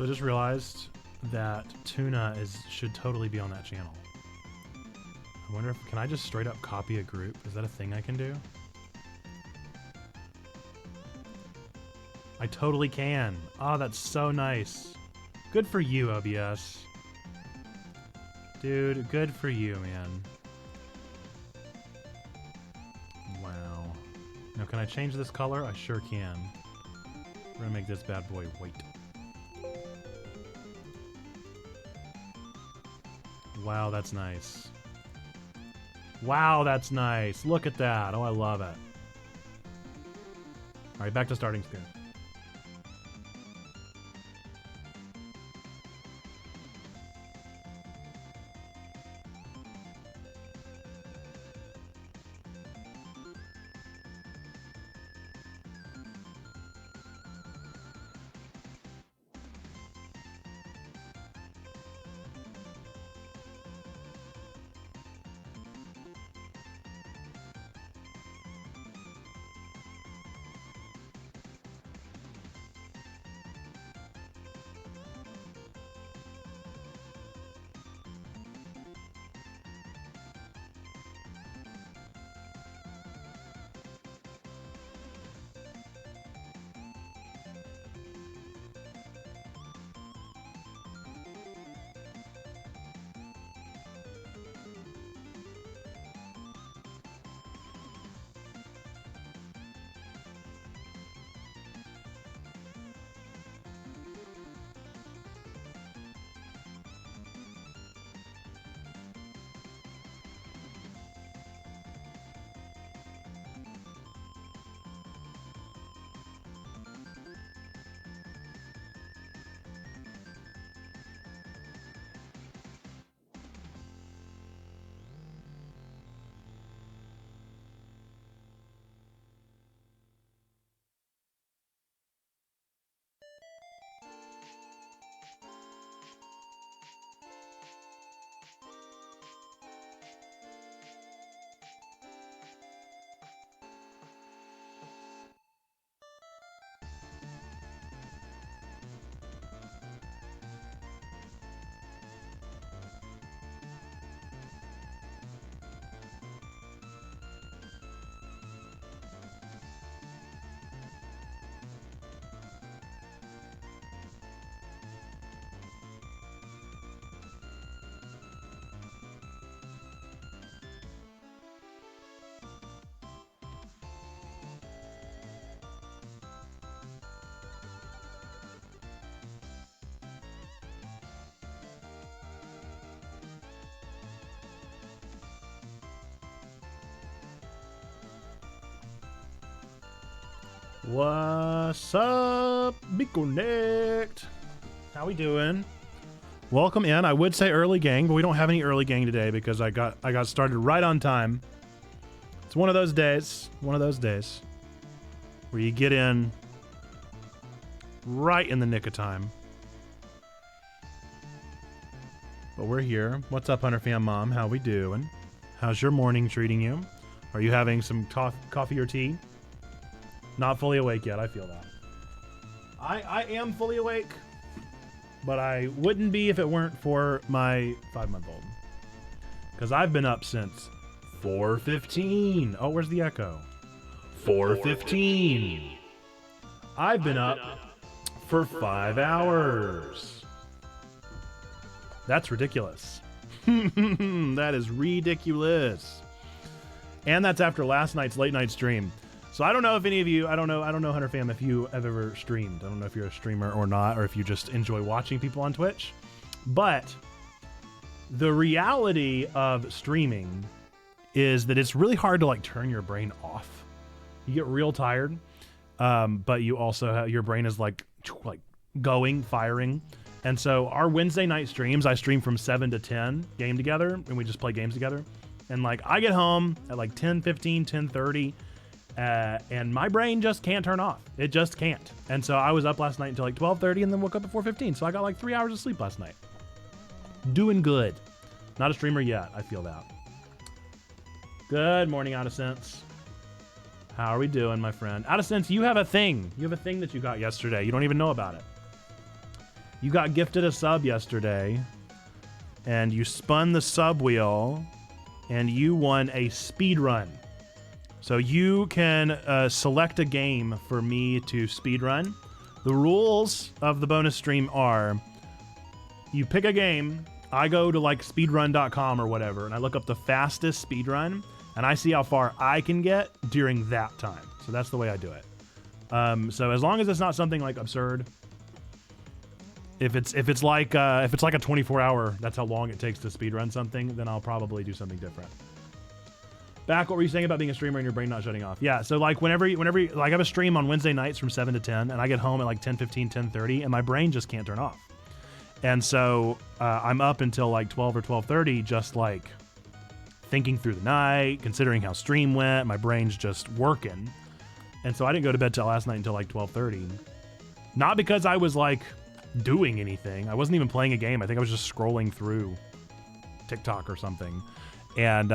So I just realized that tuna should totally be on that channel. I wonder if, can I just straight up copy a group? Is that a thing I can do? I totally can. Oh, that's so nice. Good for you, OBS. Dude, good for you, man. Wow. Now, can I change this color? I sure can. We're gonna make this bad boy white. Wow, that's nice. Wow, that's nice. Look at that. Oh, I love it. All right, back to starting screen. What's up, Be Connect? How we doing? Welcome in. I would say early gang, but we don't have any early gang today because I got started right on time. It's one of those days where you get in right in the nick of time. But we're here. What's up, Hunter Fan Mom? How we doing? How's your morning treating you? Are you having some coffee or tea? Not fully awake yet, I feel that. I am fully awake, but I wouldn't be if it weren't for my 5-month-old. Because I've been up since 4:15. Oh, where's the echo? 4:15. I've been up for 5 hours. That's ridiculous. That is ridiculous. And that's after last night's late night stream. So I don't know if any of you, I don't know Hunter Fam, if you have ever streamed. I don't know if you're a streamer or not, or if you just enjoy watching people on Twitch. But the reality of streaming is that it's really hard to like turn your brain off. You get real tired, but you also have, your brain is like going, firing. And so our Wednesday night streams, I stream from 7 to 10 game together, and we just play games together. And like I get home at like 10:15, 10:30. And my brain just can't turn off. It just can't. And so I was up last night until like 12:30 and then woke up at 4:15. So I got like 3 hours of sleep last night. Doing good. Not a streamer yet. I feel that. Good morning, Out of Sense. How are we doing, my friend? Out of Sense, you have a thing. You have a thing that you got yesterday. You don't even know about it. You got gifted a sub yesterday, and you spun the sub wheel, and you won a speed run. So you can select a game for me to speed run. The rules of the bonus stream are, you pick a game, I go to like speedrun.com or whatever, and I look up the fastest speedrun, and I see how far I can get during that time. So that's the way I do it. So as long as it's not something like absurd, if it's like a 24-hour, that's how long it takes to speedrun something, then I'll probably do something different. Back, what were you saying about being a streamer and your brain not shutting off? Yeah, so like whenever like I have a stream on Wednesday nights from 7 to 10, and I get home at like 10:15, 10:30, and my brain just can't turn off. And so I'm up until like 12 or 12:30, just like thinking through the night, considering how stream went. My brain's just working. And so I didn't go to bed till last night until like 12:30. Not because I was like doing anything. I wasn't even playing a game. I think I was just scrolling through TikTok or something. And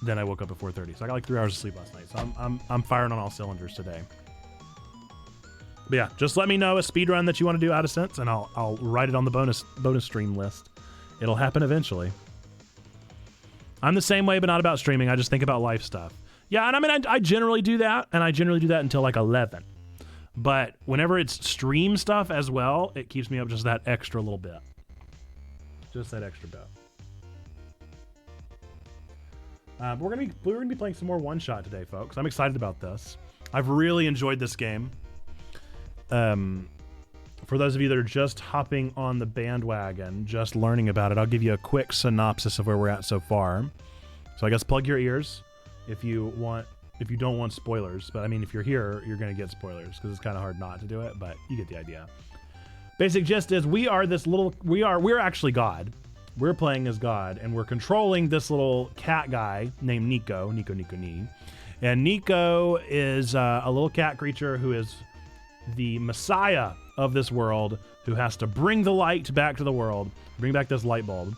then I woke up at 4:30. So I got like 3 hours of sleep last night. So I'm firing on all cylinders today. But yeah, just let me know a speed run that you want to do out of sense, and I'll write it on the bonus stream list. It'll happen eventually. I'm the same way, but not about streaming. I just think about life stuff. Yeah, and I mean, I generally do that, and I generally do that until like 11. But whenever it's stream stuff as well, it keeps me up just that extra little bit. Just that extra bit. We're gonna be playing some more OneShot today, folks. I'm excited about this. I've really enjoyed this game. For those of you that are just hopping on the bandwagon, just learning about it, I'll give you a quick synopsis of where we're at so far. So I guess plug your ears if you don't want spoilers. But I mean, if you're here, you're gonna get spoilers because it's kind of hard not to do it. But you get the idea. Basic gist is we're actually God. We're playing as God, and we're controlling this little cat guy named Nico. And Nico is a little cat creature who is the messiah of this world, who has to bring the light back to the world, bring back this light bulb.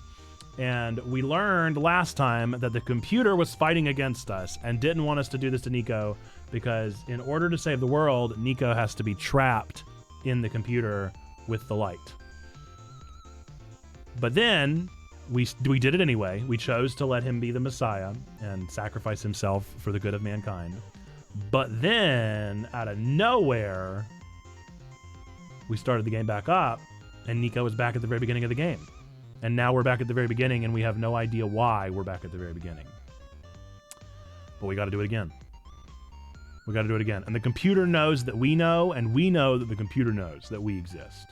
And we learned last time that the computer was fighting against us and didn't want us to do this to Nico, because in order to save the world, Nico has to be trapped in the computer with the light. But then we did it anyway. We chose to let him be the messiah and sacrifice himself for the good of mankind. But then, out of nowhere, we started the game back up, and Nico was back at the very beginning of the game. And now we're back at the very beginning, and we have no idea why we're back at the very beginning. But we got to do it again. We got to do it again. And the computer knows that we know, and we know that the computer knows that we exist.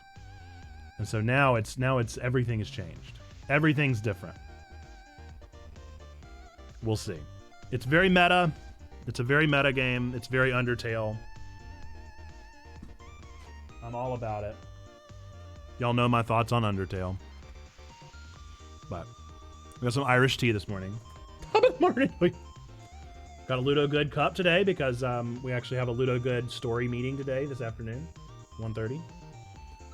And so now it's everything has changed. Everything's different. We'll see. It's very meta. It's a very meta game. It's very Undertale. I'm all about it. Y'all know my thoughts on Undertale. But we got some Irish tea this morning. Top of the morning. We got a Ludo Good cup today because we actually have a Ludo Good story meeting today, this afternoon, 1:30.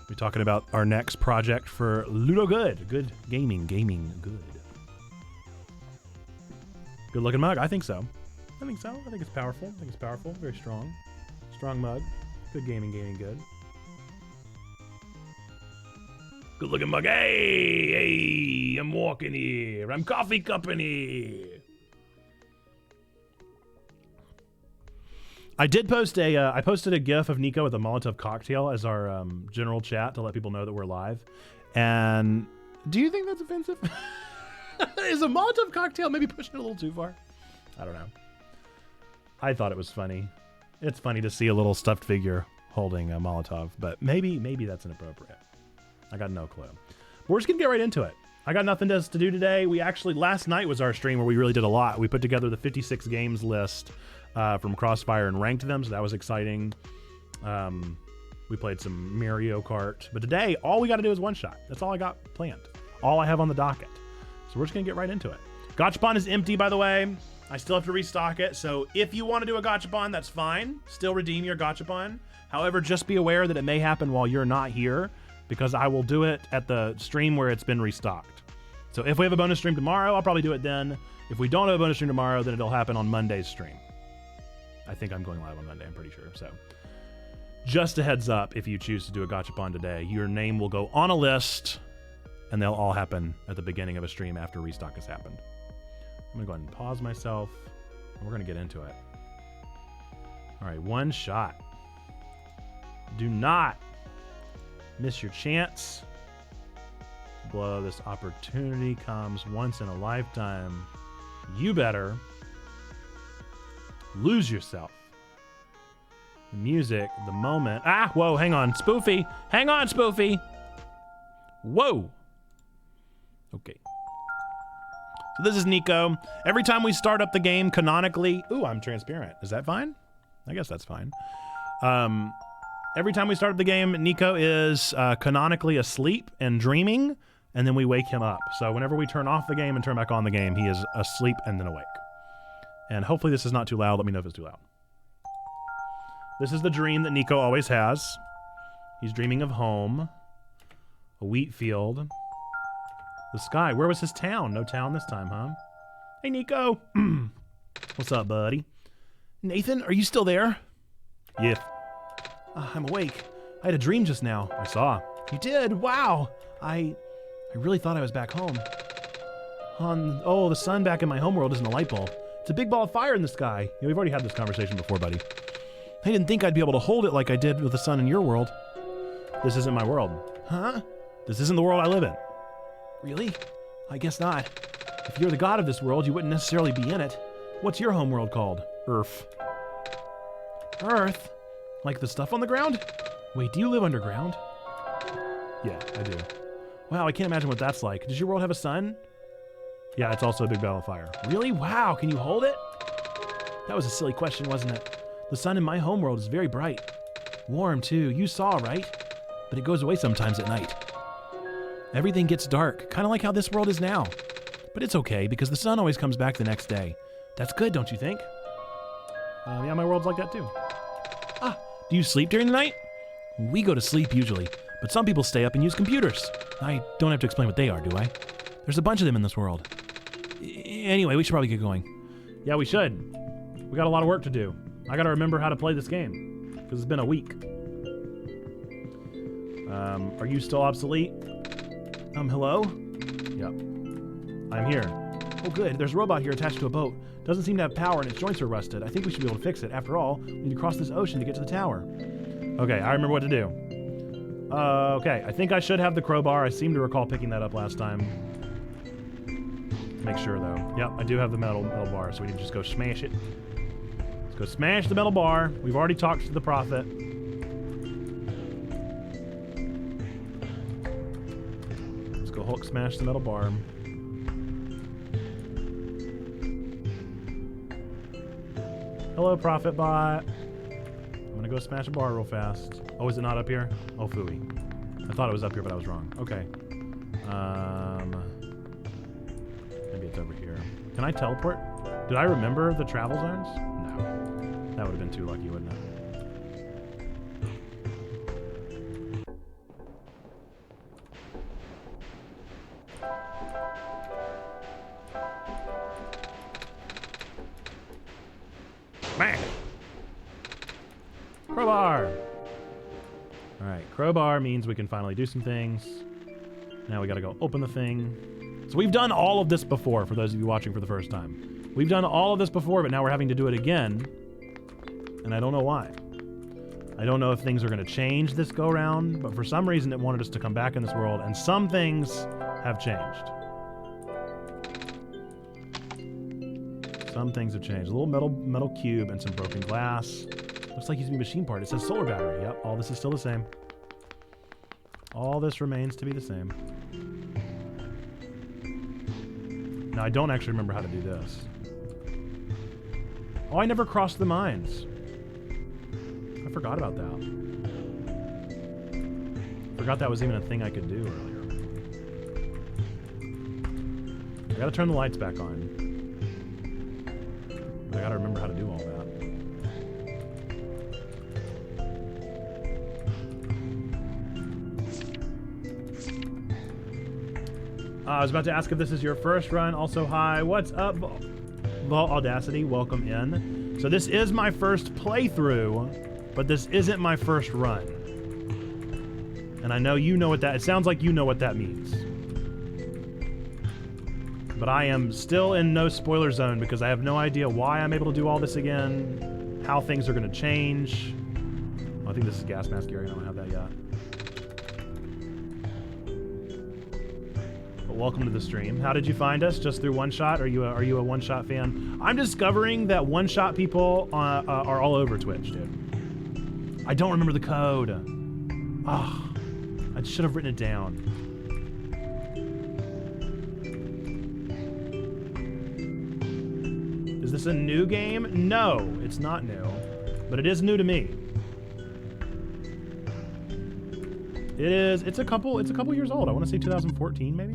We're talking about our next project for Ludo Good. Good gaming, good. Good looking mug. I think so. I think it's powerful. Very strong. Strong mug. Good gaming, good. Good looking mug. Hey, I'm walking here. I'm coffee company. I did post I posted a GIF of Nico with a Molotov cocktail as our general chat to let people know that we're live. And do you think that's offensive? Is a Molotov cocktail maybe pushing it a little too far? I don't know. I thought it was funny. It's funny to see a little stuffed figure holding a Molotov, but maybe that's inappropriate. I got no clue. We're just gonna get right into it. I got nothing else to do today. We actually, last night was our stream where we really did a lot. We put together the 56 games list from Crossfire and ranked them, so that was exciting. We played some Mario Kart, but today all we got to do is OneShot. That's all I got planned. All I have on the docket. So we're just gonna get right into it. Gachapon is empty, by the way. I still have to restock it, so if you want to do a Gachapon, that's fine. Still redeem your Gachapon. However, just be aware that it may happen while you're not here, because I will do it at the stream where it's been restocked. So if we have a bonus stream tomorrow, I'll probably do it then. If we don't have a bonus stream tomorrow, then it'll happen on Monday's stream. I think I'm going live on Monday, I'm pretty sure. So Just a heads up, if you choose to do a gachapon today, your name will go on a list, and they'll all happen at the beginning of a stream after restock has happened. I'm gonna go ahead and pause myself, and we're gonna get into it. All right, one shot. Do not miss your chance. Blow, this opportunity comes once in a lifetime. You better lose yourself. The music, the moment. Ah, whoa, hang on, Spoofy. Hang on, Spoofy. Whoa. Okay. So this is Nico. Every time we start up the game, canonically... Ooh, I'm transparent. Is that fine? I guess that's fine. Every time we start up the game, Nico is canonically asleep and dreaming, and then we wake him up. So whenever we turn off the game and turn back on the game, he is asleep and then awake. And hopefully this is not too loud. Let me know if it's too loud. This is the dream that Nico always has. He's dreaming of home, a wheat field, the sky. Where was his town? No town this time, huh? Hey, Nico. What's up, buddy? Nathan, are you still there? Yeah. I'm awake. I had a dream just now. I saw. You did? Wow. I really thought I was back home. Oh, the sun back in my homeworld isn't a light bulb. It's a big ball of fire in the sky. Yeah, we've already had this conversation before, buddy. I didn't think I'd be able to hold it like I did with the sun in your world. This isn't my world. Huh? This isn't the world I live in. Really? I guess not. If you're the god of this world, you wouldn't necessarily be in it. What's your homeworld called? Earth. Earth? Like the stuff on the ground? Wait, do you live underground? Yeah, I do. Wow, I can't imagine what that's like. Does your world have a sun? Yeah, it's also a big ball of fire. Really? Wow, can you hold it? That was a silly question, wasn't it? The sun in my homeworld is very bright. Warm, too. You saw, right? But it goes away sometimes at night. Everything gets dark, kind of like how this world is now. But it's okay, because the sun always comes back the next day. That's good, don't you think? Yeah, my world's like that, too. Ah, do you sleep during the night? We go to sleep usually, but some people stay up and use computers. I don't have to explain what they are, do I? There's a bunch of them in this world. Anyway, we should probably get going. Yeah, we should. We got a lot of work to do. I gotta remember how to play this game, because it's been a week. Are you still obsolete? Hello? Yep. I'm here. Oh, good. There's a robot here attached to a boat. Doesn't seem to have power and its joints are rusted. I think we should be able to fix it. After all, we need to cross this ocean to get to the tower. Okay, I remember what to do. Okay, I think I should have the crowbar. I seem to recall picking that up last time. Make sure, though. Yep, I do have the metal bar, so we need to just go smash it. Let's go smash the metal bar. We've already talked to the prophet. Let's go Hulk smash the metal bar. Hello, prophet bot. I'm gonna go smash a bar real fast. Oh, is it not up here? Oh, phooey. I thought it was up here, but I was wrong. Okay. Maybe it's over here. Can I teleport? Did I remember the travel zones? No. That would have been too lucky, wouldn't it? Bang! Crowbar! Alright, crowbar means we can finally do some things. Now we gotta go open the thing. So we've done all of this before, for those of you watching for the first time. We've done all of this before, but now we're having to do it again. And I don't know why. I don't know if things are gonna change this go-round, but for some reason it wanted us to come back in this world, and some things have changed. Some things have changed. A little metal cube and some broken glass. Looks like he's a machine part. It says solar battery. Yep, all this is still the same. All this remains to be the same. Now, I don't actually remember how to do this. Oh, I never crossed the mines. I forgot about that. Forgot that was even a thing I could do earlier. I gotta turn the lights back on. I gotta remember how to do all that. I was about to ask if this is your first run. Also, hi. What's up, Vault Audacity? Welcome in. So this is my first playthrough but this isn't my first run. And I know you know what that... It sounds like you know what that means. But I am still in no spoiler zone because I have no idea why I'm able to do all this again, how things are going to change. Oh, I think this is gas mask area. I don't have that yet. But welcome to the stream. How did you find us? Just through OneShot? Are you a OneShot fan? I'm discovering that OneShot people are all over Twitch, dude. I don't remember the code. Ah, I should have written it down. Is this a new game? No, it's not new, but it is new to me. It's a couple years old. I want to say 2014, maybe.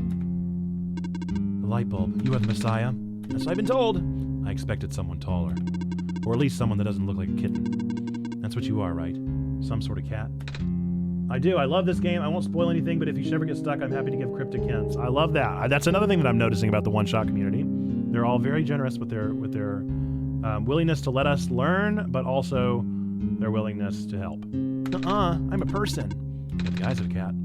The light bulb. You are the Messiah. That's what I've been told. I expected someone taller, or at least someone that doesn't look like a kitten. That's what you are, right? Some sort of cat. I do. I love this game. I won't spoil anything, but if you should ever get stuck, I'm happy to give cryptic hints. I love that. That's another thing that I'm noticing about the OneShot community. They're all very generous with their willingness to let us learn, but also their willingness to help. I'm a person. With the eyes of a cat.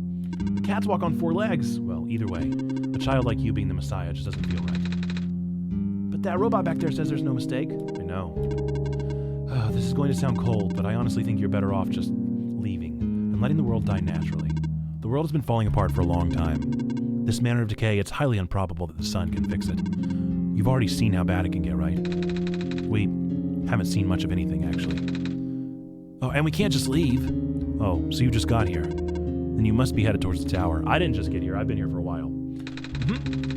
The cats walk on 4 legs. Well, either way, a child like you being the Messiah just doesn't feel right. But that robot back there says there's no mistake. I know. This is going to sound cold, but I honestly think you're better off just leaving and letting the world die naturally. The world has been falling apart for a long time. This manner of decay, it's highly improbable that the sun can fix it. You've already seen how bad it can get, right? We haven't seen much of anything, actually. Oh, and we can't just leave. Oh, so you just got here. Then you must be headed towards the tower. I didn't just get here. I've been here for a while.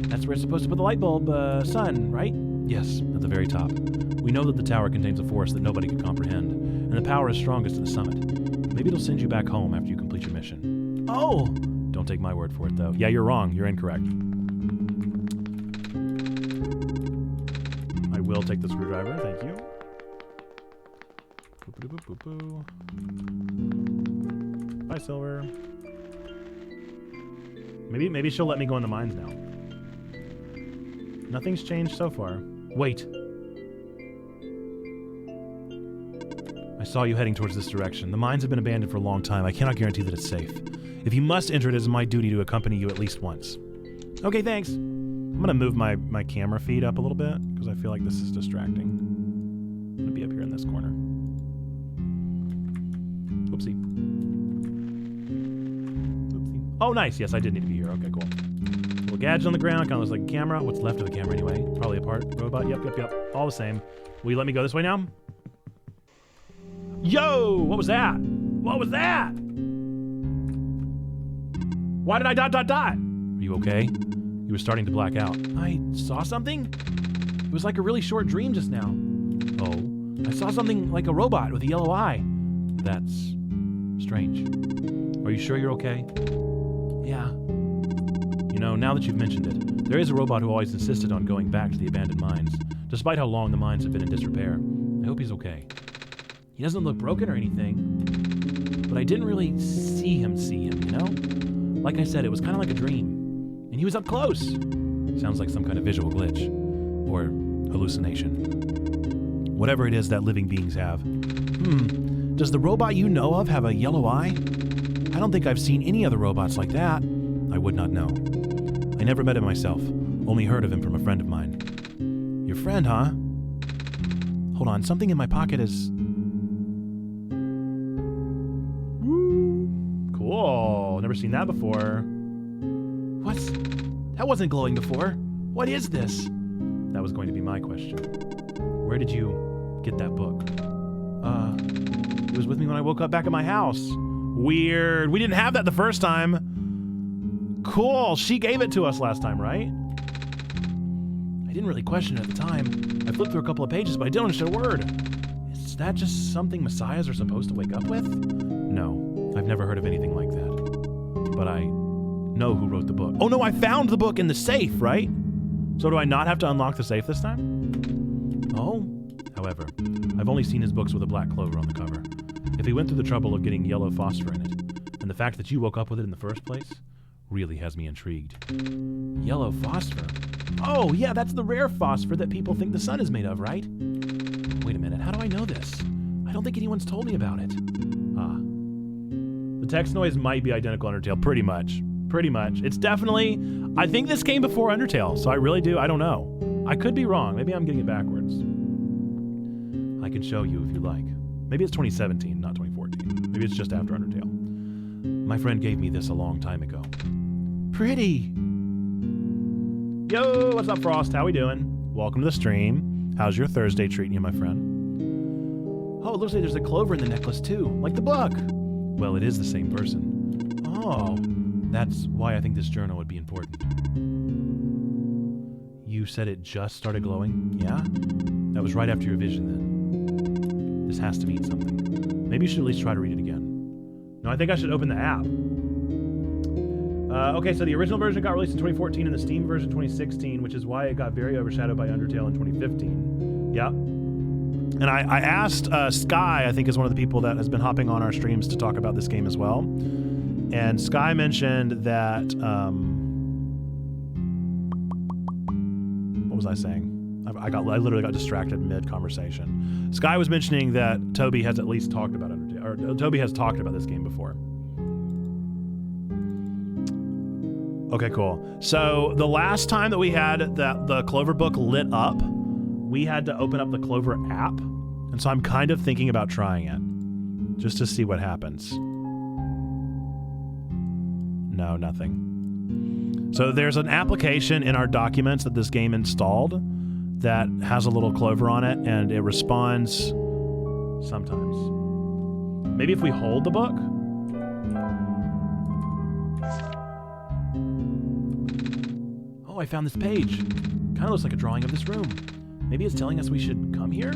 That's where it's supposed to put the light bulb, sun, right? Yes, at the very top. We know that the tower contains a force that nobody can comprehend, and the power is strongest at the summit. Maybe it'll send you back home after you complete your mission. Oh! Don't take my word for it, though. Yeah, you're wrong. You're incorrect. I will take the screwdriver. Thank you. Bye, Silver. Maybe she'll let me go in the mines now. Nothing's changed so far. Wait. I saw you heading towards this direction. The mines have been abandoned for a long time. I cannot guarantee that it's safe. If you must enter, it is my duty to accompany you at least once. Okay, thanks. I'm gonna move my camera feed up a little bit because I feel like this is distracting. I'm gonna be up here in this corner. Oopsie. Oh, nice. Yes, I did need to be here. Okay, cool. Little gadget on the ground. Kind of looks like a camera. What's left of the camera anyway? Probably a part. Robot. Yep. All the same. Will you let me go this way now? Yo! What was that? What was that? Why did I ... Are you okay? You were starting to black out. I saw something? It was like a really short dream just now. Oh. I saw something like a robot with a yellow eye. That's strange. Are you sure you're okay? Yeah. You know, now that you've mentioned it, there is a robot who always insisted on going back to the abandoned mines, despite how long the mines have been in disrepair. I hope he's okay. He doesn't look broken or anything, but I didn't really see him, you know? Like I said, it was kind of like a dream, and he was up close. Sounds like some kind of visual glitch, or hallucination. Whatever it is that living beings have. Does the robot you know of have a yellow eye? I don't think I've seen any other robots like that. I would not know. I never met him myself, only heard of him from a friend of mine. Your friend, huh? Hold on, something in my pocket is... Cool, never seen that before. What's... That wasn't glowing before. What is this? That was going to be my question. Where did you get that book? It was with me when I woke up back at my house. Weird. We didn't have that the first time. Cool. She gave it to us last time, right? I didn't really question it at the time. I flipped through a couple of pages, but I didn't understand a word. Is that just something messiahs are supposed to wake up with? No, I've never heard of anything like that. But I know who wrote the book. Oh no, I found the book in the safe, right? So do I not have to unlock the safe this time? Oh. However, I've only seen his books with a black clover on the cover. If he went through the trouble of getting yellow phosphor in it, and the fact that you woke up with it in the first place, really has me intrigued. Yellow phosphor? Oh, yeah, that's the rare phosphor that people think the sun is made of, right? Wait a minute, how do I know this? I don't think anyone's told me about it. The text noise might be identical to Undertale, pretty much. Pretty much. It's definitely... I think this came before Undertale, so I really do. I don't know. I could be wrong. Maybe I'm getting it backwards. I can show you if you like. Maybe it's 2017, not 2014. Maybe it's just after Undertale. My friend gave me this a long time ago. Pretty. Yo, what's up, Frost? How we doing? Welcome to the stream. How's your Thursday treating you, my friend? Oh, it looks like there's a clover in the necklace, too. Like the book. Well, it is the same person. Oh, that's why I think this journal would be important. You said it just started glowing? Yeah? That was right after your vision, then. This has to mean something. Maybe you should at least try to read it again. No, I think I should open the app. Okay, so the original version got released in 2014 and the Steam version 2016, which is why it got very overshadowed by Undertale in 2015. Yep. And I asked Sky, I think is one of the people that has been hopping on our streams to talk about this game as well. And Sky mentioned that... what was I saying? I literally got distracted mid-conversation. Sky was mentioning that Toby has at least talked about Undertale, or Toby has talked about this game before. Okay, cool. So the last time that we had the Clover book lit up, we had to open up the Clover app. And so I'm kind of thinking about trying it just to see what happens. No, nothing. So there's an application in our documents that this game installed that has a little Clover on it, and it responds sometimes. Maybe if we hold the book? Oh, I found this page. Kind of looks like a drawing of this room. Maybe it's telling us we should come here?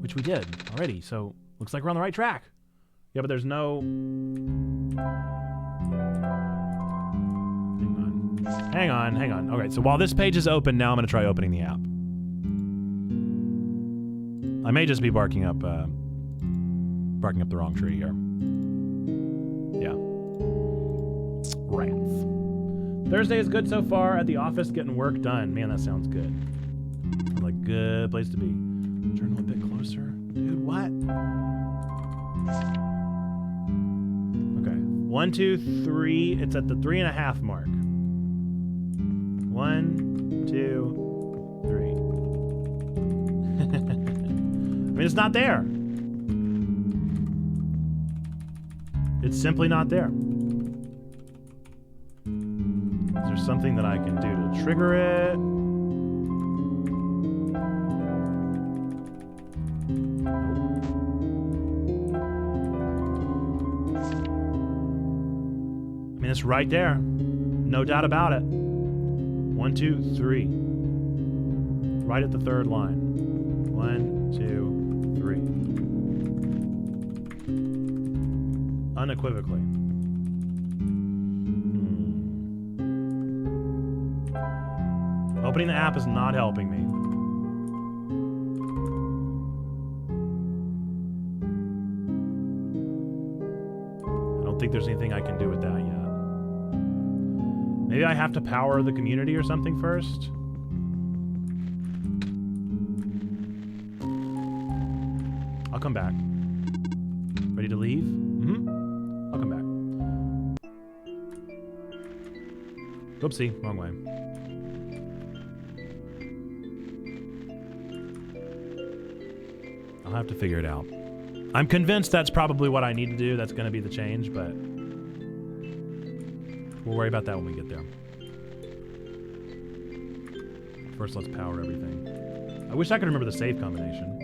Which we did already, so looks like we're on the right track. Yeah, but there's no... Hang on. Okay, so while this page is open, now I'm going to try opening the app. I may just be barking up the wrong tree here. Yeah. Rants. Thursday is good so far. At the office, getting work done. Man, that sounds good. Like good place to be. Journal a bit closer. Dude, what? Okay. 1, 2, 3. It's at the 3.5 mark. 1, 2, 3. I mean, it's not there. It's simply not there. Is there something that I can do to trigger it? I mean, it's right there. No doubt about it. 1, 2, 3. Right at the third line. 1, 2, 3. Unequivocally. Opening the app is not helping me. I don't think there's anything I can do with that yet. Maybe I have to power the community or something first? I'll come back. Ready to leave? I'll come back. Oopsie, wrong way. I'll have to figure it out. I'm convinced that's probably what I need to do. That's going to be the change, but we'll worry about that when we get there. First, let's power everything. I wish I could remember the save combination.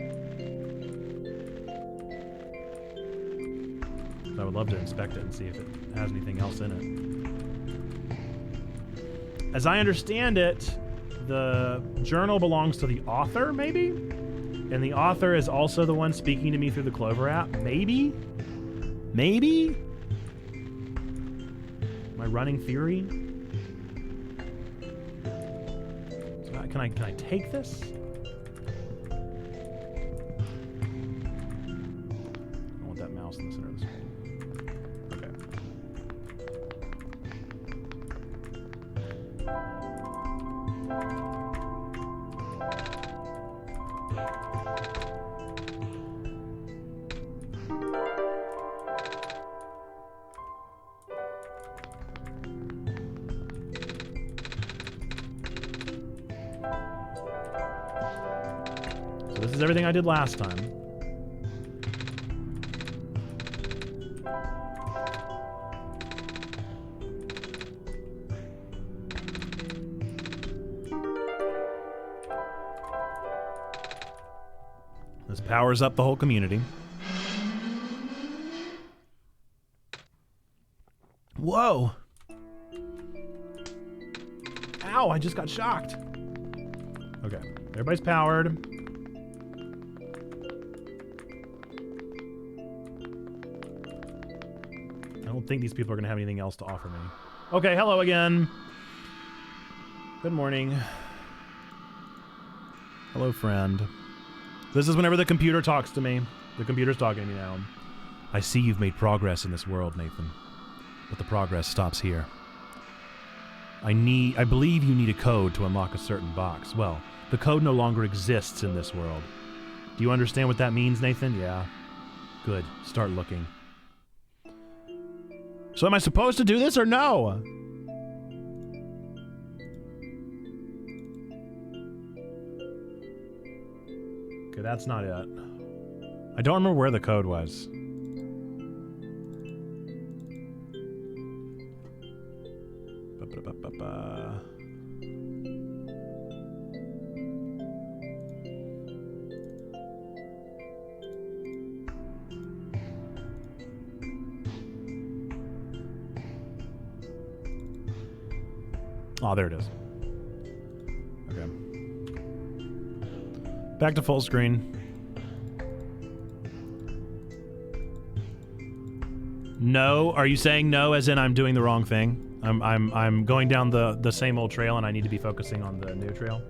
I would love to inspect it and see if it has anything else in it. As I understand it, the journal belongs to the author, maybe? And the author is also the one speaking to me through the Clover app? Maybe? Maybe? My running theory? So can I take this? I want that mouse in the center of the screen. Okay. So this is everything I did last time. This powers up the whole community. Whoa! Ow, I just got shocked. Okay, everybody's powered. I don't think these people are going to have anything else to offer me. Okay, hello again. Good morning. Hello, friend. This is whenever the computer talks to me. The computer's talking to me now. I see you've made progress in this world, Nathan. But the progress stops here. I believe you need a code to unlock a certain box. Well, the code no longer exists in this world. Do you understand what that means, Nathan? Yeah. Good. Start looking. So am I supposed to do this or no? Okay, that's not it. I don't remember where the code was. Oh, there it is. Okay. Back to full screen. No? Are you saying no as in I'm doing the wrong thing? I'm going down the same old trail and I need to be focusing on the new trail?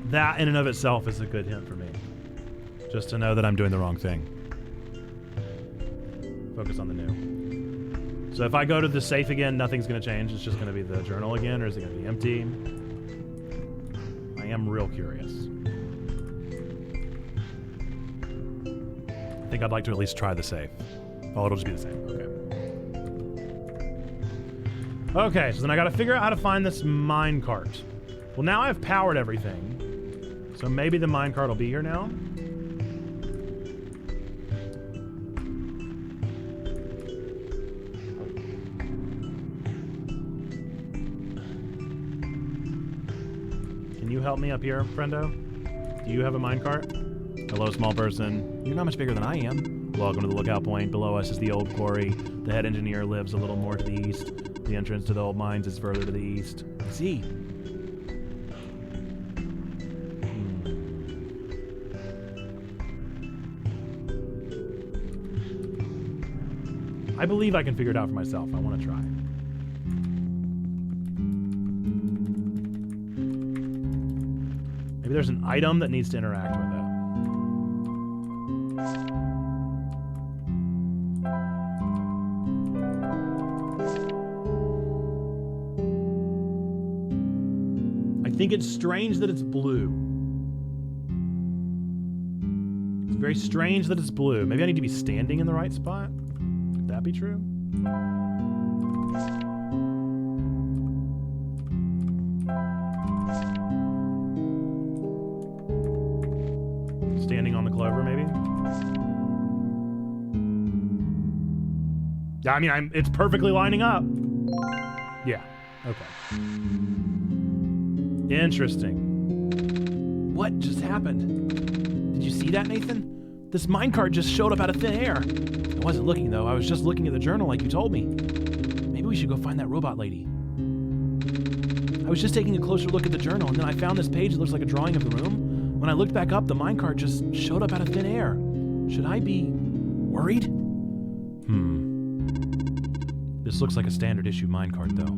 That in and of itself is a good hint for me. Just to know that I'm doing the wrong thing. Focus on the new. So if I go to the safe again, nothing's going to change. It's just going to be the journal again, or is it going to be empty? I am real curious. I think I'd like to at least try the safe. Oh, it'll just be the same. Okay. Okay, so then I got to figure out how to find this minecart. Well, now I've powered everything. So maybe the minecart will be here now. Can you help me up here, friendo? Do you have a minecart? Hello, small person. You're not much bigger than I am. Welcome to the lookout point. Below us is the old quarry. The head engineer lives a little more to the east. The entrance to the old mines is further to the east. See? I believe I can figure it out for myself. I want to try. Maybe there's an item that needs to interact with it. I think it's strange that it's blue. It's very strange that it's blue. Maybe I need to be standing in the right spot. Could that be true? Standing on the clover, maybe? Yeah, I mean, it's perfectly lining up. Yeah, okay. Interesting. What just happened? Did you see that, Nathan? This minecart just showed up out of thin air. I wasn't looking, though. I was just looking at the journal like you told me. Maybe we should go find that robot lady. I was just taking a closer look at the journal, and then I found this page that looks like a drawing of the room. When I looked back up, the minecart just showed up out of thin air. Should I be worried? This looks like a standard issue minecart, though,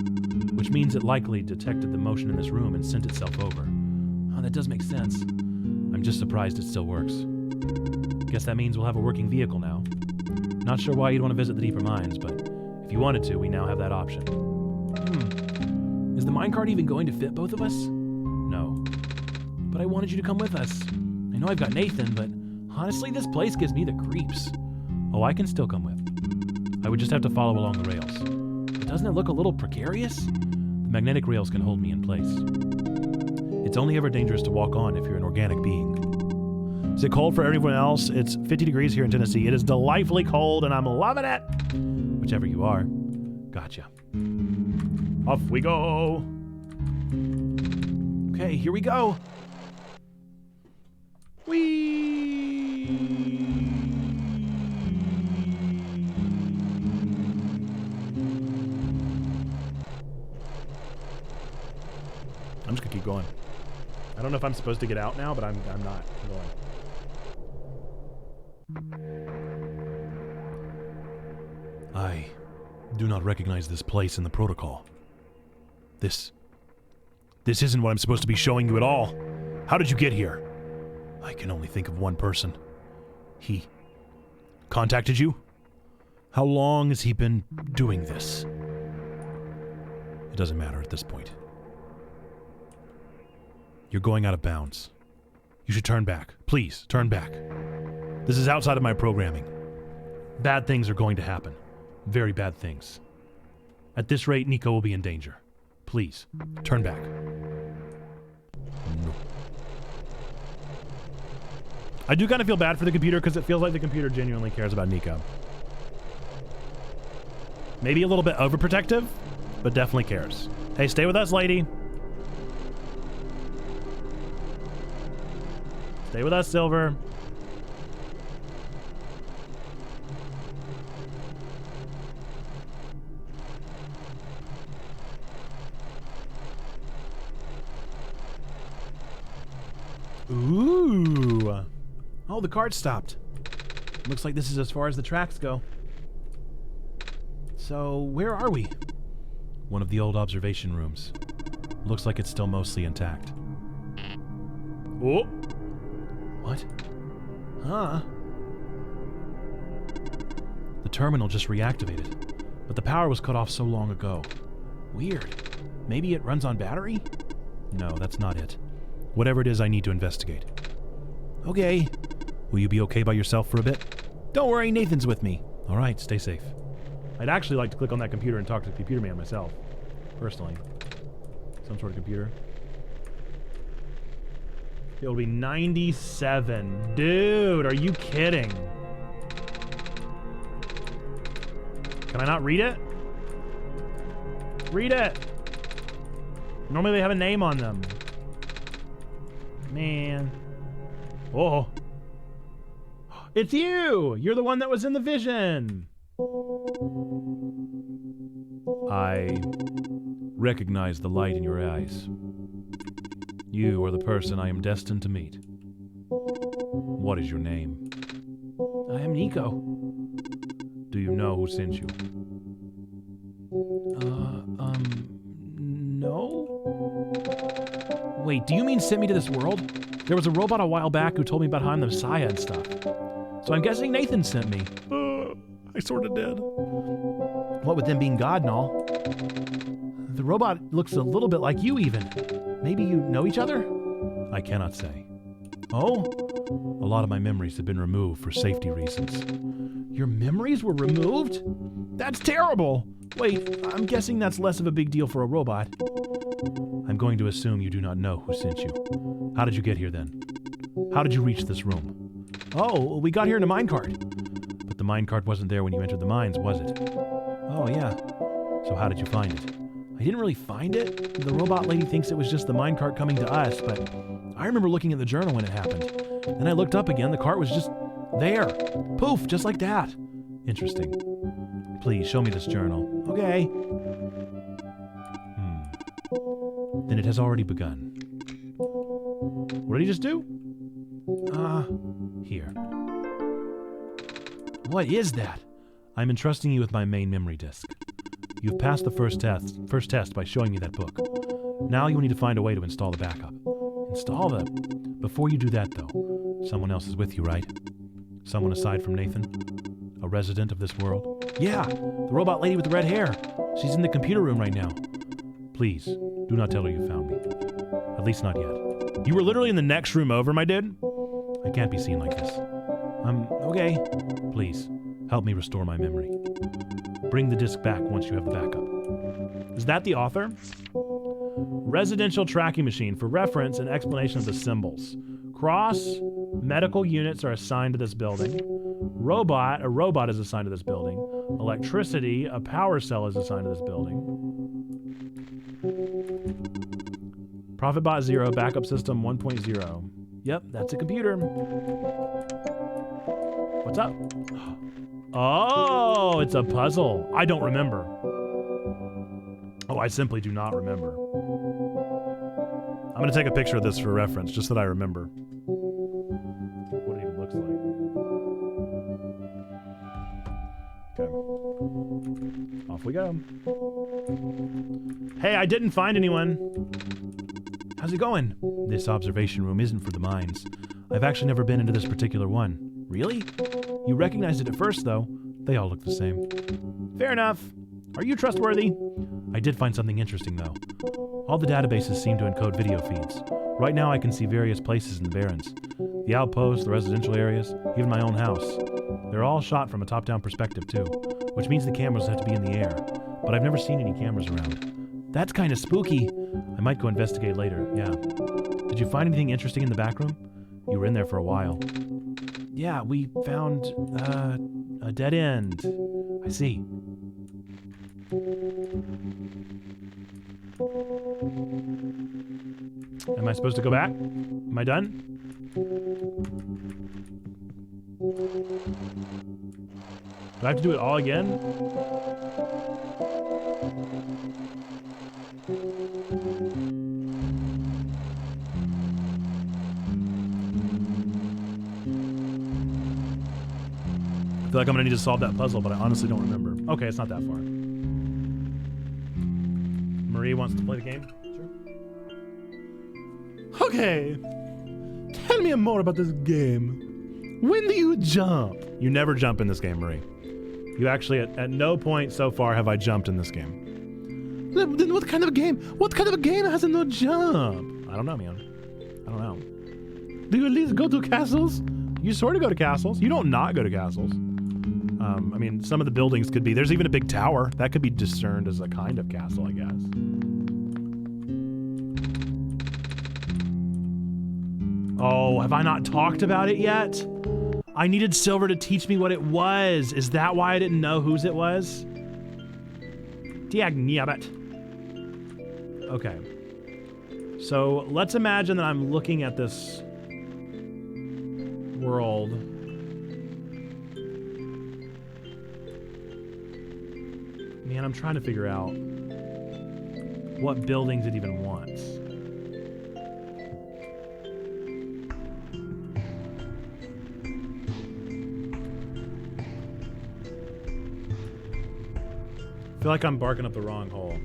which means it likely detected the motion in this room and sent itself over. Oh, that does make sense. I'm just surprised it still works. Guess that means we'll have a working vehicle now. Not sure why you'd want to visit the deeper mines, but if you wanted to, we now have that option. Is the minecart even going to fit both of us? No. But I wanted you to come with us. I know I've got Nathan, but honestly, this place gives me the creeps. Oh, I can still come with. I would just have to follow along the rails. But doesn't it look a little precarious? The Magnetic rails can hold me in place. It's only ever dangerous to walk on if you're an organic being. Is it cold for everyone else? It's 50 degrees here in Tennessee. It is delightfully cold, and I'm loving it. Whichever you are. Gotcha. Off we go. Okay, here we go. Whee! I'm just gonna keep going. I don't know if I'm supposed to get out now, but I'm not. I'm going. I do not recognize this place in the protocol. This isn't what I'm supposed to be showing you at all. How did you get here? I can only think of one person. He contacted you? How long has he been doing this? It doesn't matter at this point. You're going out of bounds. You should turn back. Please, turn back. This is outside of my programming. Bad things are going to happen. Very bad things. At this rate, Nico will be in danger. Please, turn back. No. I do kind of feel bad for the computer because it feels like the computer genuinely cares about Nico. Maybe a little bit overprotective, but definitely cares. Hey, stay with us, lady. Stay with us, Silver. Ooh. Oh, the card stopped. Looks like this is as far as the tracks go. So, where are we? One of the old observation rooms. Looks like it's still mostly intact. Oh. What? Huh? The terminal just reactivated, but the power was cut off so long ago. Weird. Maybe it runs on battery? No, that's not it. Whatever it is, I need to investigate. Okay. Will you be okay by yourself for a bit? Don't worry, Nathan's with me. All right, stay safe. I'd actually like to click on that computer and talk to the computer man myself, personally. Some sort of computer. It'll be 97. Dude, are you kidding? Can I not read it? Read it! Normally they have a name on them. Man. Oh. It's you! You're the one that was in the vision! I recognize the light in your eyes. You are the person I am destined to meet. What is your name? I am Nico. Do you know who sent you? No? Wait, do you mean sent me to this world? There was a robot a while back who told me about how I'm the Messiah and stuff. So I'm guessing Nathan sent me. I sorta did. What with them being God and all. The robot looks a little bit like you even. Maybe you know each other? I cannot say. Oh? A lot of my memories have been removed for safety reasons. Your memories were removed? That's terrible! Wait, I'm guessing that's less of a big deal for a robot. I'm going to assume you do not know who sent you. How did you get here then? How did you reach this room? Oh, we got here in a minecart. But the minecart wasn't there when you entered the mines, was it? Oh, yeah. So how did you find it? I didn't really find it. The robot lady thinks it was just the minecart coming to us, but I remember looking at the journal when it happened. Then I looked up again, the cart was just there. Poof, just like that. Interesting. Please, show me this journal. Okay. Then it has already begun. What did he just do? Here. What is that? I'm entrusting you with my main memory disk. You've passed the first test by showing me that book. Now you will need to find a way to install the backup. Install the... Before you do that, though, someone else is with you, right? Someone aside from Nathan? A resident of this world? Yeah, the robot lady with the red hair. She's in the computer room right now. Please, do not tell her you found me. At least not yet. You were literally in the next room over, my dude? I can't be seen like this. Okay. Please, help me restore my memory. Bring the disc back once you have the backup. Is that the author? Residential tracking machine for reference and explanation of the symbols. Cross medical units are assigned to this building. Robot, a robot is assigned to this building. Electricity, a power cell is assigned to this building. Profit bot 0, backup system 1.0. Yep, that's a computer. What's up? Oh, it's a puzzle. I don't remember. Oh, I simply do not remember. I'm going to take a picture of this for reference, just that I remember what it even looks like. Okay. Off we go. Hey, I didn't find anyone. How's it going? This observation room isn't for the minds. I've actually never been into this particular one. Really? You recognized it at first, though. They all look the same. Fair enough. Are you trustworthy? I did find something interesting, though. All the databases seem to encode video feeds. Right now I can see various places in the Barrens. The outposts, the residential areas, even my own house. They're all shot from a top-down perspective, too, which means the cameras have to be in the air. But I've never seen any cameras around. That's kind of spooky. I might go investigate later, yeah. Did you find anything interesting in the back room? You were in there for a while. Yeah, we found, a dead end. I see. Am I supposed to go back? Am I done? Do I have to do it all again? I feel like I'm gonna need to solve that puzzle, but I honestly don't remember. Okay, it's not that far. Marie wants to play the game? Sure. Okay. Tell me more about this game. When do you jump? You never jump in this game, Marie. You actually, at no point so far have I jumped in this game. Then what kind of a game? What kind of a game has a no jump? I don't know, man. I don't know. Do you at least go to castles? You sort of go to castles. You don't not go to castles. I mean, some of the buildings could be... There's even a big tower. That could be discerned as a kind of castle, I guess. Oh, have I not talked about it yet? I needed Silver to teach me what it was. Is that why I didn't know whose it was? Diagnabbit. Okay. So let's imagine that I'm looking at this world. Man, I'm trying to figure out what buildings it even wants. I feel like I'm barking up the wrong hole.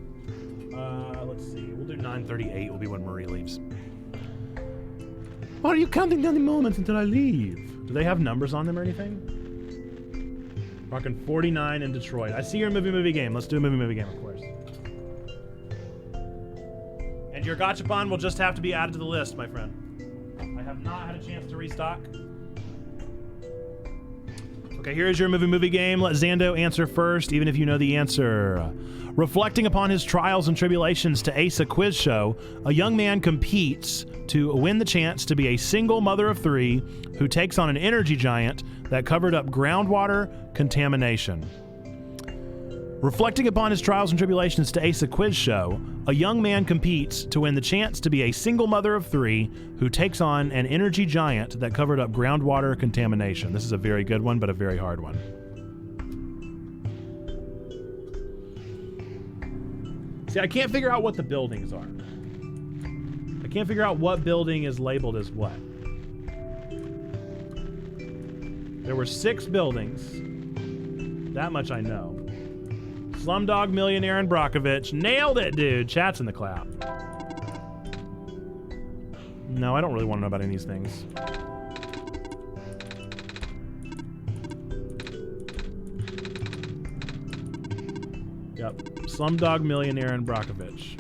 Let's see. We'll do 9:38 will be when Marie leaves. Why are you counting down the moments until I leave? Do they have numbers on them or anything? Rocking 49 in Detroit. I see your movie game. Let's do a movie game, of course. And your gachapon will just have to be added to the list, my friend. I have not had a chance to restock. Okay, here's your movie game. Let Xando answer first, even if you know the answer. Reflecting upon his trials and tribulations to ace a quiz show, a young man competes to win the chance to be a single mother of three who takes on an energy giant that covered up groundwater contamination. Reflecting upon his trials and tribulations to ace a quiz show, a young man competes to win the chance to be a single mother of three who takes on an energy giant that covered up groundwater contamination. This is a very good one, but a very hard one. See, I can't figure out what the buildings are. I can't figure out what building is labeled as what. There were 6 buildings. That much I know. Slumdog Millionaire and Brockovich. Nailed it, dude. Chat's in the clap. No, I don't really want to know about any of these things. Yep. Slumdog Millionaire and Brockovich.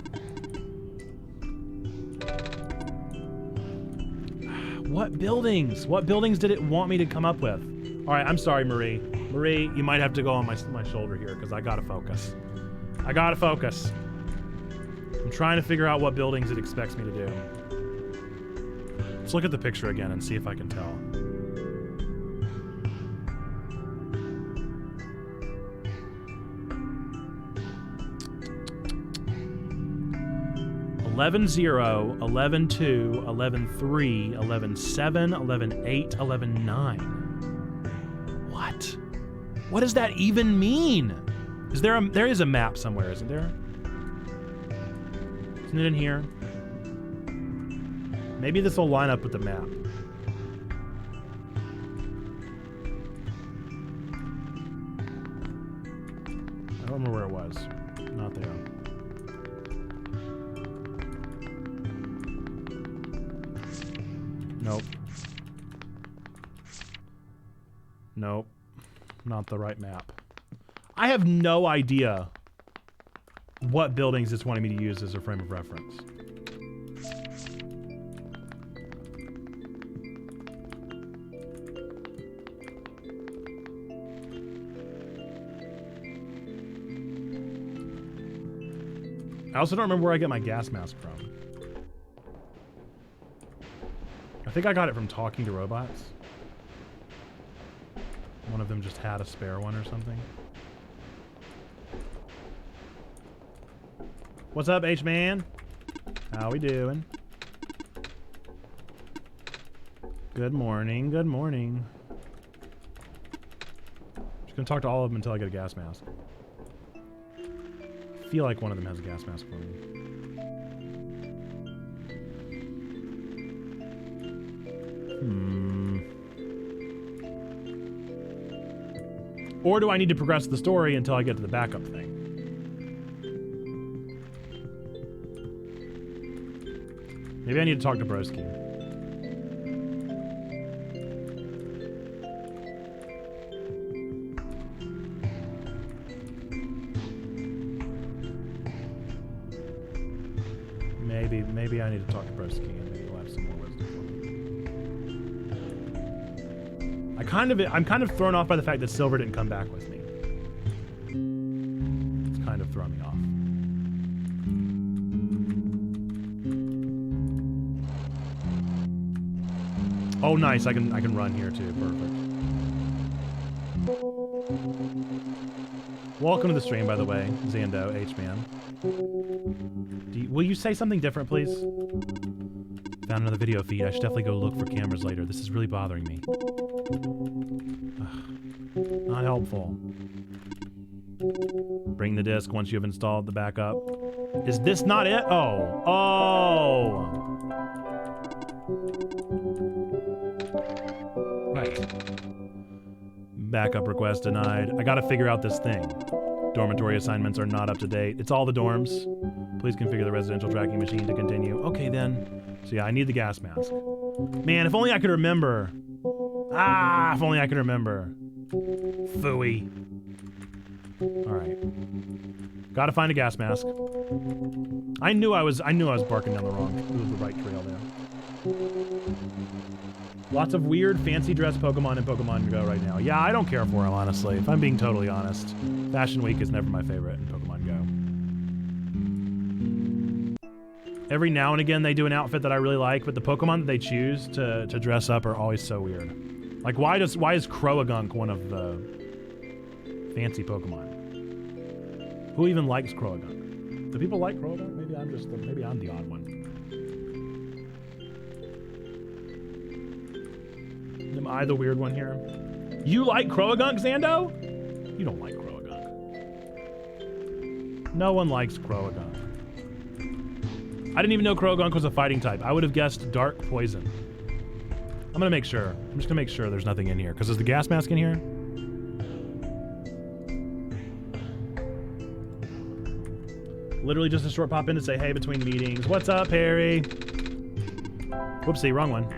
What buildings? What buildings did it want me to come up with? All right, I'm sorry, Marie. Marie, you might have to go on my shoulder here because I gotta focus. I gotta focus. I'm trying to figure out what buildings it expects me to do. Let's look at the picture again and see if I can tell. 11-0, 11-2, 11-3, 11-7, 11-8, 11-9. What? What does that even mean? There is a map somewhere, isn't there? Isn't it in here? Maybe this will line up with the map. I don't remember where it was. Not there. Nope. Nope. Not the right map. I have no idea what buildings it's wanting me to use as a frame of reference. I also don't remember where I get my gas mask from. I think I got it from talking to robots. One of them just had a spare one or something. What's up, H-Man? How we doing? Good morning, good morning. Just gonna talk to all of them until I get a gas mask. I feel like one of them has a gas mask for me. Or do I need to progress the story until I get to the backup thing? Maybe I need to talk to Broski. Maybe I need to talk to Broski and maybe he'll have some more wisdom for me. I'm kind of thrown off by the fact that Silver didn't come back with me. It's kind of thrown me off. Oh, nice! I can run here too. Perfect. Welcome to the stream, by the way, Zando H-Man. Will you say something different, please? Found another video feed. I should definitely go look for cameras later. This is really bothering me. Ugh. Not helpful. Bring the disk once you have installed the backup. Is this not it? Oh. Oh! Right. Backup request denied. I gotta figure out this thing. Dormitory assignments are not up to date. It's all the dorms. Please configure the residential tracking machine to continue. Okay, then. So yeah, I need the gas mask. Man, if only I could remember. Ah, if only I could remember. Phooey. Alright. Gotta find a gas mask. I knew I was barking down the right trail there. Lots of weird, fancy dress Pokemon in Pokemon Go right now. Yeah, I don't care for them, honestly. If I'm being totally honest. Fashion Week is never my favorite in Pokemon Go. Every now and again they do an outfit that I really like, but the Pokemon that they choose to dress up are always so weird. Like, why is Croagunk one of the fancy Pokemon? Who even likes Croagunk? Do people like Croagunk? Maybe I'm the odd one. Am I the weird one here? You like Croagunk, Zando? You don't like Croagunk. No one likes Croagunk. I didn't even know Croagunk was a fighting type. I would have guessed Dark Poison. I'm gonna make sure. I'm just gonna make sure there's nothing in here. Because is the gas mask in here? Literally just a short pop in to say hey between meetings. What's up, Harry? Whoopsie, wrong one.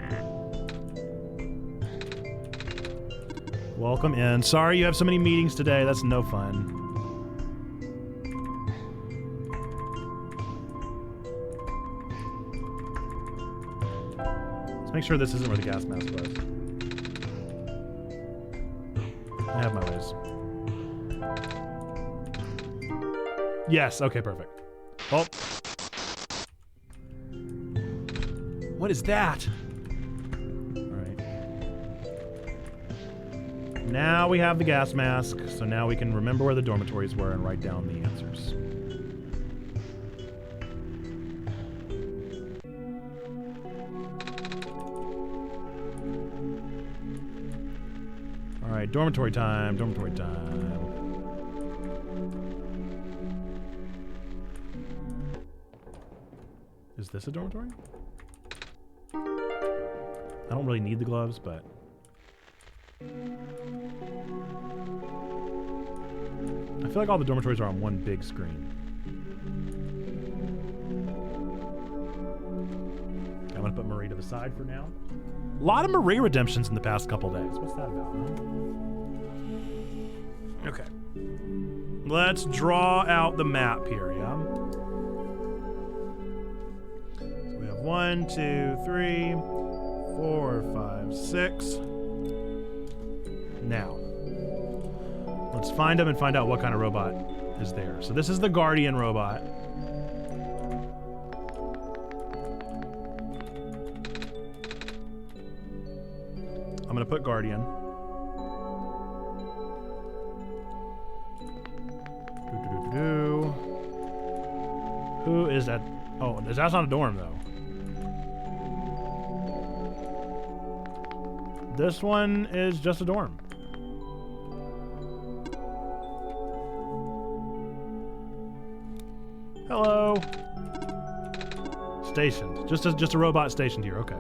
Welcome in. Sorry you have so many meetings today. That's no fun. Let's make sure this isn't where the gas mask was. I have my ways. Yes, okay, perfect. Oh. What is that? All right. Now we have the gas mask, so now we can remember where the dormitories were and write down the answers. All right, dormitory time, dormitory time. Is this a dormitory? I don't really need the gloves, but... I feel like all the dormitories are on one big screen. I'm gonna put Marie to the side for now. A lot of Marie redemptions in the past couple days. What's that about, huh? Okay. Let's draw out the map here, yeah? So we have 1, 2, 3, 4, 5, 6. Now, let's find them and find out what kind of robot is there. So this is the Guardian robot. I'm gonna put Guardian. Who is that? Oh, that's not a dorm though. This one is just a dorm. Hello. Stationed. Just a robot stationed here. Okay.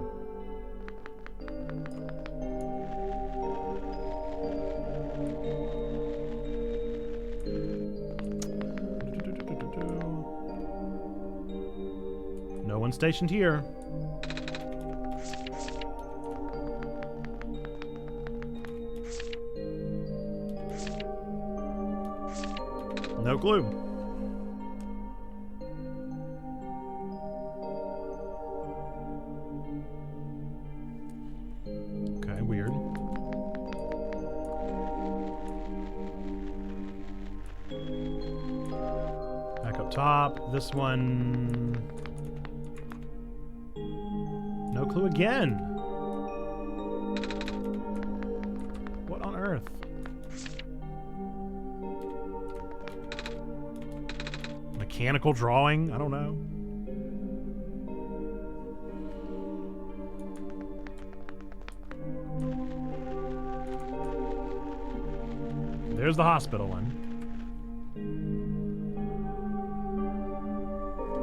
No one stationed here. No clue. Okay, weird. Back up top. This one... No clue again. What on earth? Mechanical drawing? I don't know. There's the hospital one.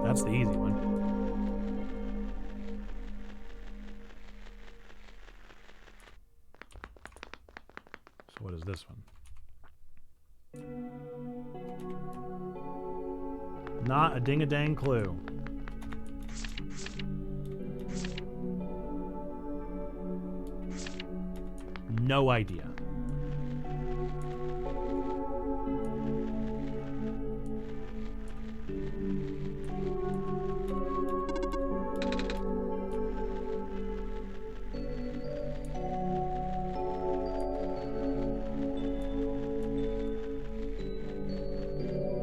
That's the easy one. So what is this one? Not a ding-a-dang clue. No idea.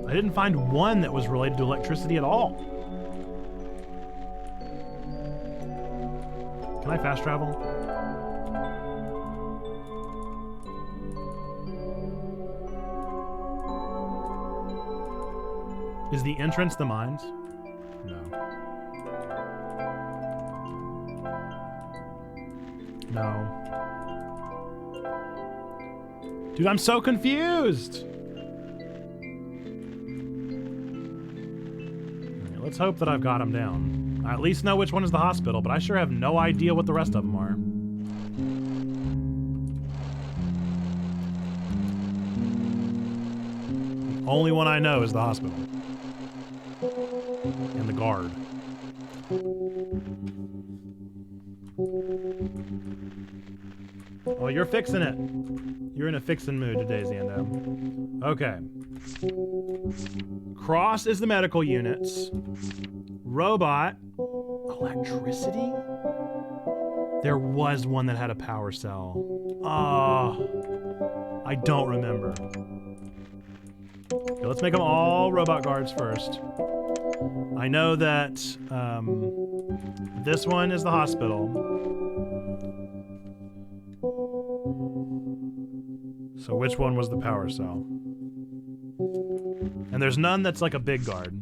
I didn't find one that was related to electricity at all. Can I fast travel? Is the entrance the mines? No. No. Dude, I'm so confused! Let's hope that I've got them down. I at least know which one is the hospital, but I sure have no idea what the rest of them are. The only one I know is the hospital. And the guard. Oh, you're fixing it. You're in a fixing mood today, Zando. Okay. Cross is the medical units. Robot. Electricity? There was one that had a power cell. Oh, I don't remember. Okay, let's make them all robot guards first. I know that This one is the hospital. So which one was the power cell? And there's none that's like a big guard.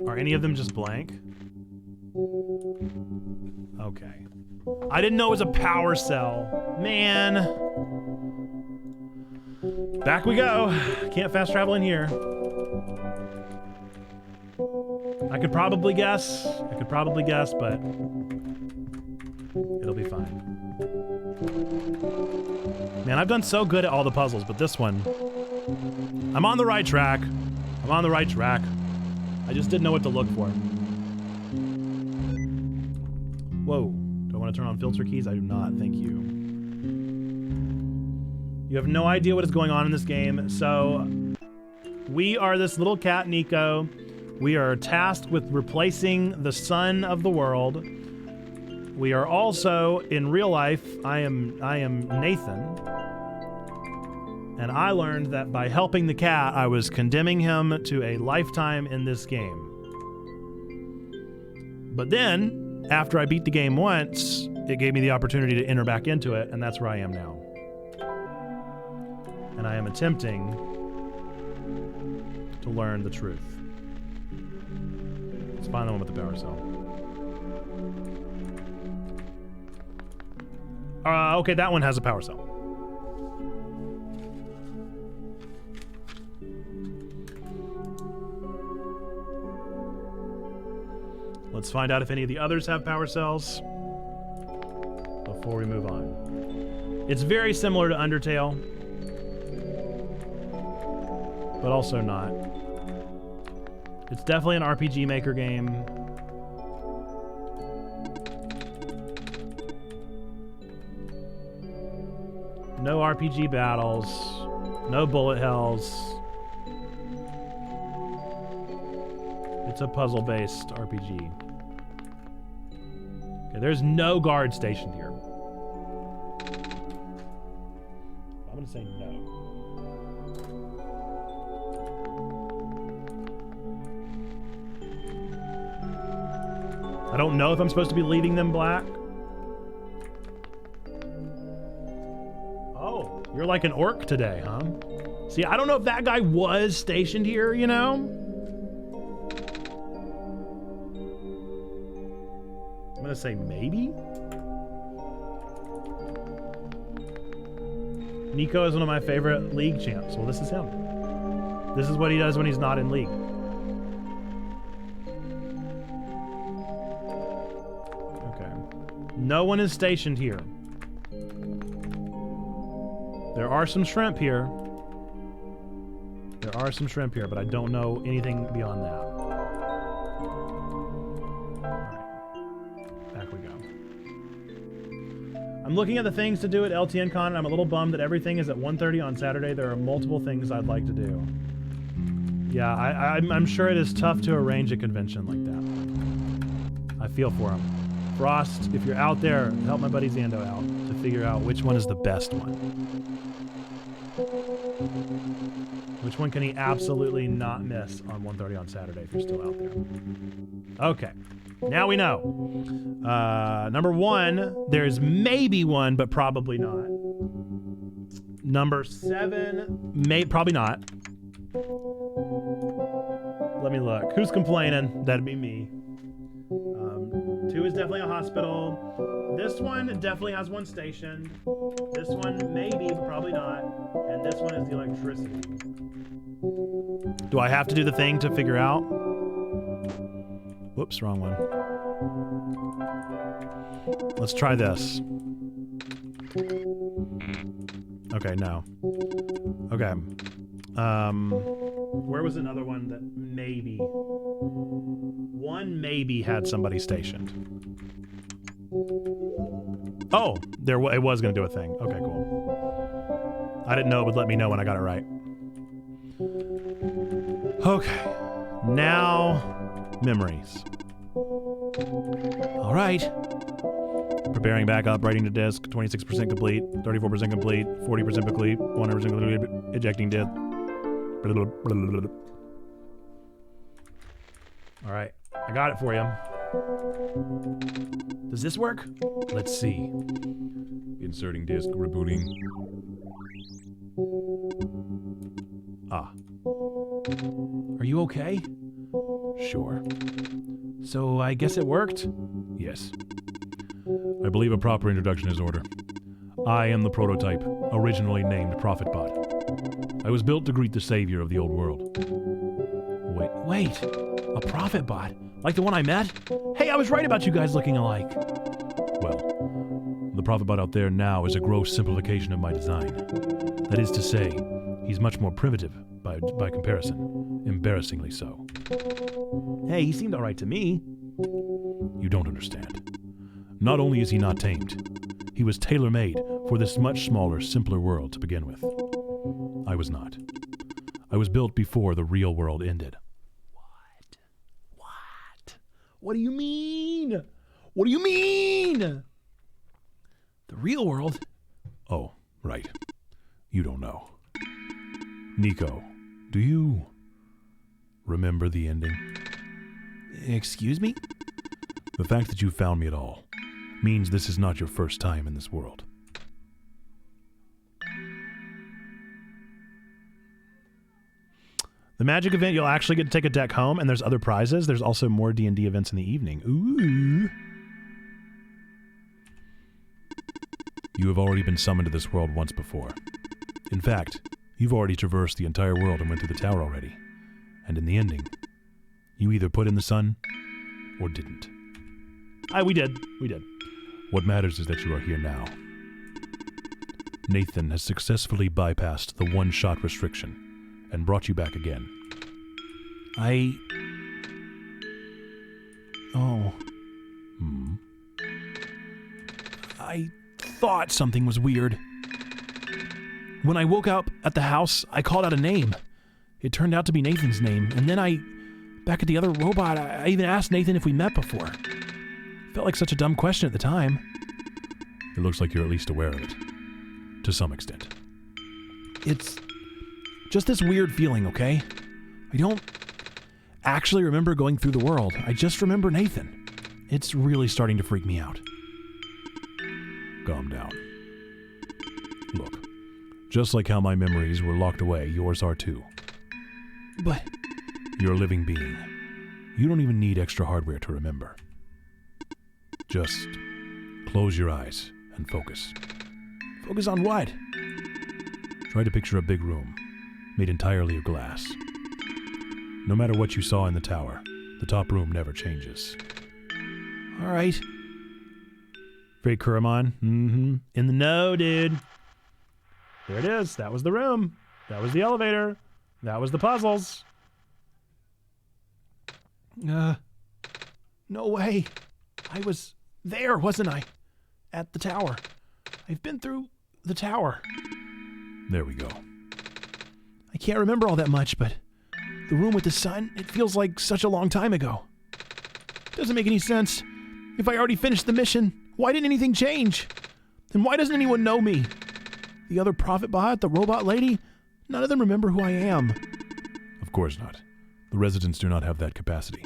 Are any of them just blank? Okay. I didn't know it was a power cell. Man. Back we go. Can't fast travel in here. I could probably guess, but it'll be fine. Man, I've done so good at all the puzzles, but this one, I'm on the right track. I just didn't know what to look for. Whoa, do I want to turn on filter keys? I do not, thank you. You have no idea what is going on in this game. So, we are this little cat, Nico. We are tasked with replacing the sun of the world. We are also, in real life, I am Nathan. And I learned that by helping the cat, I was condemning him to a lifetime in this game. But then, after I beat the game once, it gave me the opportunity to enter back into it, and that's where I am now. And I am attempting to learn the truth. Let's find the one with the power cell. Okay, that one has a power cell. Let's find out if any of the others have power cells before we move on. It's very similar to Undertale, but also not. It's definitely an RPG Maker game. No RPG battles, no bullet hells. It's a puzzle-based RPG. Okay, there's no guard stationed here. I'm gonna say no. I don't know if I'm supposed to be leaving them black. Oh, you're like an orc today, huh? See, I don't know if that guy was stationed here, you know? I'm gonna say maybe? Nico is one of my favorite League champs. Well, this is him. This is what he does when he's not in League. No one is stationed here. There are some shrimp here. There are some shrimp here, but I don't know anything beyond that. Alright. Back we go. I'm looking at the things to do at LTN Con, and I'm a little bummed that everything is at 1:30 on Saturday. There are multiple things I'd like to do. Yeah, I'm sure it is tough to arrange a convention like that. I feel for him. Frost, if you're out there, help my buddy Zando out to figure out which one is the best one. Which one can he absolutely not miss on 1:30 on Saturday if you're still out there? Okay, now we know. Number one, there's maybe one, but probably not. Number 7, probably not. Let me look. Who's complaining? That'd be me. 2 is definitely a hospital. This one definitely has one stationed. This one maybe, but probably not. And this one is the electricity. Do I have to do the thing to figure out? Whoops, wrong one. Let's try this. Okay, no. Okay. Where was another one that maybe... One maybe had somebody stationed. Oh, it was going to do a thing. Okay, cool. I didn't know it would let me know when I got it right. Okay. Now, memories. All right. Preparing backup, writing to disk, 26% complete, 34% complete, 40% complete, 100% complete, ejecting disk. All right, I got it for you. Does this work? Let's see. Inserting disk, rebooting. Ah. Are you okay? Sure. So I guess it worked? Yes. I believe a proper introduction is order. I am the prototype, originally named ProphetBot. I was built to greet the savior of the old world. Wait, a ProphetBot? Like the one I met? Hey, I was right about you guys looking alike. Well, the ProphetBot out there now is a gross simplification of my design. That is to say, he's much more primitive by comparison, embarrassingly so. Hey, he seemed alright to me. You don't understand. Not only is he not tamed, he was tailor-made for this much smaller, simpler world to begin with. I was not. I was built before the real world ended. What? What do you mean? What do you mean? The real world? Oh, right. You don't know. Nico, do you remember the ending? Excuse me? The fact that you found me at all means this is not your first time in this world. The magic event, you'll actually get to take a deck home, and there's other prizes. There's also more D&D events in the evening. Ooh. You have already been summoned to this world once before. In fact, you've already traversed the entire world and went through the tower already. And in the ending, you either put in the sun or didn't. We did. What matters is that you are here now. Nathan has successfully bypassed the one-shot restriction and brought you back again. I thought something was weird. When I woke up at the house, I called out a name. It turned out to be Nathan's name, and then back at the other robot, I even asked Nathan if we met before. Felt like such a dumb question at the time. It looks like you're at least aware of it. To some extent. It's just this weird feeling, okay? I don't actually remember going through the world. I just remember Nathan. It's really starting to freak me out. Calm down. Look, just like how my memories were locked away, yours are too. But you're a living being. You don't even need extra hardware to remember. Just close your eyes and focus. Focus on what? Try to picture a big room, made entirely of glass. No matter what you saw in the tower, the top room never changes. All right. Great Kuramon. In the know, dude. There it is. That was the room. That was the elevator. That was the puzzles. No way. I was there, wasn't I? At the tower. I've been through the tower. There we go. I can't remember all that much, but the room with the sun, it feels like such a long time ago. Doesn't make any sense. If I already finished the mission, why didn't anything change? Then why doesn't anyone know me? The other ProphetBot, the robot lady, none of them remember who I am. Of course not. The residents do not have that capacity.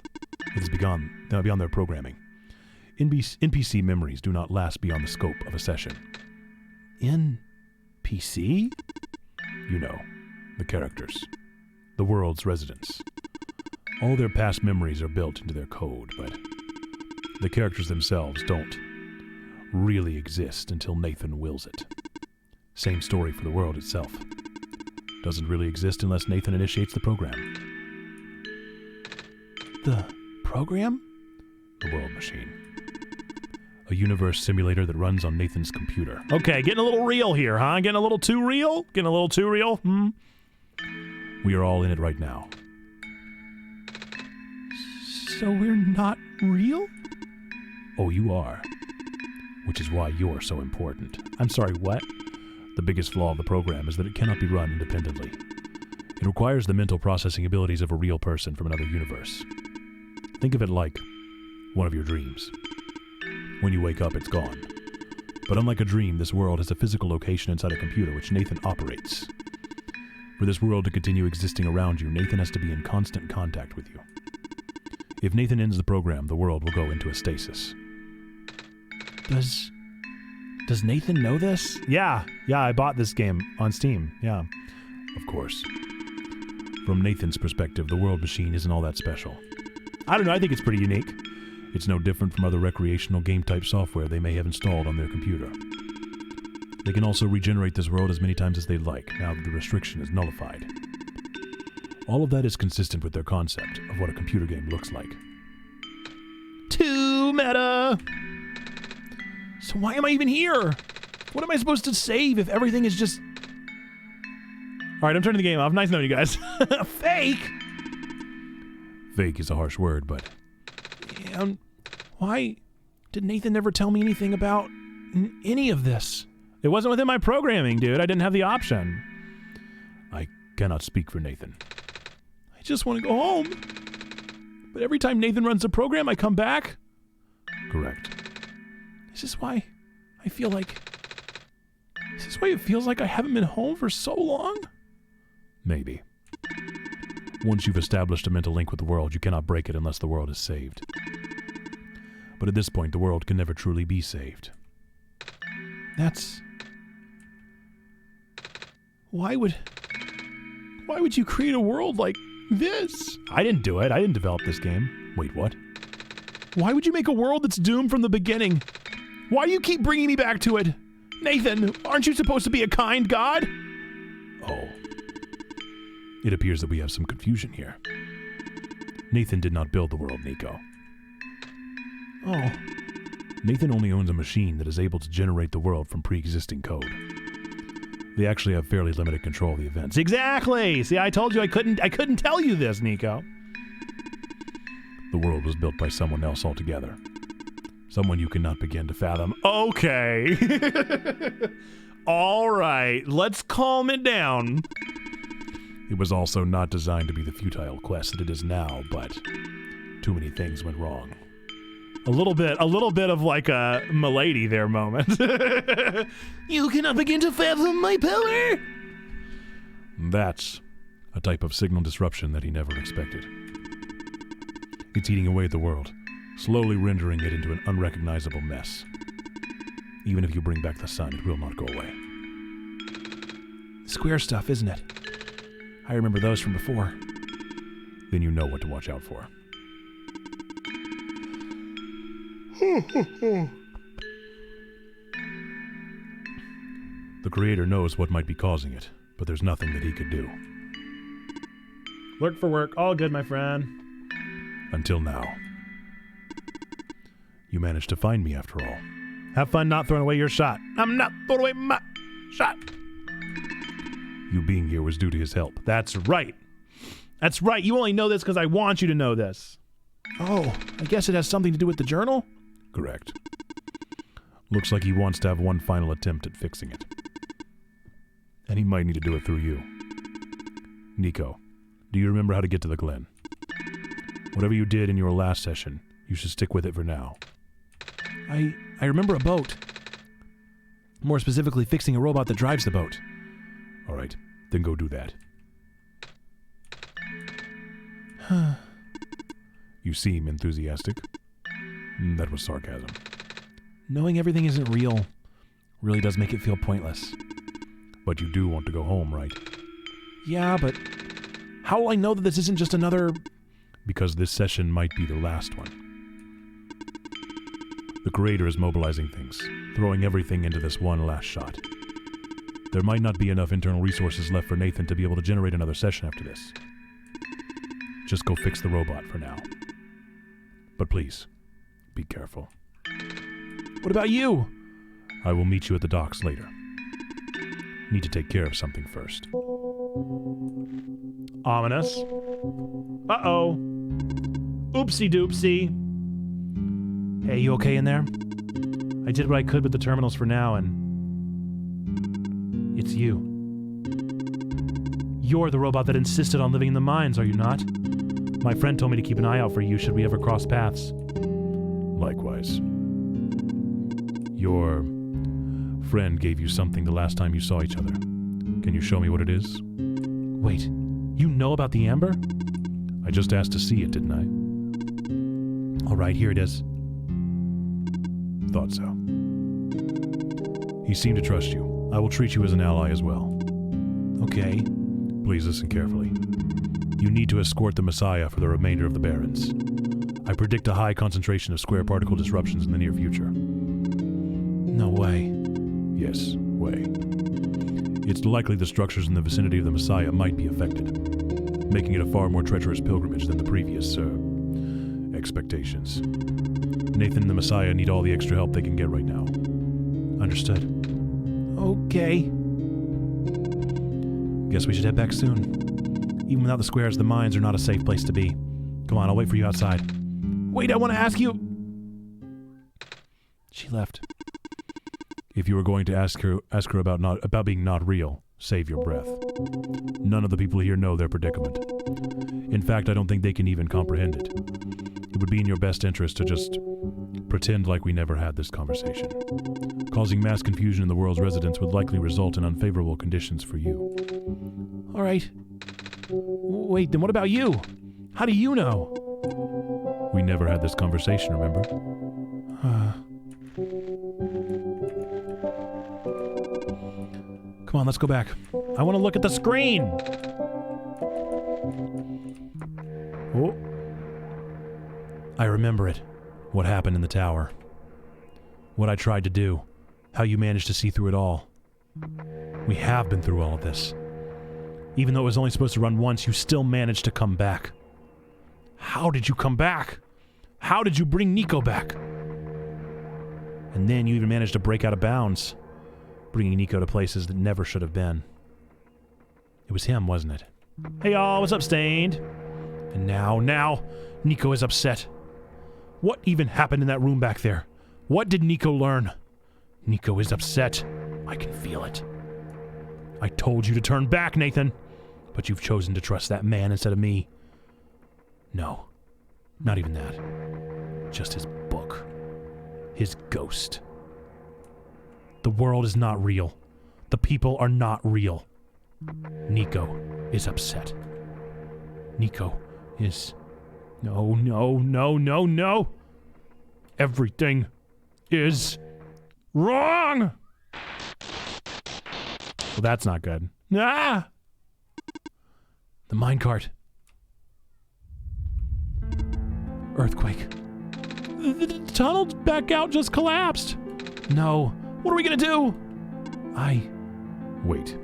It is beyond their programming. NPC memories do not last beyond the scope of a session. NPC? You know, the characters. The world's residents. All their past memories are built into their code, but the characters themselves don't really exist until Nathan wills it. Same story for the world itself. Doesn't really exist unless Nathan initiates the program. The program? The world machine. A universe simulator that runs on Nathan's computer. Okay, getting a little real here, huh? Getting a little too real? Getting a little too real? We are all in it right now. So we're not real? Oh, you are. Which is why you're so important. I'm sorry, what? The biggest flaw of the program is that it cannot be run independently. It requires the mental processing abilities of a real person from another universe. Think of it like one of your dreams. When you wake up, it's gone. But unlike a dream, this world has a physical location inside a computer which Nathan operates. For this world to continue existing around you, Nathan has to be in constant contact with you. If Nathan ends the program, the world will go into a stasis. Does Nathan know this? Yeah, I bought this game on Steam, yeah. Of course. From Nathan's perspective, the world machine isn't all that special. I don't know, I think it's pretty unique. It's no different from other recreational game-type software they may have installed on their computer. They can also regenerate this world as many times as they'd like, now that the restriction is nullified. All of that is consistent with their concept of what a computer game looks like. Too meta! So why am I even here? What am I supposed to save if everything is just... Alright, I'm turning the game off. Nice knowing you guys. Fake! Fake is a harsh word, but... Why did Nathan never tell me anything about any of this? It wasn't within my programming, dude. I didn't have the option. I cannot speak for Nathan. I just want to go home. But every time Nathan runs the program, I come back. Correct. Is this why I feel like... Is this why it feels like I haven't been home for so long? Maybe. Once you've established a mental link with the world, you cannot break it unless the world is saved. But at this point, the world can never truly be saved. That's... Why would you create a world like this? I didn't do it. I didn't develop this game. Wait, what? Why would you make a world that's doomed from the beginning? Why do you keep bringing me back to it? Nathan, aren't you supposed to be a kind god? Oh. It appears that we have some confusion here. Nathan did not build the world, Nico. Oh. Nathan only owns a machine that is able to generate the world from pre-existing code. They actually have fairly limited control of the events. Exactly! See, I told you I couldn't tell you this, Nico. The world was built by someone else altogether. Someone you cannot begin to fathom. Okay. All right, let's calm it down. It was also not designed to be the futile quest that it is now, but too many things went wrong. A little bit of like a Milady there moment. You cannot begin to fathom my power. That's a type of signal disruption that he never expected. It's eating away at the world, slowly rendering it into an unrecognizable mess. Even if you bring back the sun, it will not go away. Square stuff, isn't it? I remember those from before. Then you know what to watch out for. The creator knows what might be causing it, but there's nothing that he could do. Work for work, all good, my friend. Until now. You managed to find me after all. Have fun not throwing away your shot. I'm not throwing away my shot. You being here was due to his help. That's right. That's right. You only know this because I want you to know this. Oh, I guess it has something to do with the journal? Correct. Looks like he wants to have one final attempt at fixing it. And he might need to do it through you. Nico, do you remember how to get to the Glen? Whatever you did in your last session, you should stick with it for now. I remember a boat. More specifically, fixing a robot that drives the boat. All right, then go do that. You seem enthusiastic. That was sarcasm. Knowing everything isn't real really does make it feel pointless. But you do want to go home, right? Yeah, but how will I know that this isn't just another... Because this session might be the last one. The creator is mobilizing things, throwing everything into this one last shot. There might not be enough internal resources left for Nathan to be able to generate another session after this. Just go fix the robot for now. But please, be careful. What about you? I will meet you at the docks later. Need to take care of something first. Ominous. Uh-oh. Oopsie doopsie. Hey, you okay in there? I did what I could with the terminals for now, and... It's you. You're the robot that insisted on living in the mines, are you not? My friend told me to keep an eye out for you should we ever cross paths. Likewise. Your friend gave you something the last time you saw each other. Can you show me what it is? Wait, you know about the amber? I just asked to see it, didn't I? All right, here it is. Thought so. He seemed to trust you. I will treat you as an ally as well. Okay. Please listen carefully. You need to escort the Messiah for the remainder of the Barrens. I predict a high concentration of square particle disruptions in the near future. No way. Yes, way. It's likely the structures in the vicinity of the Messiah might be affected, making it a far more treacherous pilgrimage than the previous, expectations. Nathan and the Messiah need all the extra help they can get right now. Understood. Okay. Guess we should head back soon. Even without the squares, the mines are not a safe place to be. Come on, I'll wait for you outside. Wait, I want to ask you... She left. If you were going to ask her about being not real, save your breath. None of the people here know their predicament. In fact, I don't think they can even comprehend it. It would be in your best interest to just pretend like we never had this conversation. Causing mass confusion in the world's residents would likely result in unfavorable conditions for you. All right. Wait, then what about you? How do you know? We never had this conversation, remember? Come on, let's go back. I want to look at the screen! Oh. I remember it. What happened in the tower. What I tried to do. How you managed to see through it all. We have been through all of this. Even though it was only supposed to run once, you still managed to come back. How did you come back? How did you bring Nico back? And then you even managed to break out of bounds, bringing Nico to places that never should have been. It was him, wasn't it? Hey y'all, what's up, Stained? And now, Nico is upset. What even happened in that room back there? What did Nico learn? Nico is upset. I can feel it. I told you to turn back, Nathan. But you've chosen to trust that man instead of me. No, not even that. Just his book. His ghost. The world is not real. The people are not real. Nico is upset. Nico is... No. Everything is wrong! Well, that's not good. Ah! The minecart. Earthquake. The tunnel back out just collapsed. No. What are we gonna do? Wait.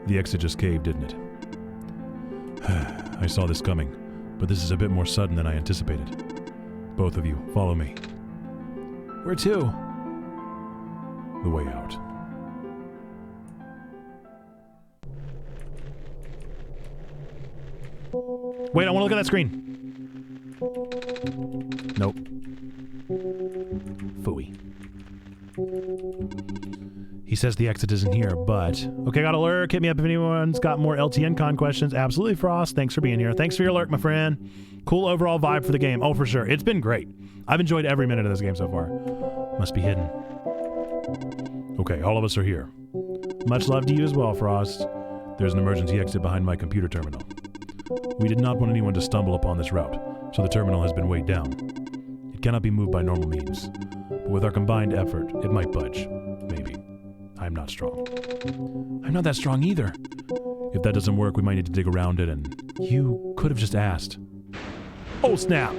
The exit just caved, didn't it? I saw this coming, but this is a bit more sudden than I anticipated. Both of you, follow me. Where to? The way out. Wait, I want to look at that screen. Nope. Phooey. He says the exit isn't here, but... Okay, got a lurk. Hit me up if anyone's got more LTN con questions. Absolutely, Frost. Thanks for being here. Thanks for your lurk, my friend. Cool overall vibe for the game. Oh, for sure. It's been great. I've enjoyed every minute of this game so far. Must be hidden. Okay, all of us are here. Much love to you as well, Frost. There's an emergency exit behind my computer terminal. We did not want anyone to stumble upon this route, so the terminal has been weighed down. It cannot be moved by normal means, but with our combined effort, it might budge. Maybe. I'm not strong. I'm not that strong either. If that doesn't work, we might need to dig around it, and you could have just asked. Oh, snap!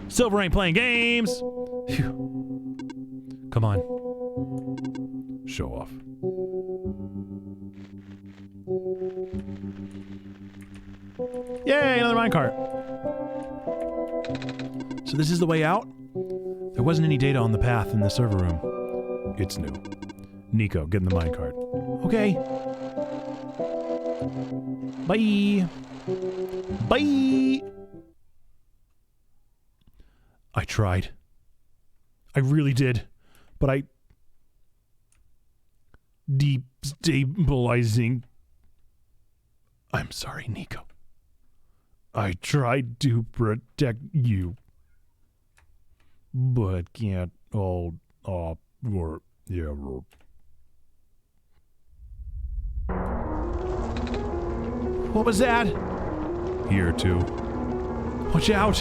Silver ain't playing games! Phew. Come on. Show off. Yay, another minecart! So this is the way out? There wasn't any data on the path in the server room. It's new. Nico, get in the minecart. Okay. Bye! Bye! I tried. I really did. But I... Destabilizing. I'm sorry, Nico. I tried to protect you. But can't hold off or... Yeah... What was that? Here, too. Watch out!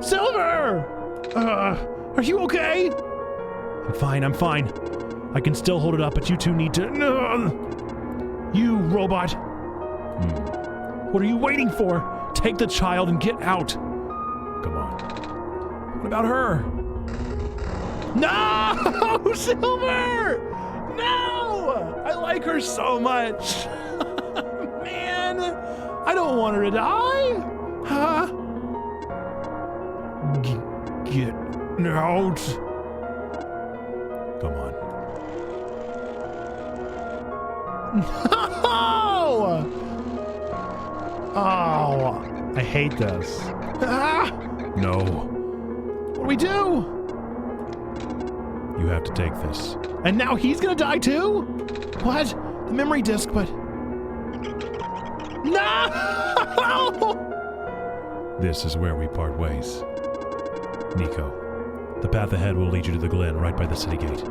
Silver! Are you okay? I'm fine. I can still hold it up, but you two need to... You, robot! What are you waiting for? Take the child and get out! Come on. What about her? No! Silver! No! I like her so much! Man! I don't want her to die! Huh? Get out! Come on. No! Oh, I hate this. Ah! No. What do we do? You have to take this. And now he's gonna die too? What? The memory disk, but... No! This is where we part ways. Nico, the path ahead will lead you to the Glen right by the city gate.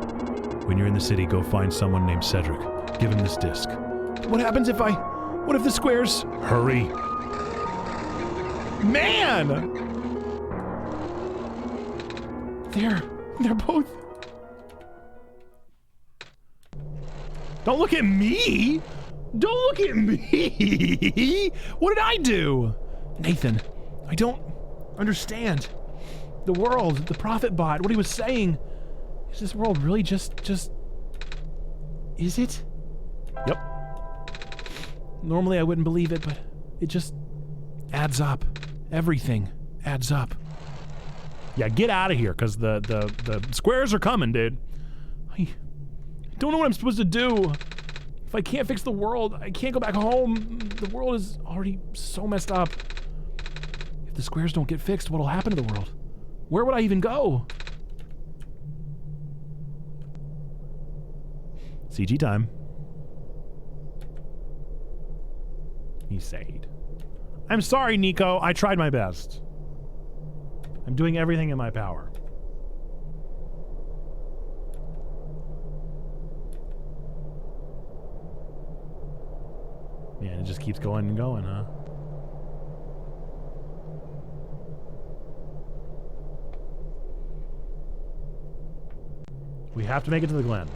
When you're in the city, go find someone named Cedric. Give him this disc. What happens if what if the squares... Hurry! Man! They're both... Don't look at me! Don't look at me! What did I do? Nathan, I don't understand. The world, the prophet bot, what he was saying. Is this world really just... Is it? Yep. Normally I wouldn't believe it, but it just adds up. Everything adds up. Yeah, get out of here, because the squares are coming, dude. I don't know what I'm supposed to do. If I can't fix the world, I can't go back home. The world is already so messed up. If the squares don't get fixed, what'll happen to the world? Where would I even go? CG time. He said. I'm sorry, Nico. I tried my best. I'm doing everything in my power. Man, it just keeps going and going, huh? We have to make it to the Glen.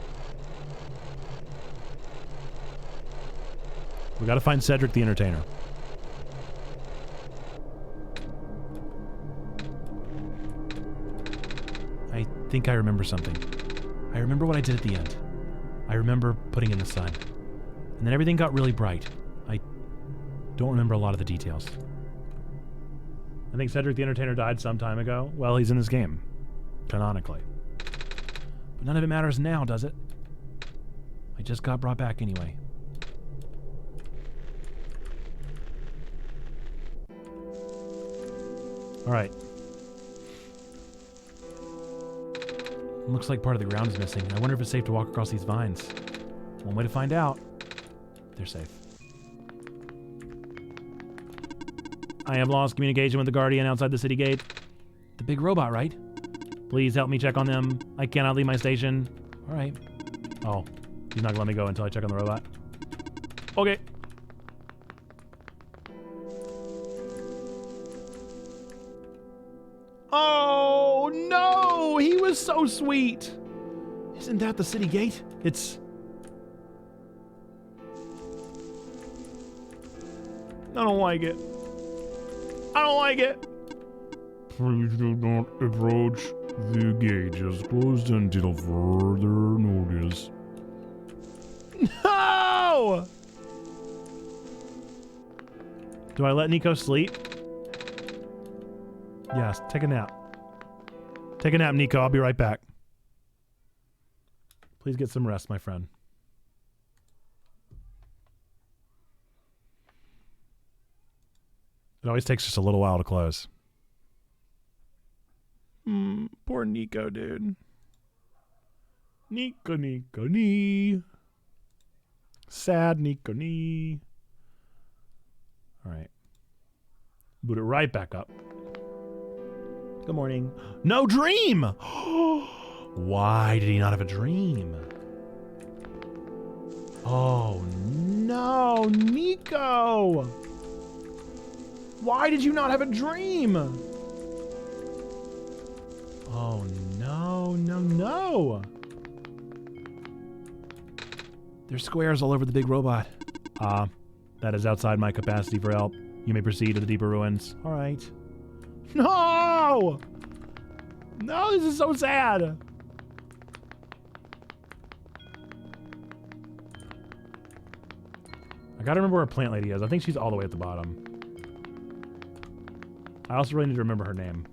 We gotta find Cedric the Entertainer. I think I remember something. I remember what I did at the end. I remember putting in the sun. And then everything got really bright. I don't remember a lot of the details. I think Cedric the Entertainer died some time ago. Well, he's in this game. Canonically. But none of it matters now, does it? I just got brought back anyway. Alright. Looks like part of the ground is missing. I wonder if it's safe to walk across these vines. One way to find out. They're safe. I have lost communication with the Guardian outside the city gate. The big robot, right? Please help me check on them. I cannot leave my station. Alright. Oh. He's not gonna let me go until I check on the robot. Okay. Oh, no! He was so sweet! Isn't that the city gate? It's... I don't like it. I don't like it. Please do not approach. The gate is closed until further notice. No! Do I let Nico sleep? Yes, take a nap. Take a nap, Nico. I'll be right back. Please get some rest, my friend. It always takes just a little while to close. Poor Nico, dude. Nico, Nico, nee. Sad Nico, nee. All right. Boot it right back up. Good morning. No dream! Why did he not have a dream? Oh no, Nico! Why did you not have a dream? Oh no, no, no! There's squares all over the big robot. That is outside my capacity for help. You may proceed to the deeper ruins. All right. No! No, this is so sad. I gotta remember where Plant Lady is. I think she's all the way at the bottom. I also really need to remember her name.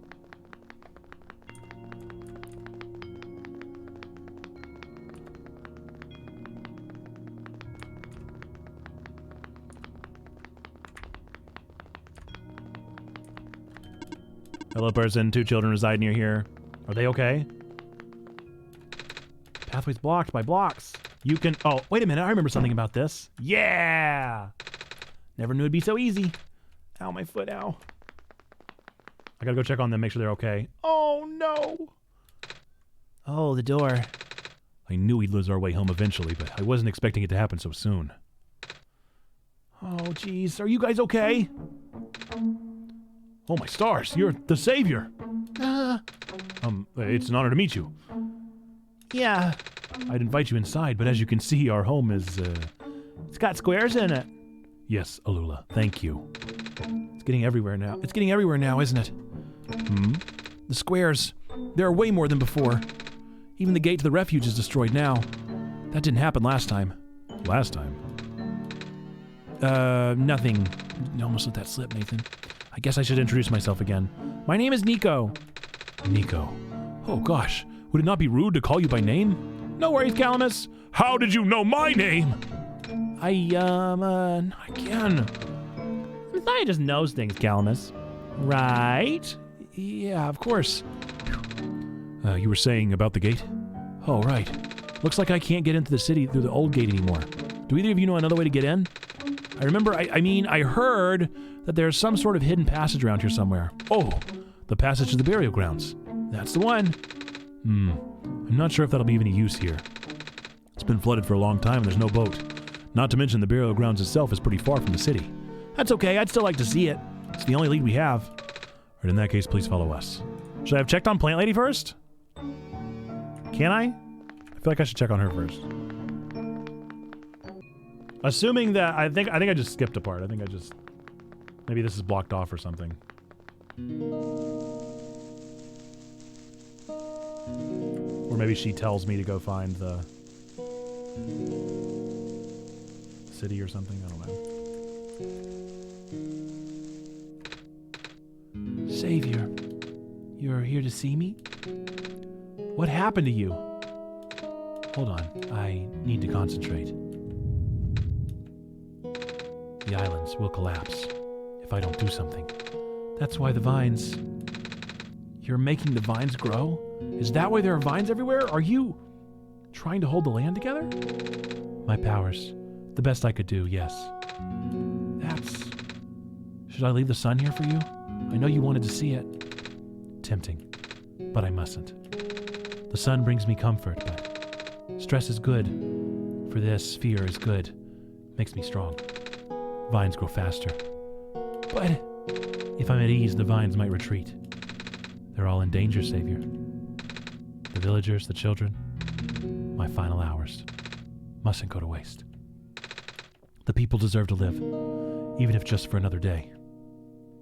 Hello, person. 2 children reside near here. Are they okay? Pathway's blocked by blocks. You can... Oh, wait a minute. I remember something about this. Yeah! Never knew it'd be so easy. Ow, my foot, ow. I gotta go check on them, make sure they're okay. Oh, no! Oh, the door. I knew we'd lose our way home eventually, but I wasn't expecting it to happen so soon. Oh, jeez. Are you guys okay? Oh, my stars. You're the savior. It's an honor to meet you. Yeah. I'd invite you inside, but as you can see, our home is, it's got squares in it. Yes, Alula. Thank you. It's getting everywhere now. It's getting everywhere now, isn't it? The squares. There are way more than before. Even the gate to the refuge is destroyed now. That didn't happen last time. Last time? Nothing. You almost let that slip, Nathan. I guess I should introduce myself again. My name is Nico. Nico. Oh, gosh. Would it not be rude to call you by name? No worries, Calamus. How did you know my name? Again. I thought I just knows things, Calamus. Right? Yeah, of course. You were saying about the gate? Oh, right. Looks like I can't get into the city through the old gate anymore. Do either of you know another way to get in? I remember, I heard that there's some sort of hidden passage around here somewhere. Oh, the passage to the burial grounds. That's the one. I'm not sure if that'll be of any use here. It's been flooded for a long time and there's no boat. Not to mention the burial grounds itself is pretty far from the city. That's okay, I'd still like to see it. It's the only lead we have. Right, in that case, please follow us. Should I have checked on Plant Lady first? Can I? I feel like I should check on her first. Assuming that, I think I just skipped a part. Maybe this is blocked off or something. Or maybe she tells me to go find the city or something. I don't know. Savior, you're here to see me? What happened to you? Hold on, I need to concentrate. The islands will collapse if I don't do something. That's why the vines... You're making the vines grow? Is that why there are vines everywhere? Are you trying to hold the land together? My powers. The best I could do, yes. That's... Should I leave the sun here for you? I know you wanted to see it. Tempting. But I mustn't. The sun brings me comfort, but stress is good. For this, fear is good. Makes me strong. Vines grow faster. But if I'm at ease, the vines might retreat. They're all in danger, Savior. The villagers, the children, my final hours mustn't go to waste. The people deserve to live, even if just for another day.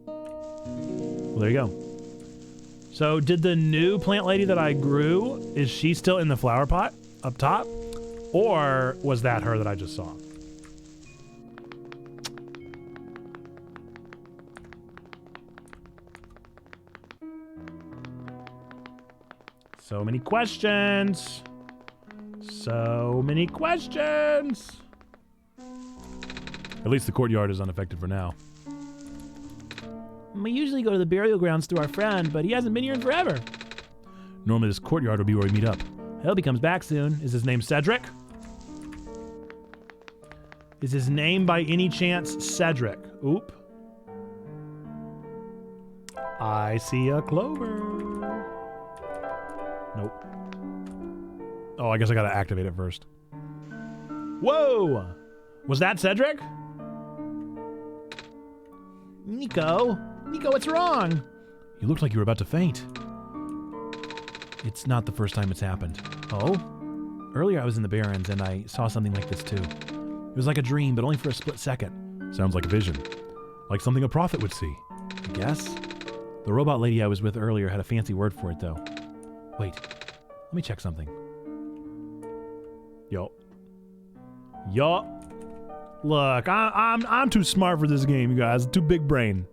Well, there you go. So did the new plant lady that I grew, is she still in the flower pot up top? Or was that her that I just saw? So many questions. So many questions. At least the courtyard is unaffected for now. We usually go to the burial grounds through our friend, but he hasn't been here in forever. Normally this courtyard will be where we meet up. I hope he comes back soon. Is his name Cedric? Is his name by any chance Cedric? Oop. I see a clover. Nope. Oh, I guess I gotta activate it first. Whoa! Was that Cedric? Nico, what's wrong? You looked like you were about to faint. It's not the first time it's happened. Oh? Earlier I was in the Barrens and I saw something like this too. It was like a dream, but only for a split second. Sounds like a vision. Like something a prophet would see. I guess. The robot lady I was with earlier had a fancy word for it though. Wait, let me check something. Yo. Look, I'm too smart for this game, you guys. Too big brain.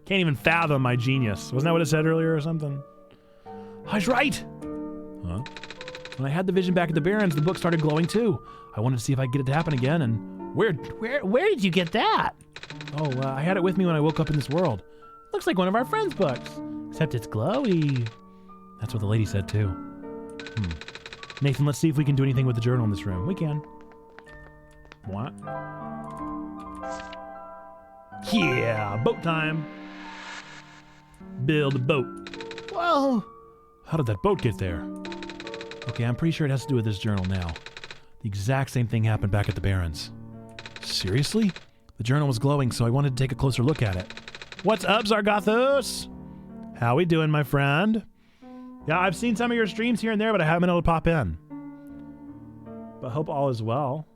Can't even fathom my genius. Wasn't that what it said earlier or something? I was right! Huh? When I had the vision back at the Barrens, the book started glowing too. I wanted to see if I could get it to happen again, and where did you get that? Oh, I had it with me when I woke up in this world. Looks like one of our friends' books. Except it's glowy. That's what the lady said too. Nathan, let's see if we can do anything with the journal in this room. We can. What? Yeah, boat time. Build a boat. Whoa! How did that boat get there? Okay, I'm pretty sure it has to do with this journal now. The exact same thing happened back at the Barrens. Seriously? The journal was glowing, so I wanted to take a closer look at it. What's up, Zargathos? How we doing, my friend? Yeah, I've seen some of your streams here and there, but I haven't been able to pop in. But hope all is well.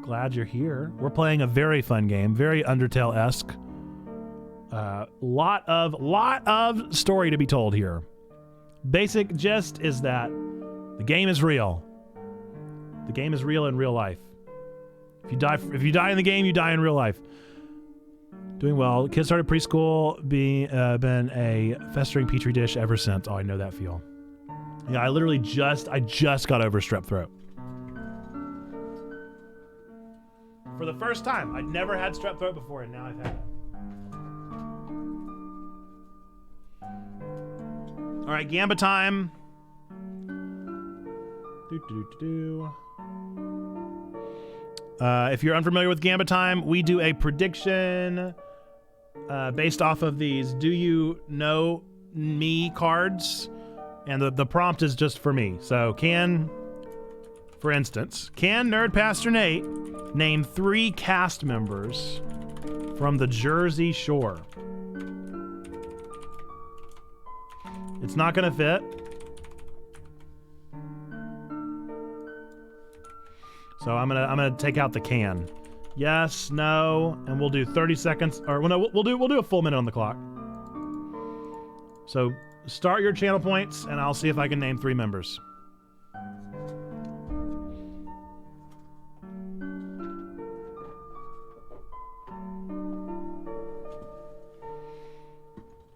Glad you're here. We're playing a very fun game, very Undertale-esque. Lot of story to be told here. Basic gist is that the game is real. The game is real in real life. If you die in the game, you die in real life. Doing well. Kids started preschool, been a festering petri dish ever since. Oh, I know that feel. Yeah, I just got over strep throat. For the first time. I'd never had strep throat before, and now I've had it. All right, Gamba time. If you're unfamiliar with Gamba time, we do a prediction based off of these "Do you know me" cards, and the prompt is just for me. So, for instance, can Nerd Pastor Nate name 3 cast members from the Jersey Shore? It's not gonna fit. So I'm gonna take out the can. Yes, no, and we'll do 30 seconds, or well, no, we'll do a full minute on the clock. So start your channel points, and I'll see if I can name 3 members.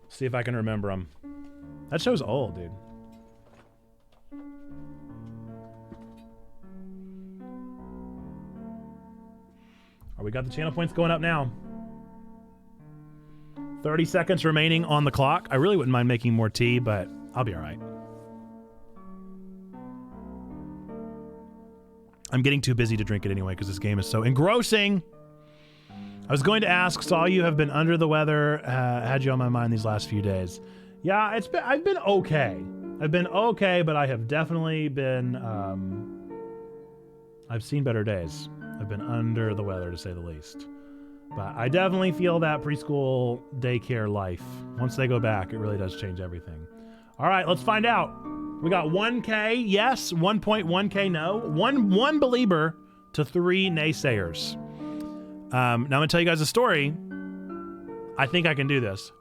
See if I can remember them. That show's old, dude. We got the channel points going up now. 30 seconds remaining on the clock. I really wouldn't mind making more tea, but I'll be all right. I'm getting too busy to drink it anyway because this game is so engrossing. I was going to ask, saw you have been under the weather, had you on my mind these last few days. Yeah, I've been okay. I've been okay, but I have definitely been, I've seen better days. I've been under the weather, to say the least. But I definitely feel that preschool daycare life. Once they go back, it really does change everything. All right, let's find out. We got 1K yes, 1.1K no, one believer to 3 naysayers. Now I'm gonna tell you guys a story. I think I can do this.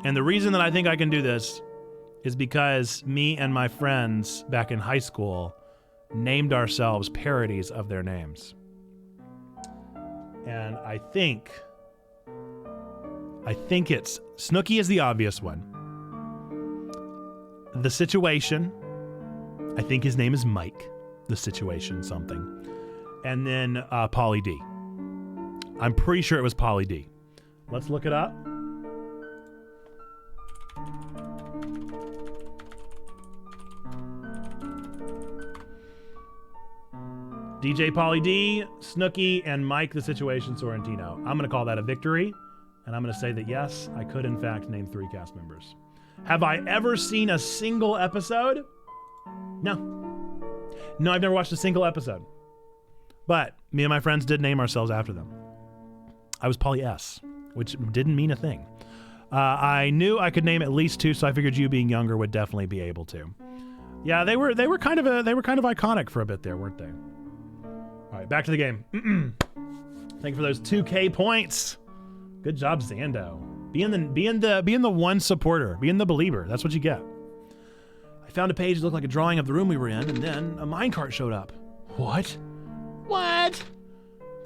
And the reason that I think I can do this is because me and my friends back in high school named ourselves parodies of their names. And I think it's Snooki is the obvious one. The Situation, I think his name is Mike. The Situation something. And then Pauly D. I'm pretty sure it was Pauly D. Let's look it up. DJ Pauly D, Snooki, and Mike the Situation Sorrentino. I'm going to call that a victory, and I'm going to say that yes, I could in fact name 3 cast members. Have I ever seen a single episode? No. No, I've never watched a single episode. But me and my friends did name ourselves after them. I was Polly S, which didn't mean a thing. I knew I could name at least 2, so I figured you being younger would definitely be able to. Yeah, they were kind of iconic for a bit there, weren't they? All right, back to the game. Thank you for those 2K points. Good job, Zando. Being the one supporter, being the believer. That's what you get. I found a page that looked like a drawing of the room we were in, and then a minecart showed up. What? What?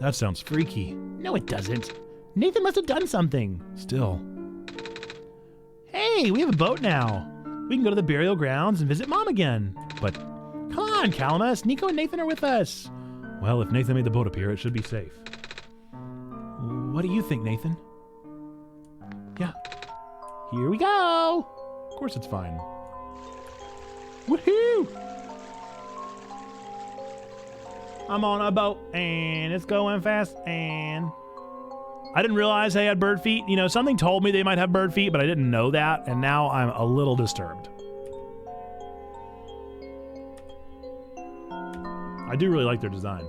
That sounds freaky. No, it doesn't. Nathan must have done something. Still. Hey, we have a boat now. We can go to the burial grounds and visit Mom again. But come on, Calamus. Nico and Nathan are with us. Well, if Nathan made the boat appear, it should be safe. What do you think, Nathan? Yeah. Here we go. Of course it's fine. Woohoo! I'm on a boat and it's going fast and... I didn't realize they had bird feet. You know, something told me they might have bird feet, but I didn't know that, and now I'm a little disturbed. I do really like their design.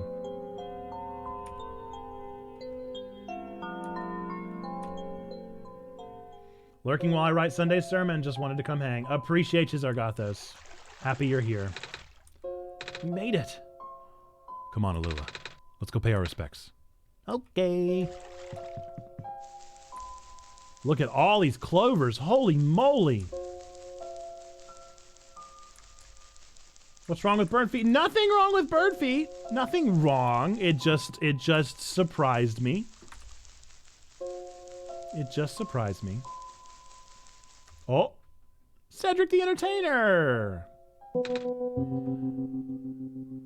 Lurking while I write Sunday's sermon, just wanted to come hang. Appreciate you, Zargathos. Happy you're here. We made it. Come on, Alula. Let's go pay our respects. Okay. Look at all these clovers. Holy moly. What's wrong with bird feet? Nothing wrong with bird feet. Nothing wrong. It just surprised me. It just surprised me. Oh. Cedric the Entertainer.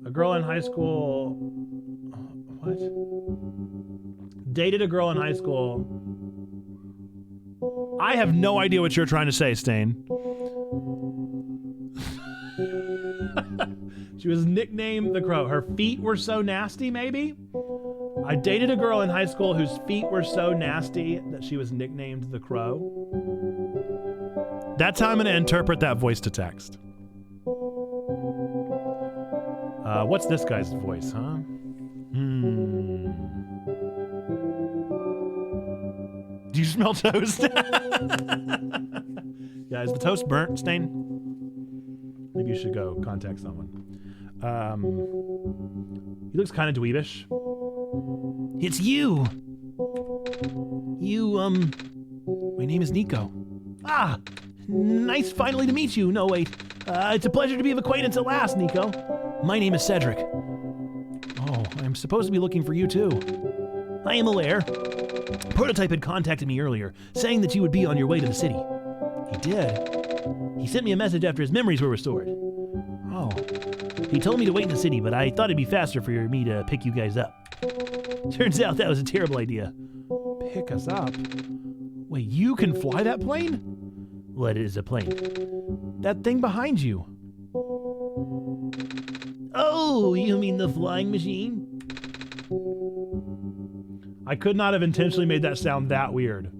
A girl in high school. What? Dated a girl in high school. I have no idea what you're trying to say, Stain. She was nicknamed the Crow. Her feet were so nasty, maybe? I dated a girl in high school whose feet were so nasty that she was nicknamed the Crow. That's how I'm going to interpret that voice to text. What's this guy's voice, huh? Do you smell toast? Yeah, is the toast burnt, Stain? Maybe you should go contact someone. He looks kind of dweebish. It's you! My name is Nico. Ah! Nice finally to meet you. No, wait. It's a pleasure to be of acquaintance at last, Nico. My name is Cedric. Oh, I'm supposed to be looking for you, too. I am aware. Prototype had contacted me earlier, saying that you would be on your way to the city. He did? He sent me a message after his memories were restored. Oh. He told me to wait in the city, but I thought it'd be faster for me to pick you guys up. Turns out that was a terrible idea. Pick us up? Wait, you can fly that plane? What is a plane? That thing behind you. Oh, you mean the flying machine? I could not have intentionally made that sound that weird.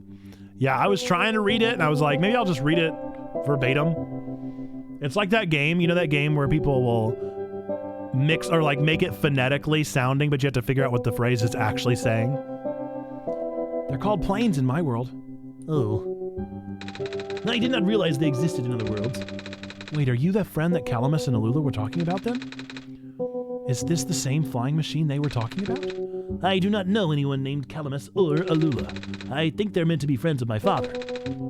Yeah, I was trying to read it, and I was like, maybe I'll just read it verbatim. It's like that game, you know that game where people will mix or like make it phonetically sounding, but you have to figure out what the phrase is actually saying. They're called planes in my world. Oh. I did not realize they existed in other worlds. Wait, are you that friend that Calamus and Alula were talking about then? Is this the same flying machine they were talking about? I do not know anyone named Calamus or Alula. I think they're meant to be friends of my father.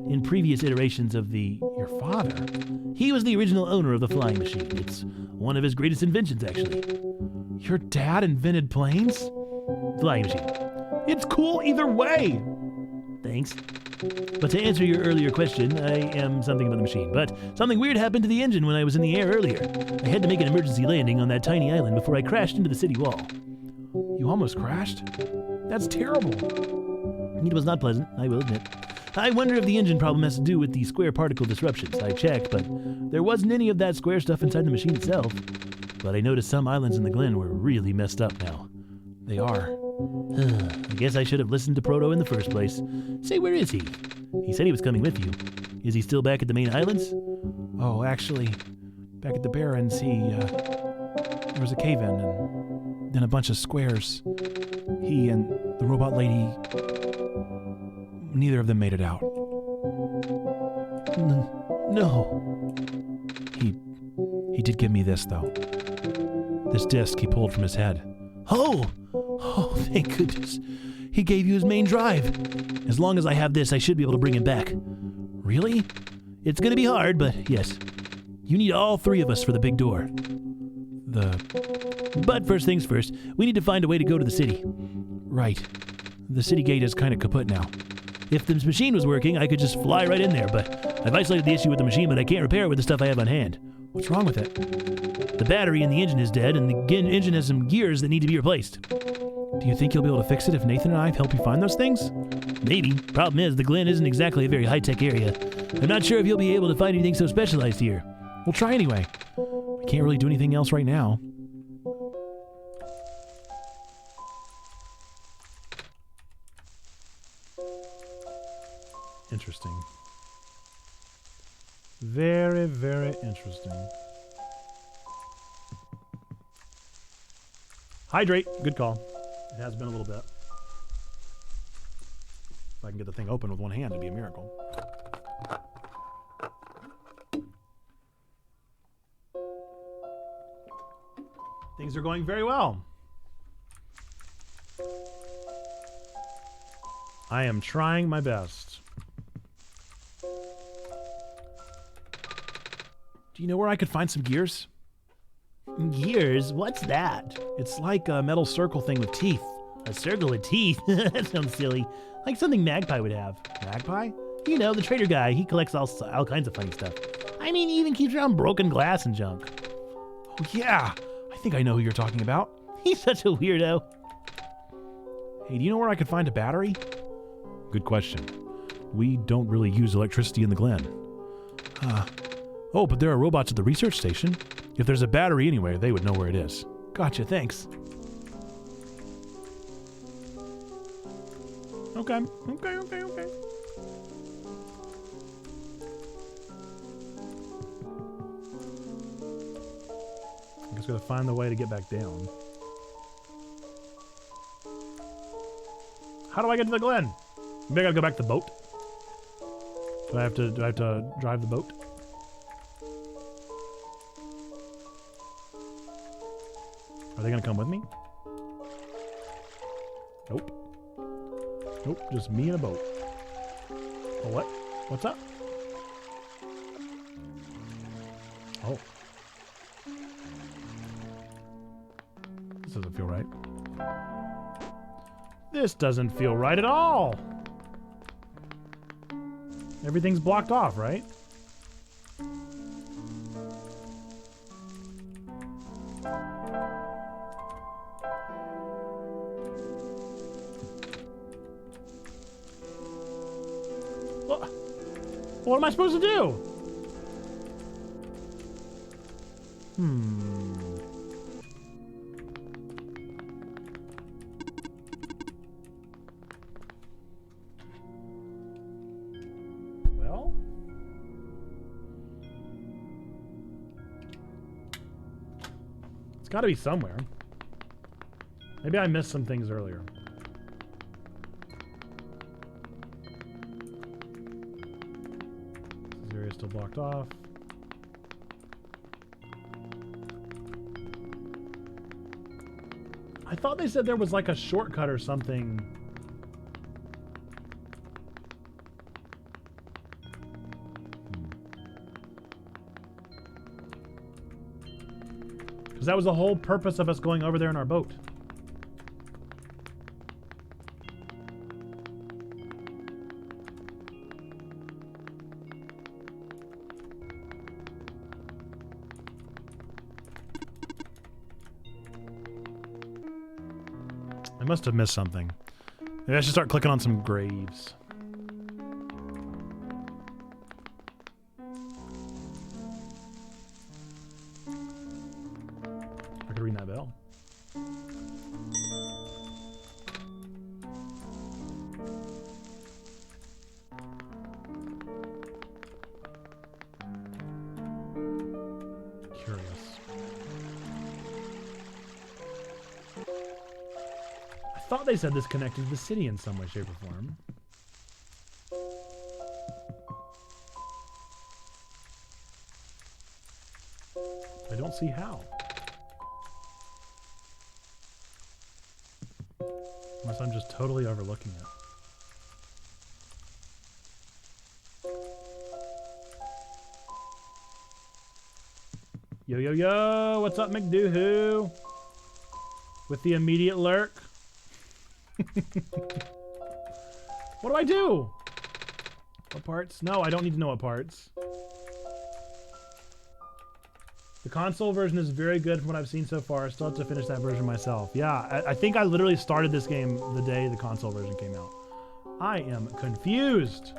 In previous iterations of your father? He was the original owner of the flying machine. It's one of his greatest inventions, actually. Your dad invented planes? Flying machine. It's cool either way! Thanks. But to answer your earlier question, I am something of the machine. But something weird happened to the engine when I was in the air earlier. I had to make an emergency landing on that tiny island before I crashed into the city wall. You almost crashed? That's terrible. It was not pleasant, I will admit. I wonder if the engine problem has to do with the square particle disruptions. I checked, but there wasn't any of that square stuff inside the machine itself. But I noticed some islands in the Glen were really messed up now. They are. I guess I should have listened to Proto in the first place. Say, where is he? He said he was coming with you. Is he still back at the main islands? Oh, actually, back at the Barrens, there was a cave-in and then a bunch of squares. He and the robot lady, neither of them made it out. No. He did give me this, though. This disc he pulled from his head. Oh, thank goodness. He gave you his main drive. As long as I have this, I should be able to bring him back. Really? It's gonna be hard, but yes. You need all three of us for the big door. But first things first, we need to find a way to go to the city. Right. The city gate is kind of kaput now. If this machine was working, I could just fly right in there, but I've isolated the issue with the machine, but I can't repair it with the stuff I have on hand. What's wrong with it? The battery in the engine is dead, and the engine has some gears that need to be replaced. Do you think you'll be able to fix it if Nathan and I help you find those things? Maybe. Problem is, the Glen isn't exactly a very high-tech area. I'm not sure if you'll be able to find anything so specialized here. We'll try anyway. We can't really do anything else right now. Interesting. Very, very interesting. Hydrate. Good call. It has been a little bit. If I can get the thing open with one hand, it'd be a miracle. Things are going very well. I am trying my best. Do you know where I could find some gears? Gears? What's that? It's like a metal circle thing with teeth. A circle with teeth? That sounds silly. Like something Magpie would have. Magpie? You know, the trader guy. He collects all kinds of funny stuff. I mean, he even keeps around broken glass and junk. Oh, yeah. I think I know who you're talking about. He's such a weirdo. Hey, do you know where I could find a battery? Good question. We don't really use electricity in the Glen. Oh, but there are robots at the research station. If there's a battery anywhere, they would know where it is. Gotcha, thanks. Okay. I guess we gotta find the way to get back down. How do I get to the Glen? Maybe I gotta go back to the boat. Do I have to drive the boat? Are they gonna come with me? Nope. Nope, just me and a boat. Oh, what? What's up? Oh. This doesn't feel right. This doesn't feel right at all. Everything's blocked off, right? What am I supposed to do? Well, it's got to be somewhere. Maybe I missed some things earlier. This area is still blocked off. I thought they said there was like a shortcut or something. Because that was the whole purpose of us going over there in our boat. I must have missed something. Maybe I should start clicking on some graves. I could ring that bell. Curious. thought they said this connected to the city in some way, shape, or form. I don't see how. Unless I'm just totally overlooking it. Yo, yo, yo! What's up, McDoohoo? With the immediate lurk. What do I do? What parts? No, I don't need to know what parts. The console version is very good from what I've seen so far. I still have to finish that version myself. Yeah, I think I literally started this game the day the console version came out. I am confused.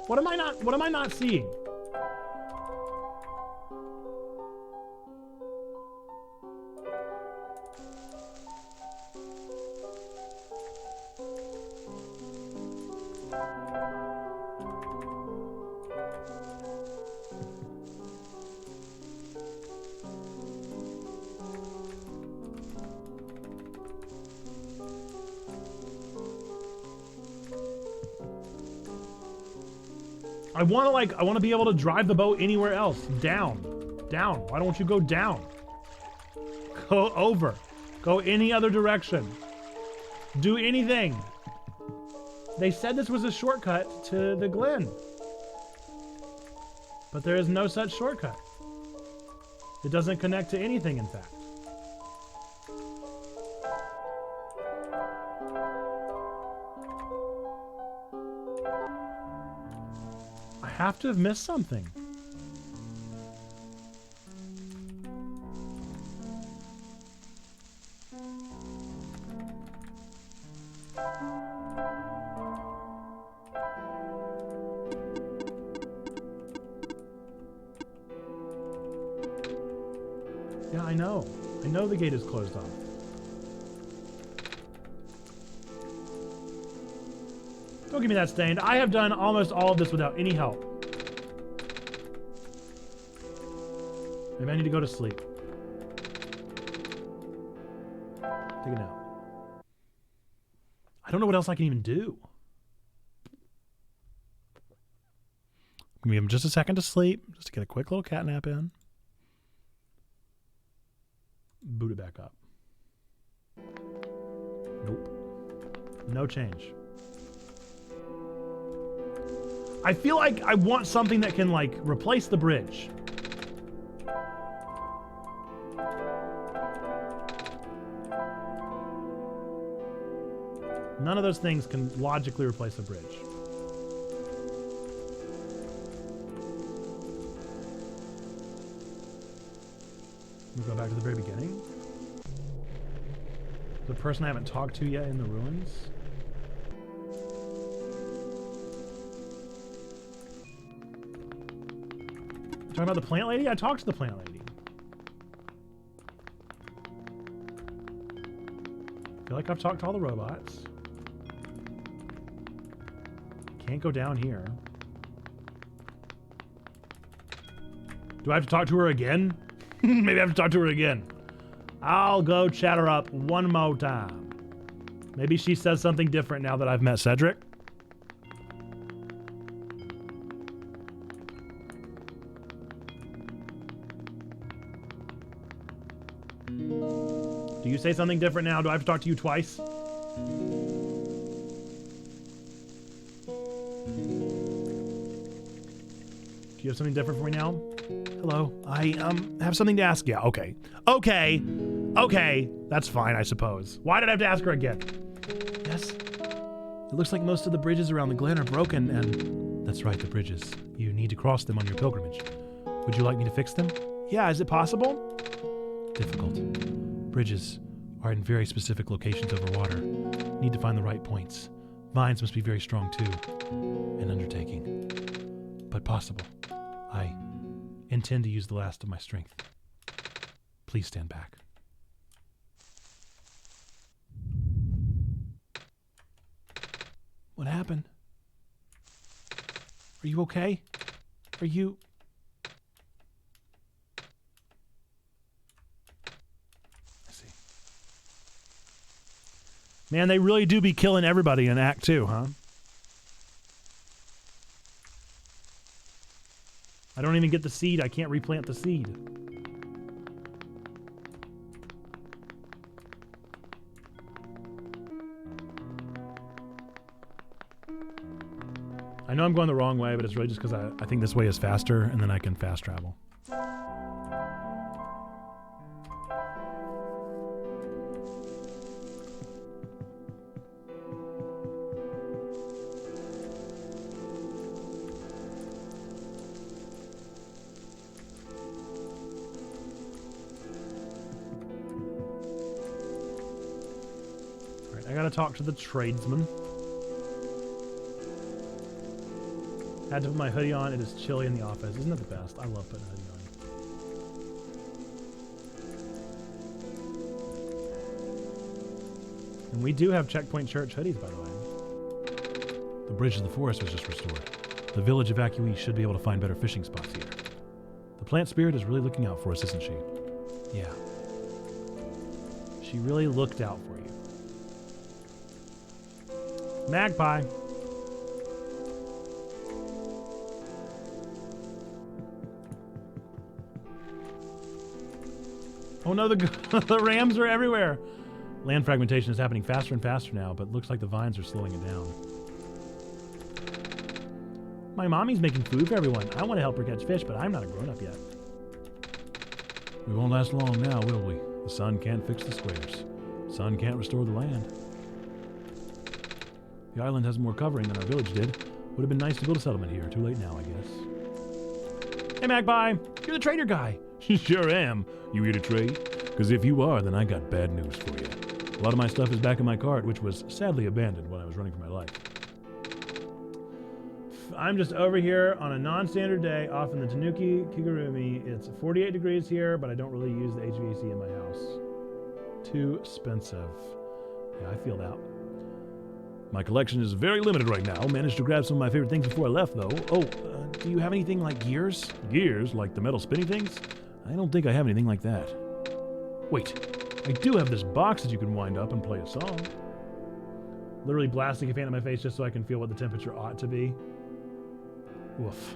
What am I not seeing? I want to be able to drive the boat anywhere else. Down. Why don't you go down? Go over. Go any other direction. Do anything. They said this was a shortcut to the Glen. But there is no such shortcut. It doesn't connect to anything, in fact. I have to have missed something. Yeah, I know. I know the gate is closed off. Don't give me that stained. I have done almost all of this without any help. Maybe I need to go to sleep. Take a nap. I don't know what else I can even do. I'm gonna give him just a second to sleep, just to get a quick little cat nap in. Boot it back up. Nope. No change. I feel like I want something that can, like, replace the bridge. None of those things can logically replace the bridge. We go back to the very beginning. The person I haven't talked to yet in the ruins. Talking about the plant lady? I talked to the plant lady. I feel like I've talked to all the robots. Can't go down here. Do I have to talk to her again? Maybe I have to talk to her again. I'll go chat her up one more time. Maybe she says something different now that I've met Cedric. Do you say something different now? Do I have to talk to you twice? Do you have something different for me now? Hello, I have something to ask you. Okay. Okay, that's fine, I suppose. Why did I have to ask her again? Yes. It looks like most of the bridges around the Glen are broken, and that's right, the bridges. You need to cross them on your pilgrimage. Would you like me to fix them? Yeah, is it possible? Difficult. Bridges are in very specific locations over water. Need to find the right points. Vines must be very strong too. An undertaking. But possible. I intend to use the last of my strength. Please stand back. What happened? Are you okay? Are you... I see. Man, they really do be killing everybody in Act 2, huh? I don't even get the seed. I can't replant the seed. I know I'm going the wrong way, but it's really just because I think this way is faster, and then I can fast travel. All right, I gotta talk to the tradesman. Had to put my hoodie on. It is chilly in the office. Isn't it the best? I love putting a hoodie on. And we do have Checkpoint Church hoodies, by the way. The bridge to the forest was just restored. The village evacuees should be able to find better fishing spots here. The plant spirit is really looking out for us, isn't she? Yeah. She really looked out for you. Magpie. Oh no, the rams are everywhere. Land fragmentation is happening faster and faster now, but looks like the vines are slowing it down. My mommy's making food for everyone. I want to help her catch fish, but I'm not a grown-up yet. We won't last long now, will we? The sun can't fix the squares. The sun can't restore the land. The island has more covering than our village did. Would have been nice to build a settlement here. Too late now, I guess. Hey, Magpie. You're the trader guy. Sure am. You here to trade? Because if you are, then I got bad news for you. A lot of my stuff is back in my cart, which was sadly abandoned when I was running for my life. I'm just over here on a non-standard day off in the Tanuki Kigurumi. It's 48 degrees here, but I don't really use the HVAC in my house. Too expensive. Yeah, I feel that. My collection is very limited right now. Managed to grab some of my favorite things before I left, though. Do you have anything like gears? Gears? Like the metal spinning things? I don't think I have anything like that. Wait, I do have this box that you can wind up and play a song. Literally blasting a fan in my face just so I can feel what the temperature ought to be. Woof.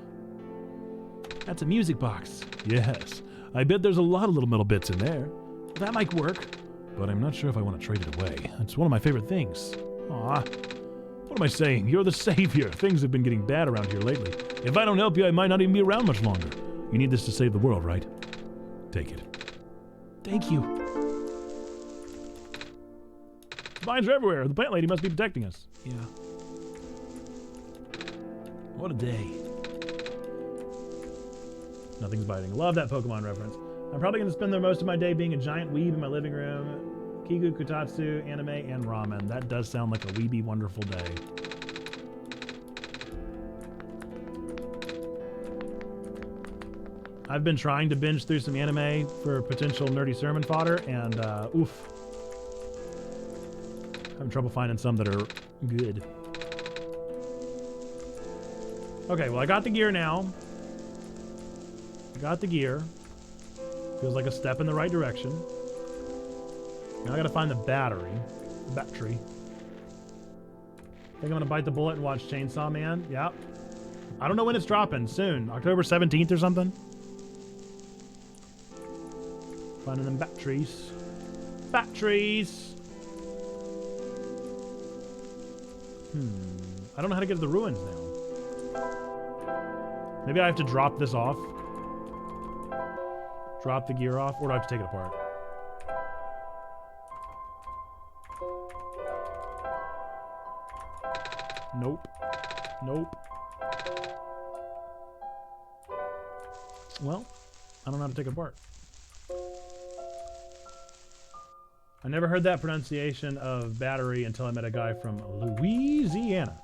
That's a music box. Yes. I bet there's a lot of little metal bits in there. That might work. But I'm not sure if I want to trade it away. It's one of my favorite things. Aw. What am I saying? You're the savior. Things have been getting bad around here lately. If I don't help you, I might not even be around much longer. You need this to save the world, right? Take it. Thank you. Vines are everywhere. The plant lady must be protecting us. Yeah. What a day. Nothing's biting. Love that Pokemon reference. I'm probably going to spend the most of my day being a giant weeb in my living room. Kiku, Kutatsu, anime, and ramen. That does sound like a weeby wonderful day. I've been trying to binge through some anime for potential nerdy sermon fodder, and oof. Having trouble finding some that are good. Okay, well, I got the gear now. I got the gear. Feels like a step in the right direction. Now I gotta find the battery. Battery. Think I'm gonna bite the bullet and watch Chainsaw Man? Yep. I don't know when it's dropping. Soon. October 17th or something? Finding them batteries. Batteries! I don't know how to get to the ruins now. Maybe I have to drop this off. Drop the gear off, or do I have to take it apart? Nope. Nope. Well, I don't know how to take it apart. I never heard that pronunciation of battery until I met a guy from Louisiana.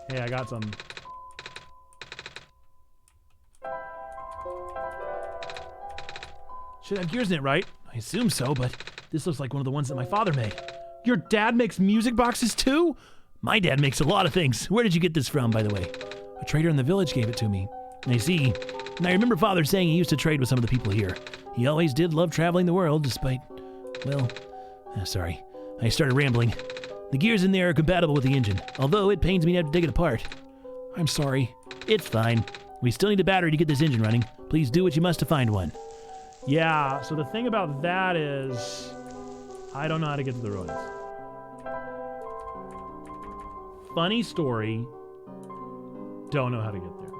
Hey, I got some. Should have gears in it, right? I assume so, but this looks like one of the ones that my father made. Your dad makes music boxes too? My dad makes a lot of things. Where did you get this from, by the way? A trader in the village gave it to me. I see. And I remember father saying he used to trade with some of the people here. He always did love traveling the world, despite, well, sorry, I started rambling. The gears in there are compatible with the engine, although it pains me to have to take it apart. I'm sorry. It's fine. We still need a battery to get this engine running. Please do what you must to find one. Yeah, so the thing about that is, I don't know how to get to the ruins. Funny story, don't know how to get there.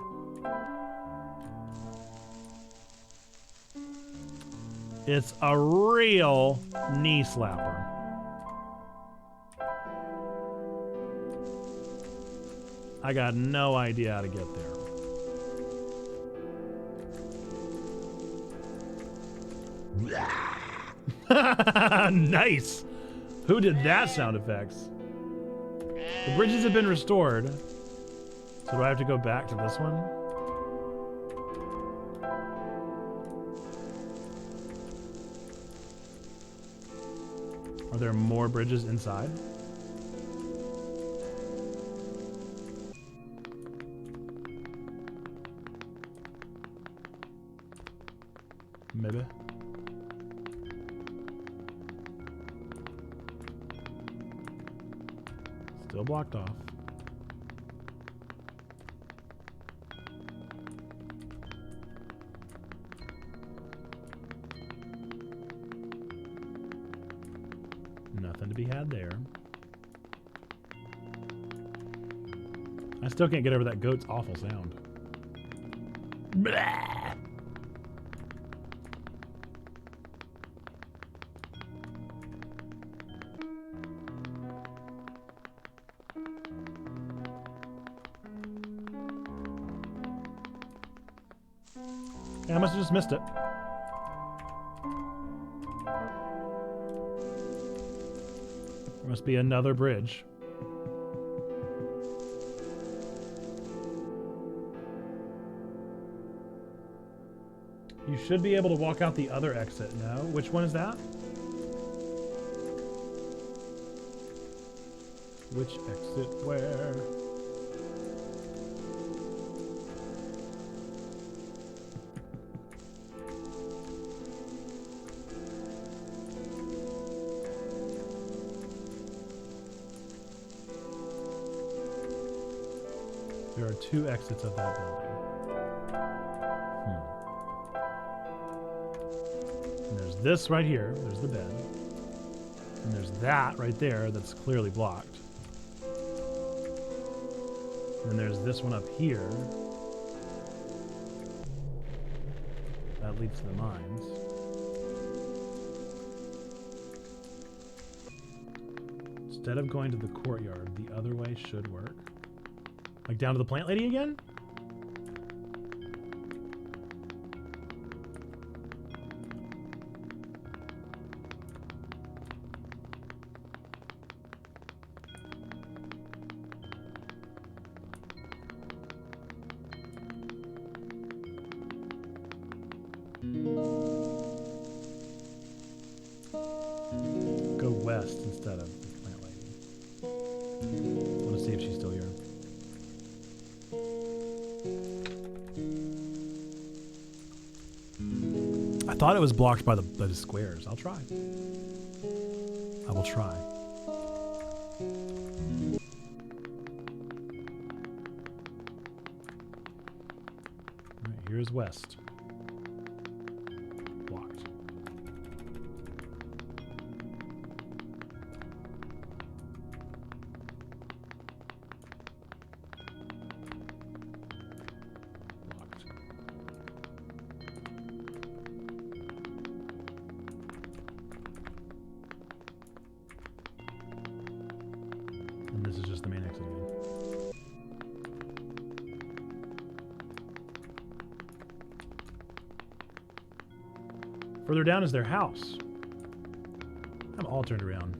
It's a real knee slapper. I got no idea how to get there. Nice. Who did that sound effects? The bridges have been restored. So do I have to go back to this one? Are there more bridges inside? Maybe. Still blocked off. Nothing to be had there. I still can't get over that goat's awful sound. Blah! I must have just missed it. There must be another bridge. You should be able to walk out the other exit. No? Which one is that? Which exit where? There are two exits of that building. And there's this right here. There's the bed. And there's that right there that's clearly blocked. And then there's this one up here. That leads to the mines. Instead of going to the courtyard, the other way should work. Like down to the plant lady again? Go west instead of the plant lady. I want to see if she's still here. I thought it was blocked by the squares. I'll try. I will try. All right, here's west. Blocked. Blocked. And this is just the main exit again. Further down is their house. I'm all turned around.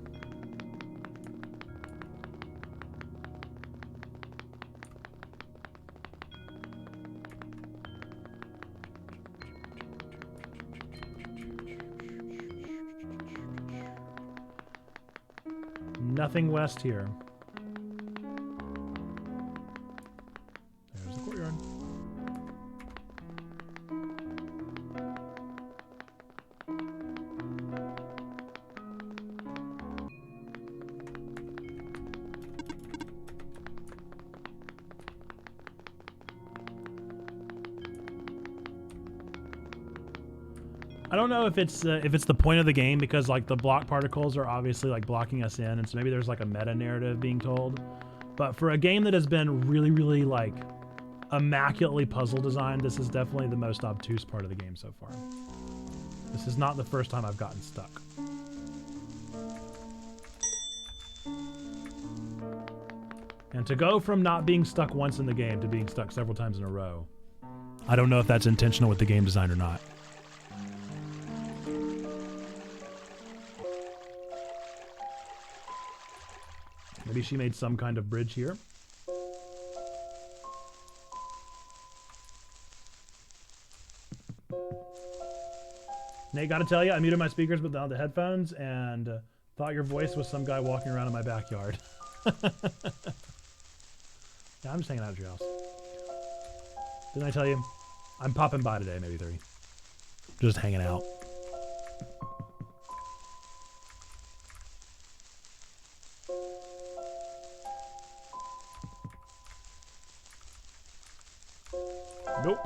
Nothing west here. There's the courtyard. I don't know if it's the point of the game, because like the block particles are obviously like blocking us in, and so maybe there's like a meta narrative being told. But for a game that has been really, really like immaculately puzzle designed, this is definitely the most obtuse part of the game so far. This is not the first time I've gotten stuck. And to go from not being stuck once in the game to being stuck several times in a row, I don't know if that's intentional with the game design or not. Maybe she made some kind of bridge here. Nate, gotta tell you, I muted my speakers with the headphones and thought your voice was some guy walking around in my backyard. Yeah, I'm just hanging out at your house. Didn't I tell you? I'm popping by today, maybe 3. Just hanging out. Nope.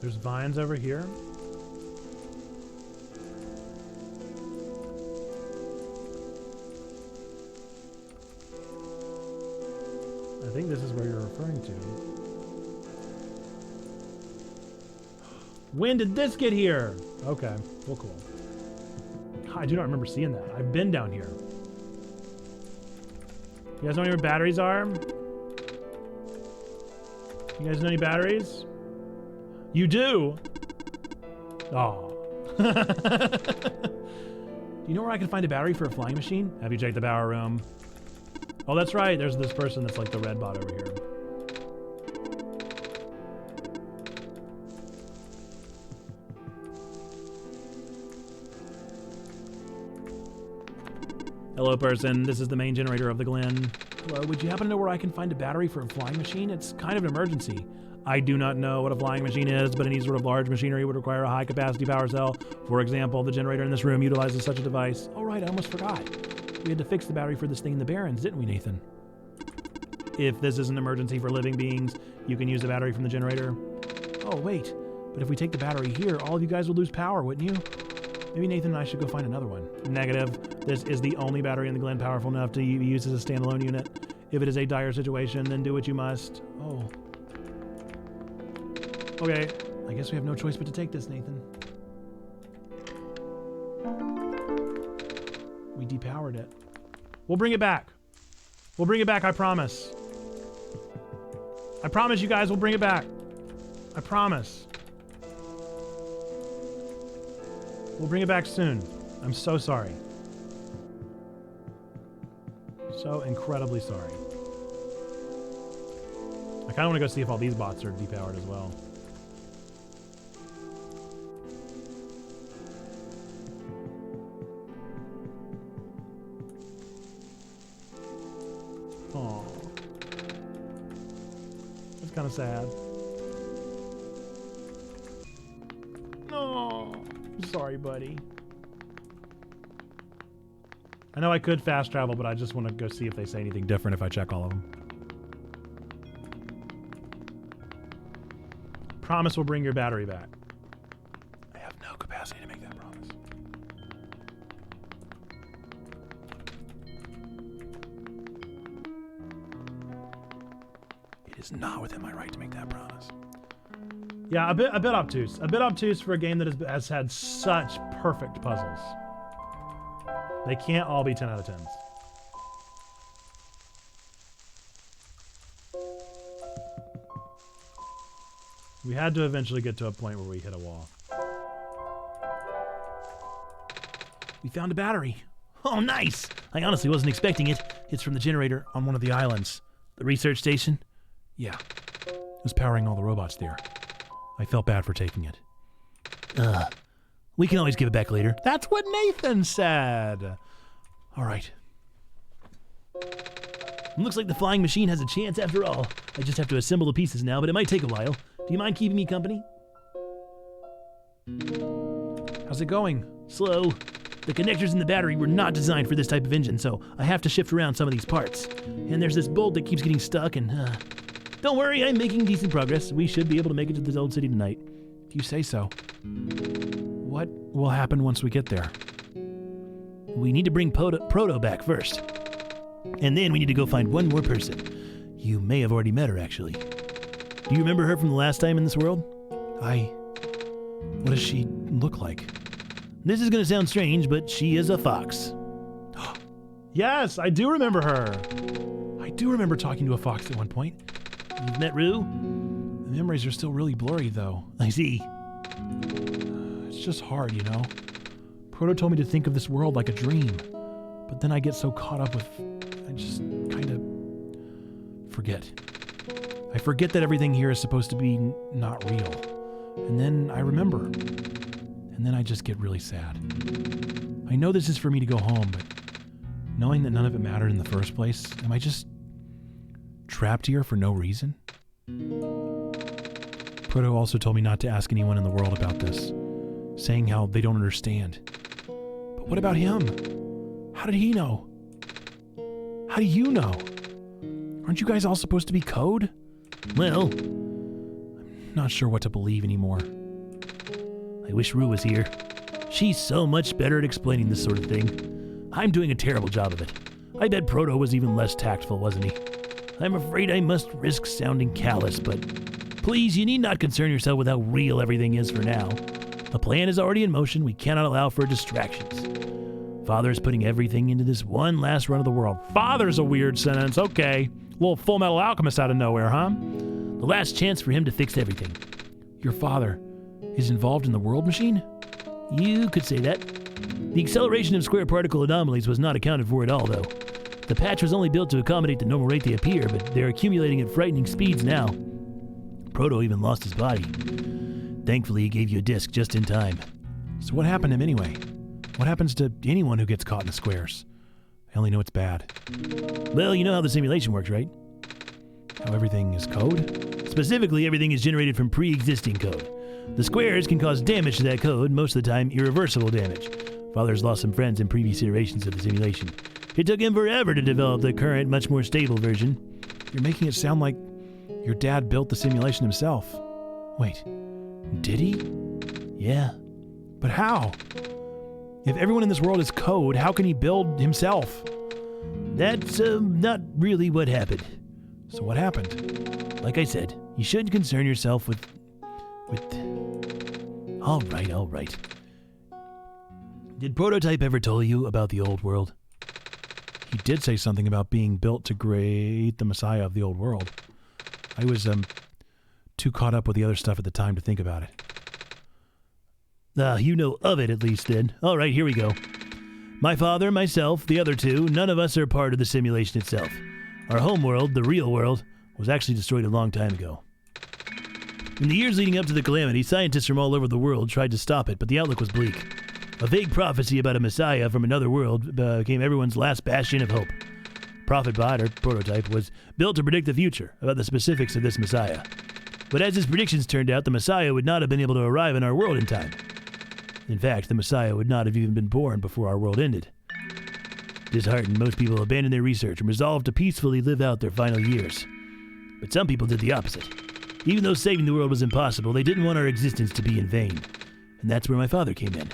There's vines over here. I think this is where you're referring to. When did this get here? Okay, well, cool. I do not remember seeing that. I've been down here. You guys know where batteries are? You guys know any batteries? You do? Oh. Do you know where I can find a battery for a flying machine? Have you checked the power room? Oh, that's right. There's this person that's like the red bot over here. Hello, person. This is the main generator of the Glen. Hello, would you happen to know where I can find a battery for a flying machine? It's kind of an emergency. I do not know what a flying machine is, but any sort of large machinery would require a high-capacity power cell. For example, the generator in this room utilizes such a device. Oh, right, I almost forgot. We had to fix the battery for this thing in the Barrens, didn't we, Nathan? If this is an emergency for living beings, you can use the battery from the generator. Oh, wait, but if we take the battery here, all of you guys would lose power, wouldn't you? Maybe Nathan and I should go find another one. Negative. This is the only battery in the Glen powerful enough to be used as a standalone unit. If it is a dire situation, then do what you must. Oh. Okay, I guess we have no choice but to take this, Nathan. We depowered it. We'll bring it back. We'll bring it back, I promise. I promise you guys we'll bring it back. I promise. We'll bring it back soon. I'm so sorry. So incredibly sorry. I kind of want to go see if all these bots are depowered as well. Aw. That's kind of sad. No, I'm sorry, buddy. I know I could fast travel, but I just want to go see if they say anything different if I check all of them. Promise we'll bring your battery back. I have no capacity to make that promise. It is not within my right to make that promise. Yeah, a bit obtuse. A bit obtuse for a game that has had such perfect puzzles. They can't all be 10 out of 10s. We had to eventually get to a point where we hit a wall. We found a battery. Oh, nice! I honestly wasn't expecting it. It's from the generator on one of the islands. The research station? Yeah. It was powering all the robots there. I felt bad for taking it. We can always give it back later. That's what Nathan said. All right. Looks like the flying machine has a chance after all. I just have to assemble the pieces now, but it might take a while. Do you mind keeping me company? How's it going? Slow. The connectors in the battery were not designed for this type of engine, so I have to shift around some of these parts. And there's this bolt that keeps getting stuck, and don't worry, I'm making decent progress. We should be able to make it to the old city tonight. If you say so. What will happen once we get there? We need to bring Proto back first. And then we need to go find one more person. You may have already met her, actually. Do you remember her from the last time in this world? What does she look like? This is going to sound strange, but she is a fox. Yes, I do remember her. I do remember talking to a fox at one point. You've met Rue? The memories are still really blurry, though. I see. It's just hard, you know? Proto told me to think of this world like a dream, but then I get so caught up with... I just kind of forget. I forget that everything here is supposed to be not real. And then I remember. And then I just get really sad. I know this is for me to go home, but knowing that none of it mattered in the first place, am I just trapped here for no reason? Proto also told me not to ask anyone in the world about this, saying how they don't understand. But what about him? How did he know? How do you know? Aren't you guys all supposed to be code? Well, I'm not sure what to believe anymore. I wish Rue was here. She's so much better at explaining this sort of thing. I'm doing a terrible job of it. I bet Proto was even less tactful, wasn't he? I'm afraid I must risk sounding callous, but please, you need not concern yourself with how real everything is for now. The plan is already in motion. We cannot allow for distractions. Father is putting everything into this one last run of the world. Father's a weird sentence. Okay. Little Full Metal Alchemist out of nowhere, huh? The last chance for him to fix everything. Your father is involved in the world machine? You could say that. The acceleration of square particle anomalies was not accounted for at all, though. The patch was only built to accommodate the normal rate they appear, but they're accumulating at frightening speeds now. Proto even lost his body. Thankfully, he gave you a disc just in time. So what happened to him anyway? What happens to anyone who gets caught in the squares? I only know it's bad. Well, you know how the simulation works, right? How everything is code? Specifically, everything is generated from pre-existing code. The squares can cause damage to that code, most of the time irreversible damage. Father's lost some friends in previous iterations of the simulation. It took him forever to develop the current, much more stable version. You're making it sound like your dad built the simulation himself. Wait, did he? Yeah. But how? If everyone in this world is code, how can he build himself? That's not really what happened. So what happened? Like I said, you shouldn't concern yourself with... All right. Did Prototype ever tell you about the old world? He did say something about being built to create the Messiah of the old world. I was, too caught up with the other stuff at the time to think about it. You know of it at least then. All right, here we go. My father, myself, the other two, none of us are part of the simulation itself. Our home world, the real world, was actually destroyed a long time ago. In the years leading up to the calamity, scientists from all over the world tried to stop it, but the outlook was bleak. A vague prophecy about a messiah from another world became everyone's last bastion of hope. Prophet Bot, or Prototype, was built to predict the future about the specifics of this messiah. But as his predictions turned out, the messiah would not have been able to arrive in our world in time. In fact, the messiah would not have even been born before our world ended. Disheartened, most people abandoned their research and resolved to peacefully live out their final years. But some people did the opposite. Even though saving the world was impossible, they didn't want our existence to be in vain. And that's where my father came in.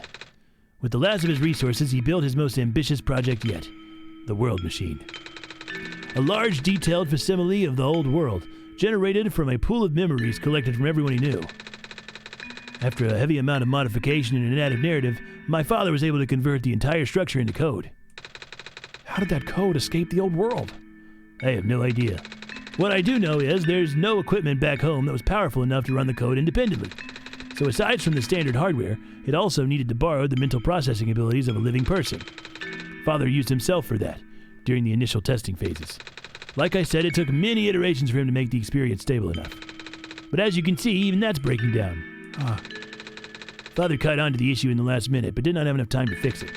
With the last of his resources, he built his most ambitious project yet, the World Machine. A large, detailed facsimile of the old world, generated from a pool of memories collected from everyone he knew. After a heavy amount of modification and an added narrative, my father was able to convert the entire structure into code. How did that code escape the old world? I have no idea. What I do know is there's no equipment back home that was powerful enough to run the code independently. So aside from the standard hardware, it also needed to borrow the mental processing abilities of a living person. Father used himself for that during the initial testing phases. Like I said, it took many iterations for him to make the experience stable enough. But as you can see, even that's breaking down. Father caught on to the issue in the last minute, but did not have enough time to fix it.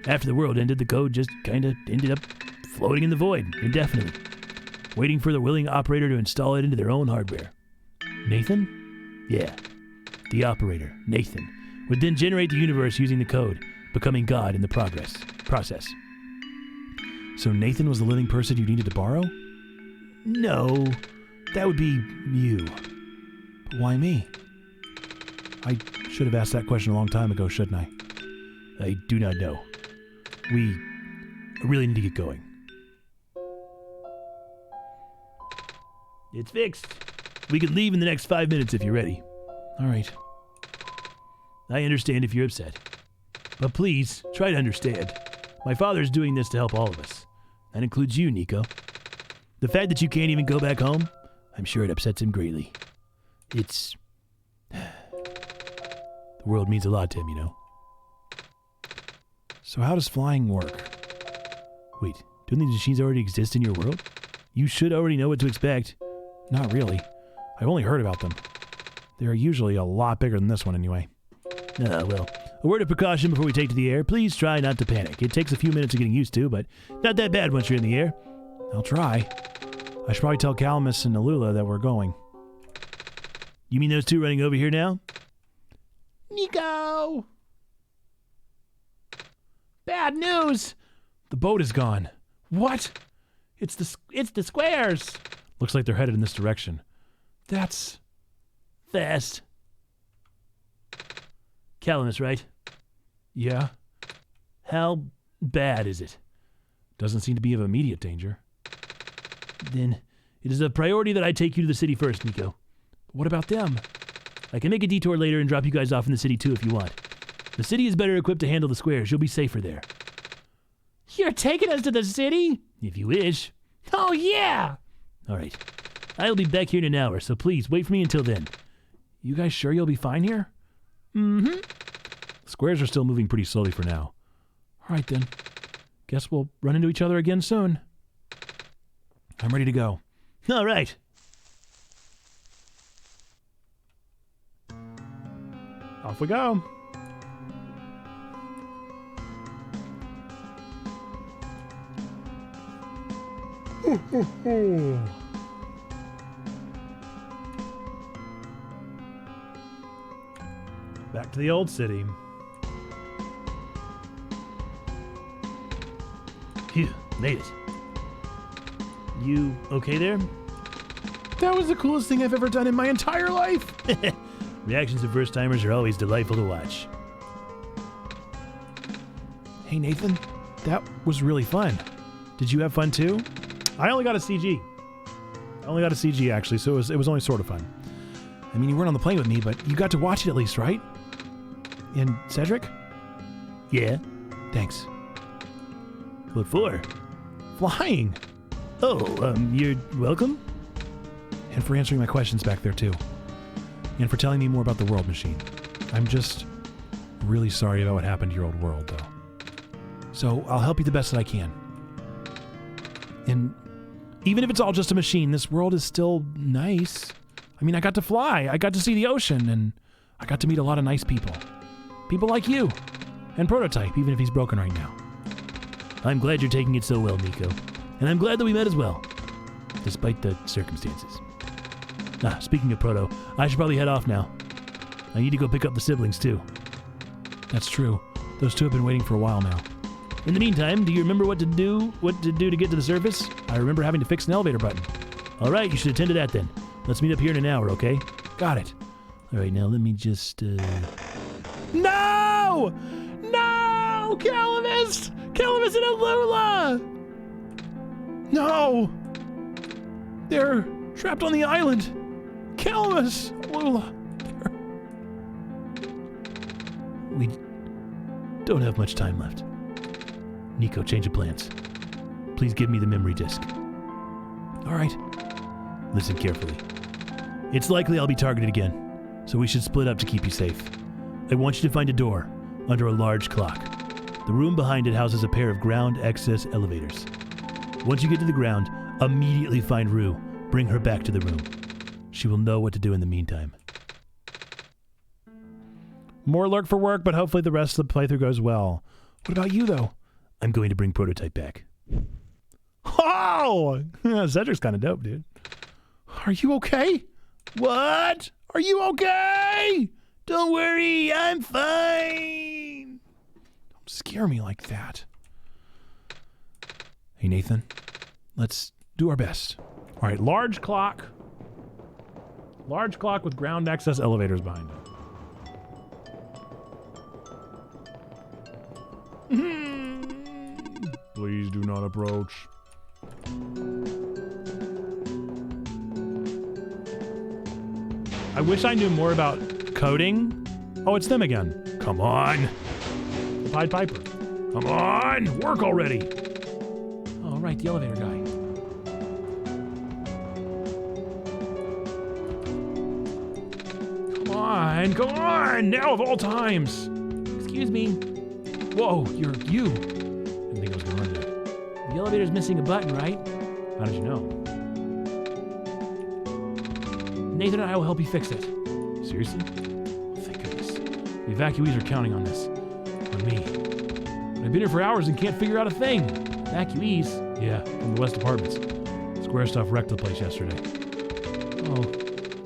After the world ended, the code just kinda ended up floating in the void, indefinitely, waiting for the willing operator to install it into their own hardware. Nathan? Yeah. The operator, Nathan, would then generate the universe using the code, becoming God in the process. So Nathan was the living person you needed to borrow? No, that would be you. But why me? I should have asked that question a long time ago, shouldn't I? I do not know. We really need to get going. It's fixed. We can leave in the next 5 minutes if you're ready. All right. I understand if you're upset. But please, try to understand. My father's doing this to help all of us. That includes you, Nico. The fact that you can't even go back home, I'm sure it upsets him greatly. The world means a lot to him, you know. So how does flying work? Wait, don't these machines already exist in your world? You should already know what to expect. Not really. I've only heard about them. They're usually a lot bigger than this one anyway. Well, a word of precaution before we take to the air. Please try not to panic. It takes a few minutes of getting used to, but not that bad once you're in the air. I'll try. I should probably tell Calamus and Alula that we're going. You mean those two running over here now? Nico! Bad news! The boat is gone. What? It's the squares! Looks like they're headed in this direction. That's fast. Calamus, right? Yeah. How bad is it? Doesn't seem to be of immediate danger. Then it is a priority that I take you to the city first, Nico. What about them? I can make a detour later and drop you guys off in the city too if you want. The city is better equipped to handle the squares. You'll be safer there. You're taking us to the city? If you wish. Oh, yeah! All right. I'll be back here in an hour, so please wait for me until then. You guys sure you'll be fine here? Mm-hmm. Squares are still moving pretty slowly for now. All right, then. Guess we'll run into each other again soon. I'm ready to go. All right. Off we go. Back to the old city. Phew, made it. You okay there? That was the coolest thing I've ever done in my entire life. Reactions of first-timers are always delightful to watch. Hey, Nathan, that was really fun. Did you have fun too? I only got a CG. Actually, so it was only sort of fun. I mean, you weren't on the plane with me, but you got to watch it at least, right? And Cedric? Yeah? Thanks. What for? Flying! Oh, you're welcome? And for answering my questions back there too. And for telling me more about the world machine. I'm just really sorry about what happened to your old world, though. So I'll help you the best that I can. And even if it's all just a machine, this world is still nice. I mean, I got to fly, I got to see the ocean, and I got to meet a lot of nice people. People like you. And Prototype, even if he's broken right now. I'm glad you're taking it so well, Nico. And I'm glad that we met as well. Despite the circumstances. Speaking of Proto, I should probably head off now. I need to go pick up the siblings, too. That's true. Those two have been waiting for a while now. In the meantime, do you remember what to do to get to the surface? I remember having to fix an elevator button. All right, you should attend to that then. Let's meet up here in an hour, okay? Got it. All right, now let me just, No! No! Calamus! Calamus and Alula! No! They're trapped on the island. Calamus! Alula. We don't have much time left. Nico, change of plans. Please give me the memory disk. All right. Listen carefully. It's likely I'll be targeted again, so we should split up to keep you safe. I want you to find a door under a large clock. The room behind it houses a pair of ground access elevators. Once you get to the ground, immediately find Rue. Bring her back to the room. She will know what to do in the meantime. More lurk for work, but hopefully the rest of the playthrough goes well. What about you, though? I'm going to bring Prototype back. Oh! Cedric's kind of dope, dude. Are you okay? What? Are you okay? Don't worry, I'm fine. Don't scare me like that. Hey, Nathan, let's do our best. All right, large clock. Large clock with ground access elevators behind it. Please do not approach. I wish I knew more about coding. Oh, it's them again. Come on. The Pied Piper. Come on. Work already. Oh, right, the elevator guy. Come on. Come on. Now of all times. Excuse me. Whoa, you're you. Didn't think I was gonna run that. The elevator's missing a button, right? How did you know? Nathan and I will help you fix it. Seriously? Oh, thank goodness. The evacuees are counting on this. On me. But I've been here for hours and can't figure out a thing. Evacuees? Yeah, from the West Apartments. Square stuff wrecked the place yesterday. Oh,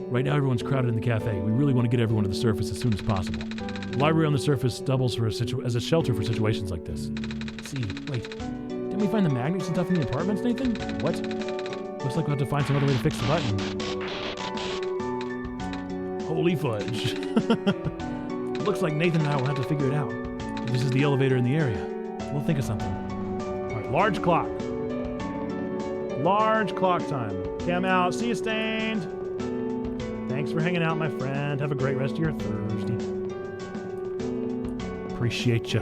right now everyone's crowded in the cafe. We really want to get everyone to the surface as soon as possible. The library on the surface doubles for as a shelter for situations like this. Let's see, wait. Didn't we find the magnets and stuff in the apartments, Nathan? What? Looks like we'll have to find some other way to fix the button. Holy fudge. Looks like Nathan and I will have to figure it out. This is the elevator in the area. We'll think of something. All right, large clock. Large clock time. Okay, I'm out. See you, Stained. Thanks for hanging out, my friend. Have a great rest of your Thursday. Appreciate you.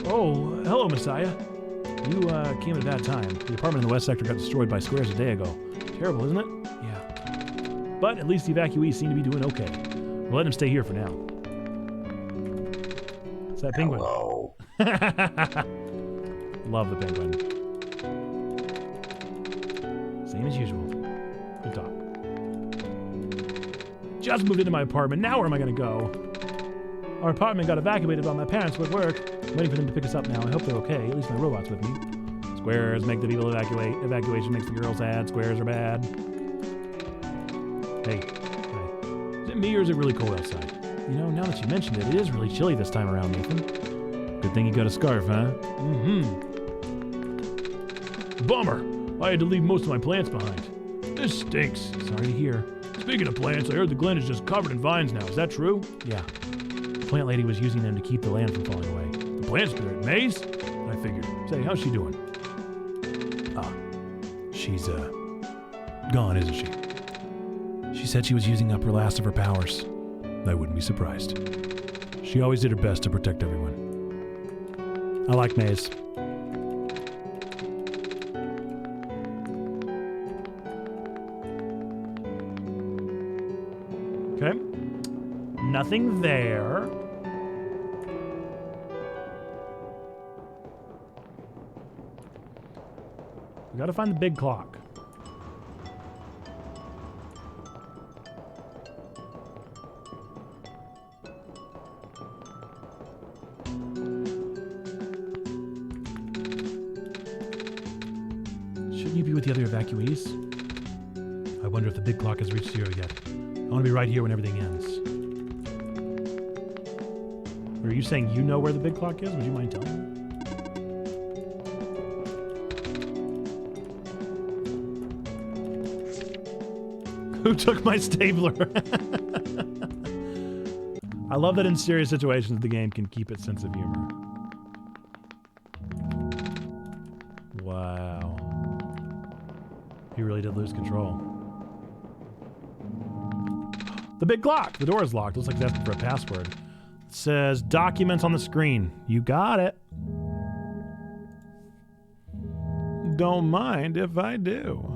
Oh, hello, Messiah. You came at a bad time. The apartment in the West Sector got destroyed by squares a day ago. Terrible, isn't it? Yeah. But at least the evacuees seem to be doing okay. We'll let them stay here for now. It's that penguin. Hello. Love the penguin. Same as usual. Good talk. Just moved into my apartment. Now where am I going to go? Our apartment got evacuated while my parents were at work. I'm waiting for them to pick us up now. I hope they're okay. At least my robot's with me. Squares make the people evacuate. Evacuation makes the girls sad. Squares are bad. Hey. Is it me or is it really cold outside? You know, now that you mentioned it, it is really chilly this time around, Nathan. Good thing you got a scarf, huh? Bummer. I had to leave most of my plants behind. This stinks. Sorry to hear. Speaking of plants, I heard the Glen is just covered in vines now. Is that true? Yeah. The plant lady was using them to keep the land from falling away. The plant spirit, Maze? I figured. Say, how's she doing? She's, gone, isn't she? She said she was using up her last of her powers. I wouldn't be surprised. She always did her best to protect everyone. I like Maze. Okay. Nothing there. We gotta find the big clock. Shouldn't you be with the other evacuees? I wonder if the big clock has reached zero yet. I want to be right here when everything ends. Are you saying you know where the big clock is? Would you mind telling me? Who took my stapler? I love that in serious situations the game can keep its sense of humor. Wow. He really did lose control. The big clock! The door is locked. Looks like it's asking for a password. It says documents on the screen. You got it. Don't mind if I do.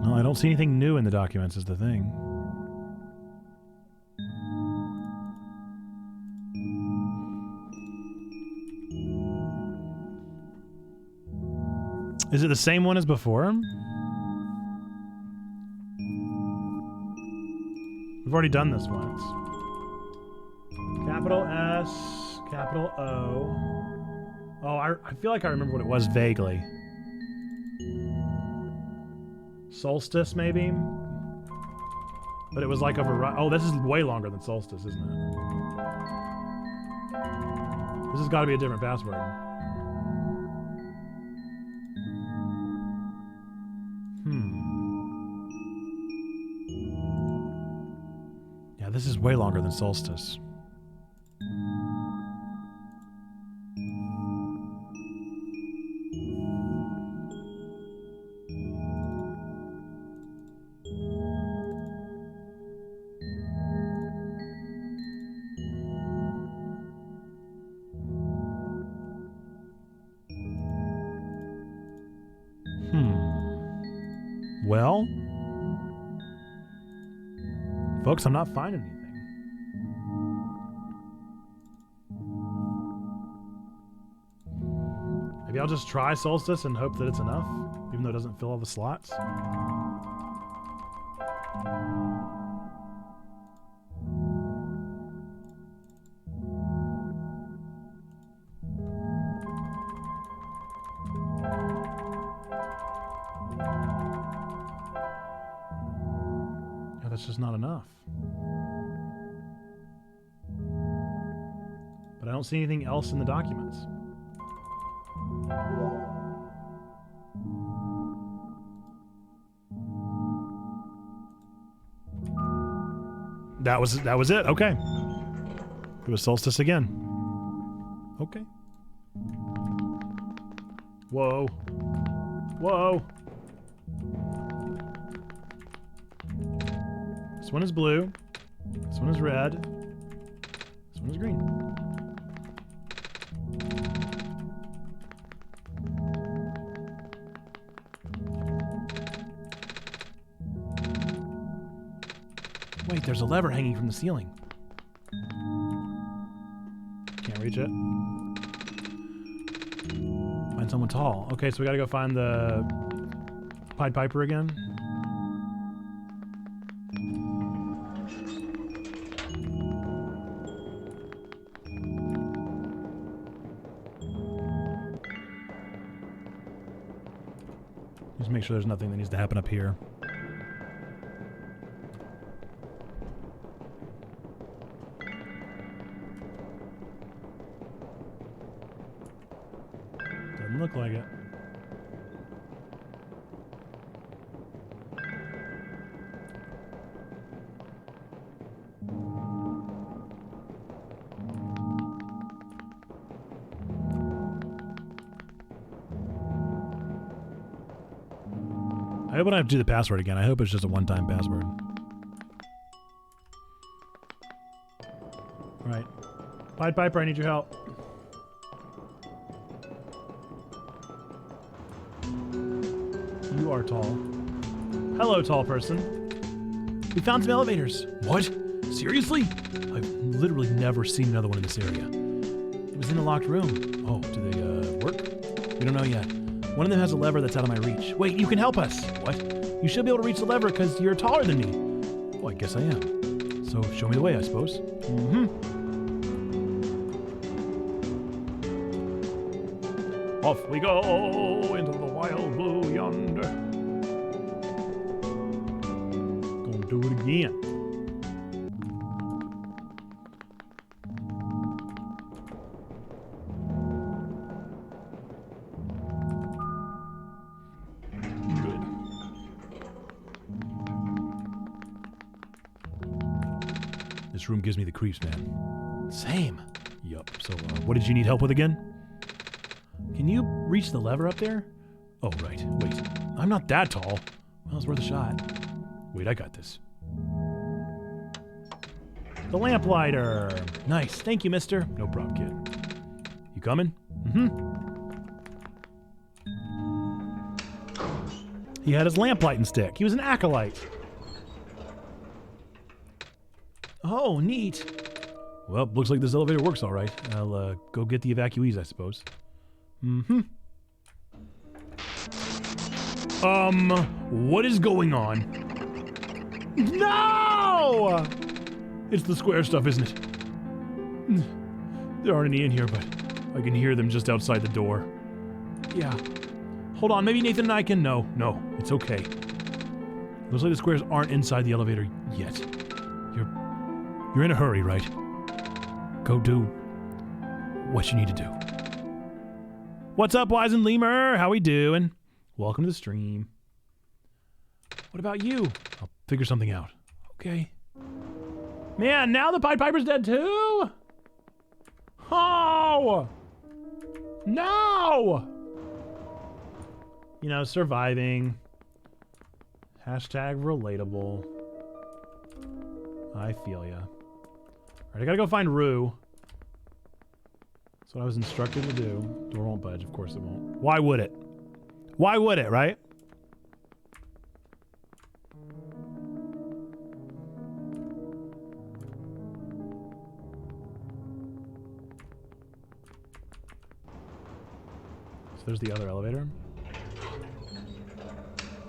Well, I don't see anything new in the documents is the thing. Is it the same one as before? We've already done this once. Capital S, Capital O. Oh, I feel like I remember what it was vaguely. Solstice, maybe? But it was like a variety. Oh, this is way longer than Solstice, isn't it? This has got to be a different password. Yeah, this is way longer than Solstice. Well, folks, I'm not finding anything. Maybe I'll just try Solstice and hope that it's enough, even though it doesn't fill all the slots. That's just not enough. But I don't see anything else in the documents. That was it. Okay. It was Solstice again. Okay. Whoa. Whoa. This one is blue. This one is red. This one is green. Wait, there's a lever hanging from the ceiling. Can't reach it. Find someone tall. Okay, so we gotta go find the Pied Piper again. Just make sure there's nothing that needs to happen up here. Doesn't look like it. I hope I don't have to do the password again. I hope it's just a one-time password. Alright. Pied Piper, I need your help. You are tall. Hello, tall person. We found some elevators. What? Seriously? I've literally never seen another one in this area. It was in a locked room. Oh, do they work? We don't know yet. One of them has a lever that's out of my reach. Wait, you can help us. What? You should be able to reach the lever because you're taller than me. Well, I guess I am. So show me the way, I suppose. Off we go into the wild blue yonder. Gonna do it again. This room gives me the creeps, man. Same. Yup. So, what did you need help with again? Can you reach the lever up there? Oh, right. Wait. I'm not that tall. Well, it's worth a shot. Wait, I got this. The lamplighter. Nice. Thank you, mister. No problem, kid. You coming? He had his lamplighting stick. He was an acolyte. Oh, neat. Well, looks like this elevator works all right. I'll go get the evacuees, I suppose. What is going on? No! It's the square stuff, isn't it? There aren't any in here, but I can hear them just outside the door. Yeah. Hold on, maybe Nathan and I can... No, it's okay. Looks like the squares aren't inside the elevator yet. You're in a hurry, right? Go do what you need to do. What's up, Wise and Lemur? How we doing? Welcome to the stream. What about you? I'll figure something out. Okay. Man, now the Pied Piper's dead too? Oh! No! You know, surviving. Hashtag relatable. I feel ya. Alright, I gotta go find Rue. That's what I was instructed to do. Door won't budge, of course it won't. Why would it? Why would it, right? So there's the other elevator.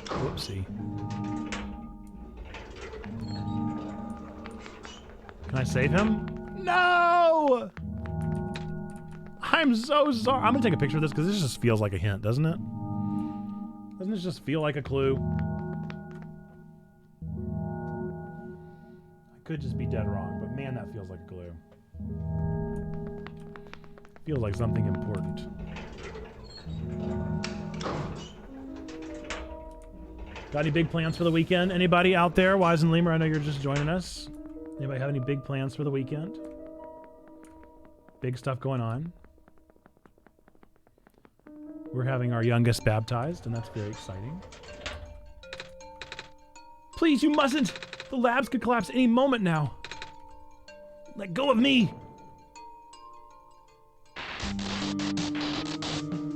Whoopsie. Can I save him? No! I'm so sorry. I'm gonna take a picture of this because this just feels like a hint, doesn't it? Doesn't this just feel like a clue? I could just be dead wrong, but man, that feels like a clue. Feels like something important. Got any big plans for the weekend? Anybody out there? Wise and Lemur, I know you're just joining us. Anybody have any big plans for the weekend? Big stuff going on. We're having our youngest baptized, and that's very exciting. Please, you mustn't! The labs could collapse any moment now. Let go of me!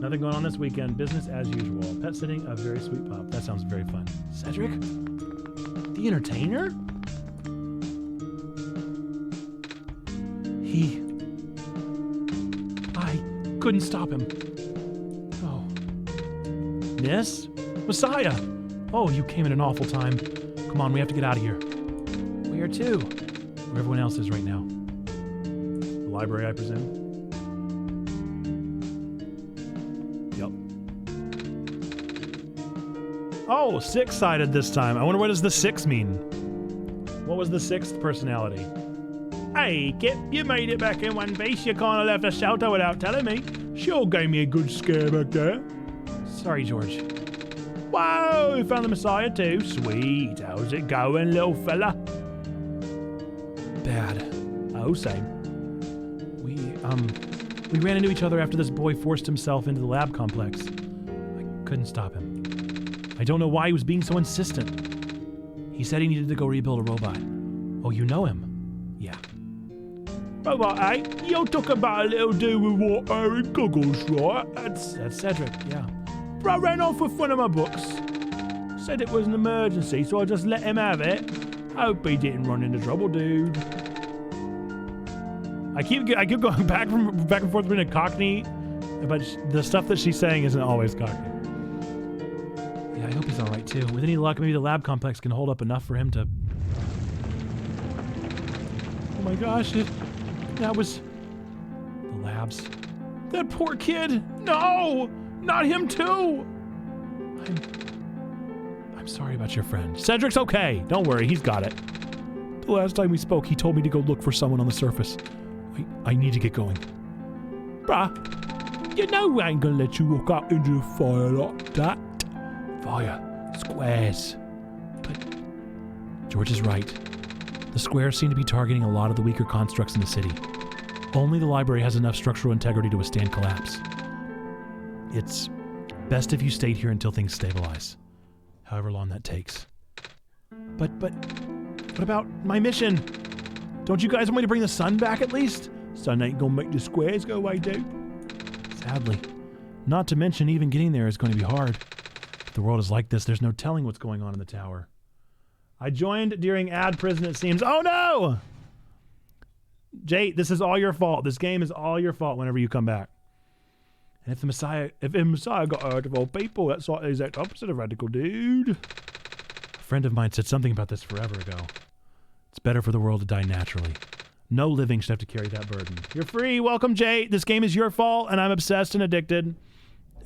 Nothing going on this weekend. Business as usual. Pet sitting a very sweet pup. That sounds very fun. Cedric? The entertainer? I couldn't stop him. Oh. Miss? Messiah! Oh, you came at an awful time. Come on, we have to get out of here. Where to? Where everyone else is right now. The library, I presume? Oh, six-sided this time. I wonder what does the six mean? What was the sixth personality? Hey, Kip, you made it back in one piece. You kind of left a shelter without telling me. Sure gave me a good scare back there. Sorry, George. Whoa, you found the Messiah too? Sweet. How's it going, little fella? Bad. Oh, same. We ran into each other after this boy forced himself into the lab complex. I couldn't stop him. I don't know why he was being so insistent. He said he needed to go rebuild a robot. Oh, you know him? Yeah. Robot, eh? You talk about a little dude with water and goggles, right? That's Cedric, yeah. Bro ran off with one of my books. Said it was an emergency, so I just let him have it. Hope he didn't run into trouble, dude. I keep going back and forth between a Cockney, but the stuff that she's saying isn't always Cockney. I hope he's alright too. With any luck, maybe the lab complex can hold up enough for him to... Oh my gosh, that was... The labs. That poor kid! No! Not him too! I'm sorry about your friend. Cedric's okay. Don't worry, he's got it. The last time we spoke, he told me to go look for someone on the surface. I need to get going. Bruh, you know I ain't gonna let you walk out into the fire like that. Fire. Squares. But George is right. The squares seem to be targeting a lot of the weaker constructs in the city. Only the library has enough structural integrity to withstand collapse. It's best if you stayed here until things stabilize. However long that takes. But what about my mission? Don't you guys want me to bring the sun back at least? Sun ain't gonna make the squares go away, dude. Sadly. Not to mention even getting there is going to be hard. If the world is like this, there's no telling what's going on in the tower. I joined during ad prison, it seems. Oh no! Jay, this is all your fault. This game is all your fault whenever you come back. And if the Messiah got hurt of all people, that's like the exact opposite of radical, dude. A friend of mine said something about this forever ago. It's better for the world to die naturally. No living should have to carry that burden. You're free. Welcome, Jay. This game is your fault, and I'm obsessed and addicted,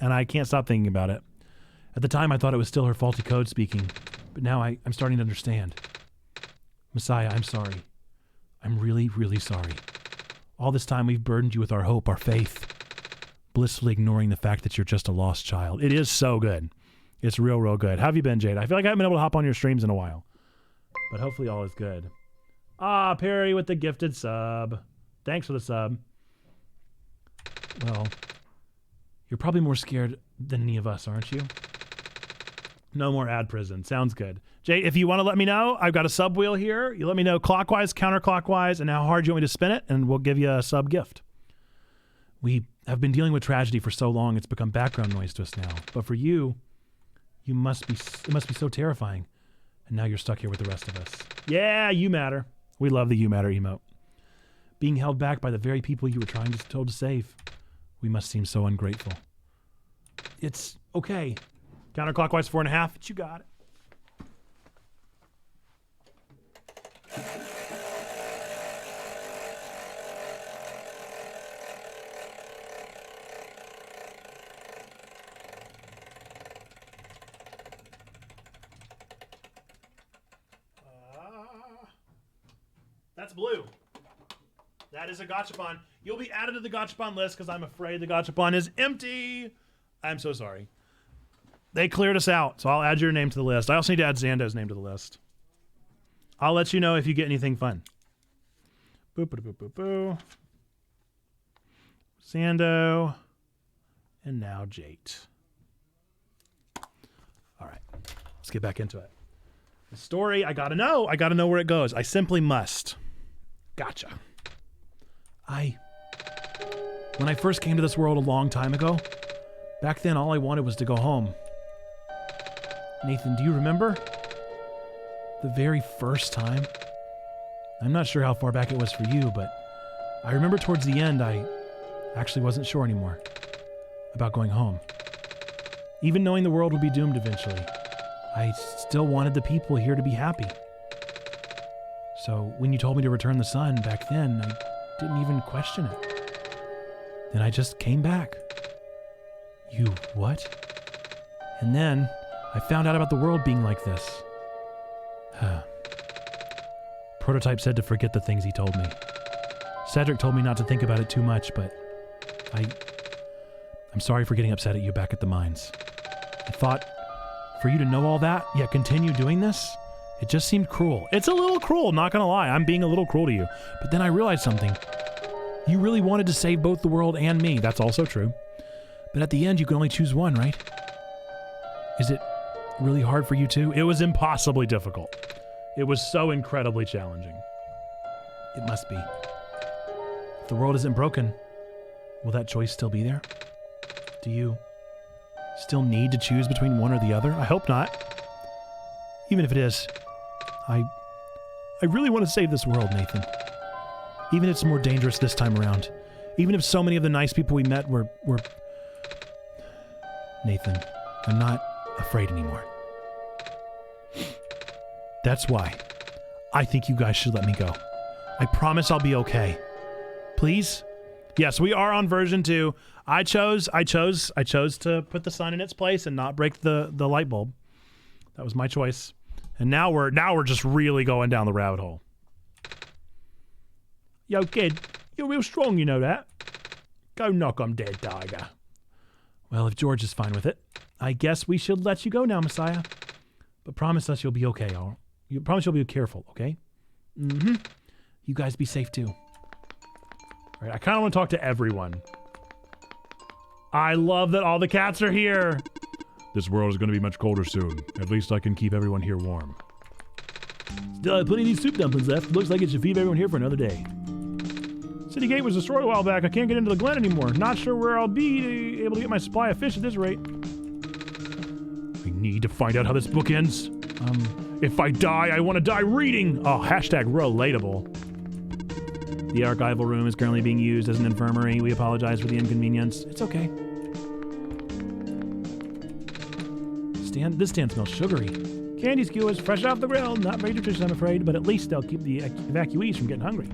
and I can't stop thinking about it. At the time, I thought it was still her faulty code speaking, but now I'm starting to understand. Messiah, I'm sorry. I'm really, really sorry. All this time, we've burdened you with our hope, our faith, blissfully ignoring the fact that you're just a lost child. It is so good. It's real, real good. How have you been, Jade? I feel like I haven't been able to hop on your streams in a while, but hopefully all is good. Ah, Perry with the gifted sub. Thanks for the sub. Well, you're probably more scared than any of us, aren't you? No more ad prison. Sounds good. Jay, if you want to let me know, I've got a sub wheel here. You let me know clockwise, counterclockwise, and how hard you want me to spin it, and we'll give you a sub gift. We have been dealing with tragedy for so long, it's become background noise to us now. But for you, it must be so terrifying. And now you're stuck here with the rest of us. Yeah, you matter. We love the you matter emote. Being held back by the very people you were told to save. We must seem so ungrateful. It's okay. Counterclockwise 4.5, but you got it. That's blue. That is a gachapon. You'll be added to the gachapon list because I'm afraid the gachapon is empty. I'm so sorry. They cleared us out, so I'll add your name to the list. I also need to add Zando's name to the list. I'll let you know if you get anything fun. Boop, boop, boop, boop, boop. Zando. And now Jate. All right. Let's get back into it. The story, I gotta know. I gotta know where it goes. I simply must. Gotcha. When I first came to this world a long time ago, back then all I wanted was to go home. Nathan, do you remember? The very first time? I'm not sure how far back it was for you, but I remember towards the end I actually wasn't sure anymore about going home. Even knowing the world would be doomed eventually, I still wanted the people here to be happy. So when you told me to return the sun back then, I didn't even question it. Then I just came back. You what? And then I found out about the world being like this. Prototype said to forget the things he told me. Cedric told me not to think about it too much, but I'm sorry for getting upset at you back at the mines. I thought, for you to know all that, yet continue doing this, it just seemed cruel. It's a little cruel, not gonna lie. I'm being a little cruel to you. But then I realized something. You really wanted to save both the world and me. That's also true. But at the end, you can only choose one, right? Is it really hard for you too? It was impossibly difficult. It was so incredibly challenging. It must be. If the world isn't broken, will that choice still be there? Do you still need to choose between one or the other? I hope not. Even if it is, I really want to save this world, Nathan. Even if it's more dangerous this time around. Even if so many of the nice people we met were... Nathan, I'm not afraid anymore. That's why I think you guys should let me go. I promise I'll be okay. Please? Yes, we are on version 2. I chose to put the sun in its place and not break the light bulb. That was my choice. And now we're just really going down the rabbit hole. Yo, kid, you're real strong, you know that. Go knock on dead tiger. Well, if George is fine with it, I guess we should let you go now, Messiah. But promise us you'll be okay, all right? You promise you'll be careful, okay? Mm-hmm. You guys be safe too. All right, I kind of want to talk to everyone. I love that all the cats are here. This world is going to be much colder soon. At least I can keep everyone here warm. Still have plenty of these soup dumplings left. Looks like it should feed everyone here for another day. City Gate was destroyed a while back. I can't get into the Glen anymore. Not sure where I'll be able to get my supply of fish at this rate. I need to find out how this book ends. If I die, I want to die reading. Oh, hashtag relatable. The archival room is currently being used as an infirmary. We apologize for the inconvenience. It's okay. This stand smells sugary. Candy skewers fresh off the grill. Not very nutritious, I'm afraid, but at least they'll keep the evacuees from getting hungry.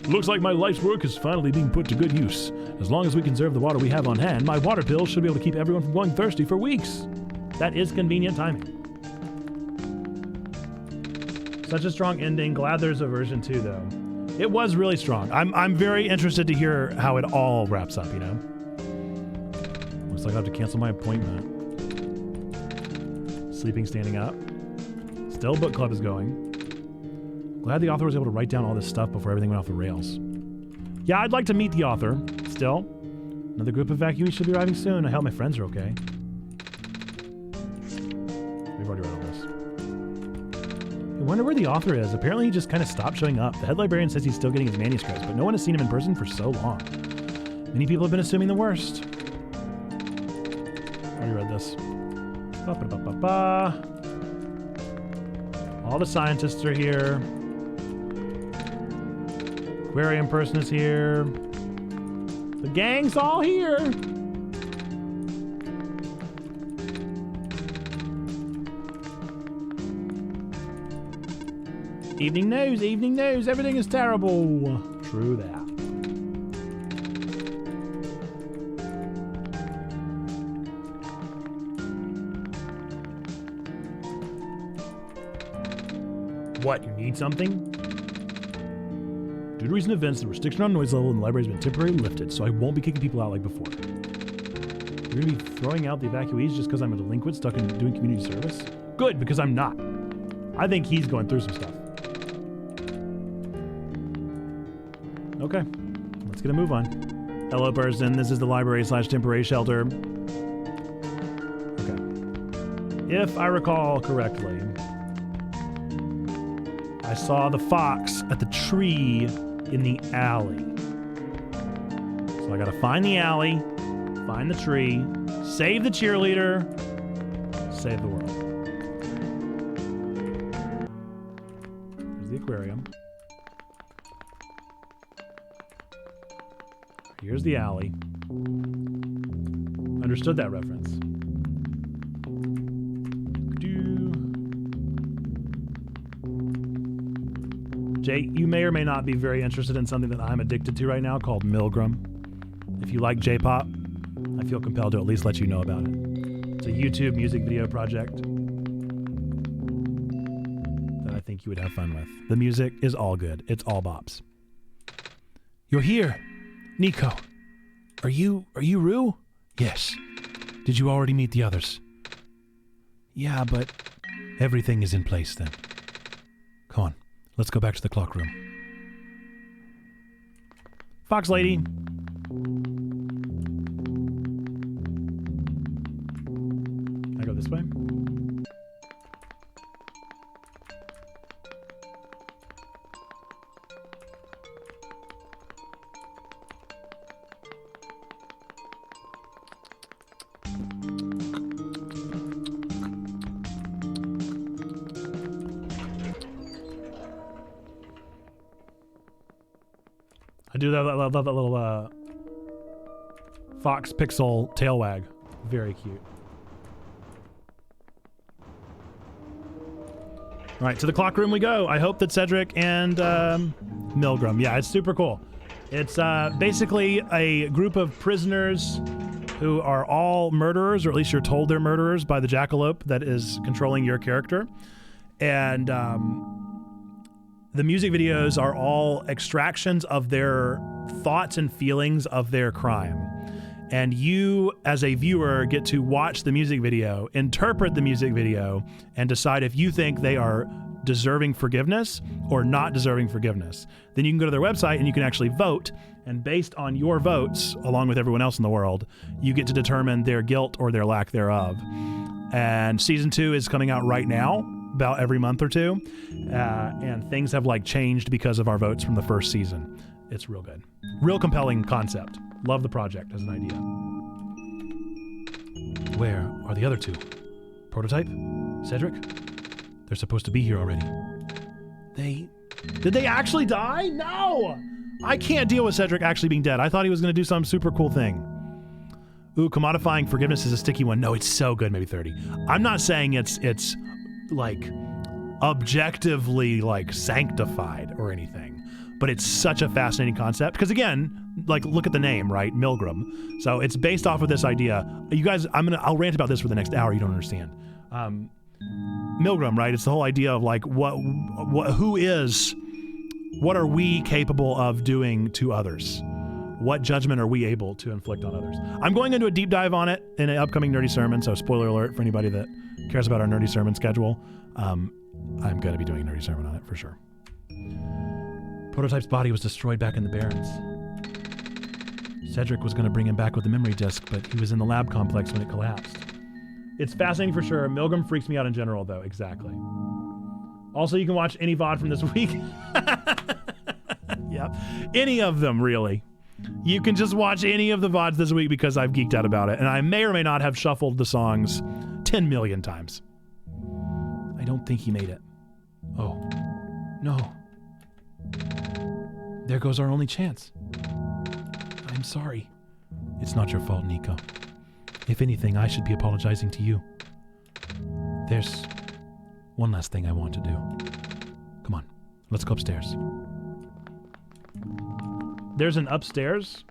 Looks like my life's work is finally being put to good use. As long as we conserve the water we have on hand, my water pill should be able to keep everyone from going thirsty for weeks. That is convenient timing. Such a strong ending. Glad there's a version 2, though. It was really strong. I'm very interested to hear how it all wraps up, you know? Looks like I have to cancel my appointment. Sleeping, standing up. Still book club is going. Glad the author was able to write down all this stuff before everything went off the rails. Yeah, I'd like to meet the author. Still. Another group of evacuees should be arriving soon. I hope my friends are okay. We've already read all this. I wonder where the author is. Apparently he just kind of stopped showing up. The head librarian says he's still getting his manuscripts, but no one has seen him in person for so long. Many people have been assuming the worst. Already read this. Ba-ba-ba-ba-ba. All the scientists are here. Aquarium person is here. The gang's all here. Evening news, evening news. Everything is terrible. True that. What, you need something? Due to recent events, the restriction on noise level in the library has been temporarily lifted, so I won't be kicking people out like before. You're gonna be throwing out the evacuees just because I'm a delinquent stuck in doing community service? Good, because I'm not. I think he's going through some stuff. Okay, let's get a move on. Hello, person. This is the library/temporary shelter. Okay. If I recall correctly, I saw the fox at the tree in the alley. So I gotta find the alley, find the tree, save the cheerleader, save the world. There's the aquarium. Here's the alley. Understood that reference. Jay, you may or may not be very interested in something that I'm addicted to right now called Milgram. If you like J-pop, I feel compelled to at least let you know about it. It's a YouTube music video project that I think you would have fun with. The music is all good. It's all bops. You're here. Nico. Are you Rue? Yes. Did you already meet the others? Yeah, but Everything is in place then. Come on. Let's go back to the clock room. Fox lady. I go this way. I do that little fox pixel tail wag. Very cute. All right, to the clock room we go. I hope that Cedric and Milgram. Yeah, it's super cool. It's basically a group of prisoners who are all murderers, or at least you're told they're murderers by the jackalope that is controlling your character. And the music videos are all extractions of their thoughts and feelings of their crime. And you, as a viewer, get to watch the music video, interpret the music video, and decide if you think they are deserving forgiveness or not deserving forgiveness. Then you can go to their website and you can actually vote. And based on your votes, along with everyone else in the world, you get to determine their guilt or their lack thereof. And season 2 is coming out right now, about every month or two. And things have changed because of our votes from the first season. It's real good. Real compelling concept. Love the project as an idea. Where are the other two? Prototype? Cedric? They're supposed to be here already. Did they actually die? No! I can't deal with Cedric actually being dead. I thought he was going to do some super cool thing. Ooh, commodifying forgiveness is a sticky one. No, it's so good, maybe 30. I'm not saying it's objectively sanctified or anything, but it's such a fascinating concept. Because again, like, look at the name, right? Milgram. So it's based off of this idea. You guys, I'll rant about this for the next hour. You don't understand. Milgram, right? It's the whole idea of like, what are we capable of doing to others? What judgment are we able to inflict on others? I'm going into a deep dive on it in an upcoming nerdy sermon, so spoiler alert for anybody that cares about our nerdy sermon schedule. I'm going to be doing a nerdy sermon on it for sure. Prototype's body was destroyed back in the Barrens. Cedric was going to bring him back with the memory disk, but he was in the lab complex when it collapsed. It's fascinating for sure. Milgram freaks me out in general, though. Exactly. Also, you can watch any VOD from this week. Yep. Any of them, really. You can just watch any of the VODs this week because I've geeked out about it. And I may or may not have shuffled the songs 10 million times. I don't think he made it. Oh. No. There goes our only chance. I'm sorry. It's not your fault, Nico. If anything, I should be apologizing to you. There's one last thing I want to do. Come on, let's go upstairs. There's an upstairs?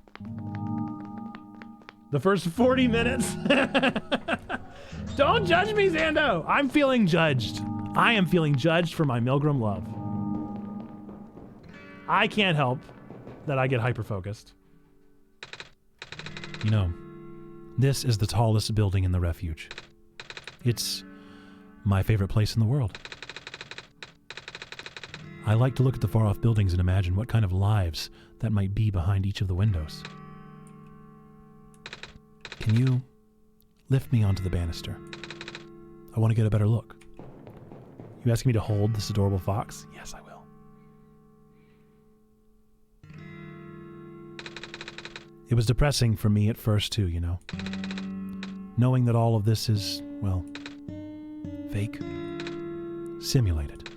The first 40 minutes? Don't judge me, Zando! I'm feeling judged. I am feeling judged for my Milgram love. I can't help that I get hyper-focused. You know, this is the tallest building in the refuge. It's my favorite place in the world. I like to look at the far-off buildings and imagine what kind of lives that might be behind each of the windows. Can you lift me onto the banister? I want to get a better look. You asking me to hold this adorable fox? Yes, I will. It was depressing for me at first, too, you know. Knowing that all of this is, well, fake. Simulated.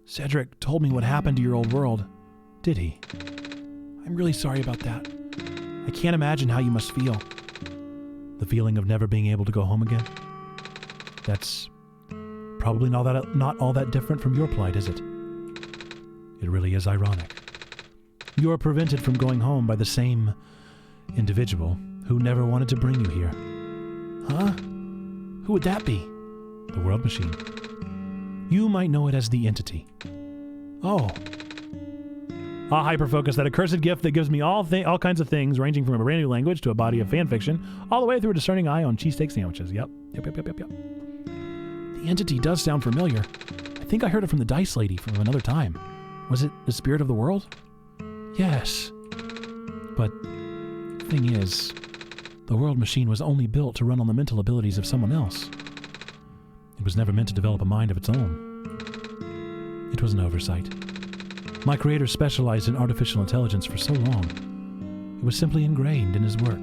Cedric told me what happened to your old world. Did he? I'm really sorry about that. I can't imagine how you must feel. The feeling of never being able to go home again? That's probably not all that different from your plight, is it? It really is ironic. You are prevented from going home by the same individual who never wanted to bring you here. Huh? Who would that be? The World Machine. You might know it as the Entity. Oh. A hyperfocus, that accursed gift that gives me all kinds of things, ranging from a brand new language to a body of fan fiction, all the way through a discerning eye on cheesesteak sandwiches. Yep. The Entity does sound familiar. I think I heard it from the Dice Lady from another time. Was it the Spirit of the World? Yes. But the thing is, the World Machine was only built to run on the mental abilities of someone else. It was never meant to develop a mind of its own. It was an oversight. My creator specialized in artificial intelligence for so long. It was simply ingrained in his work.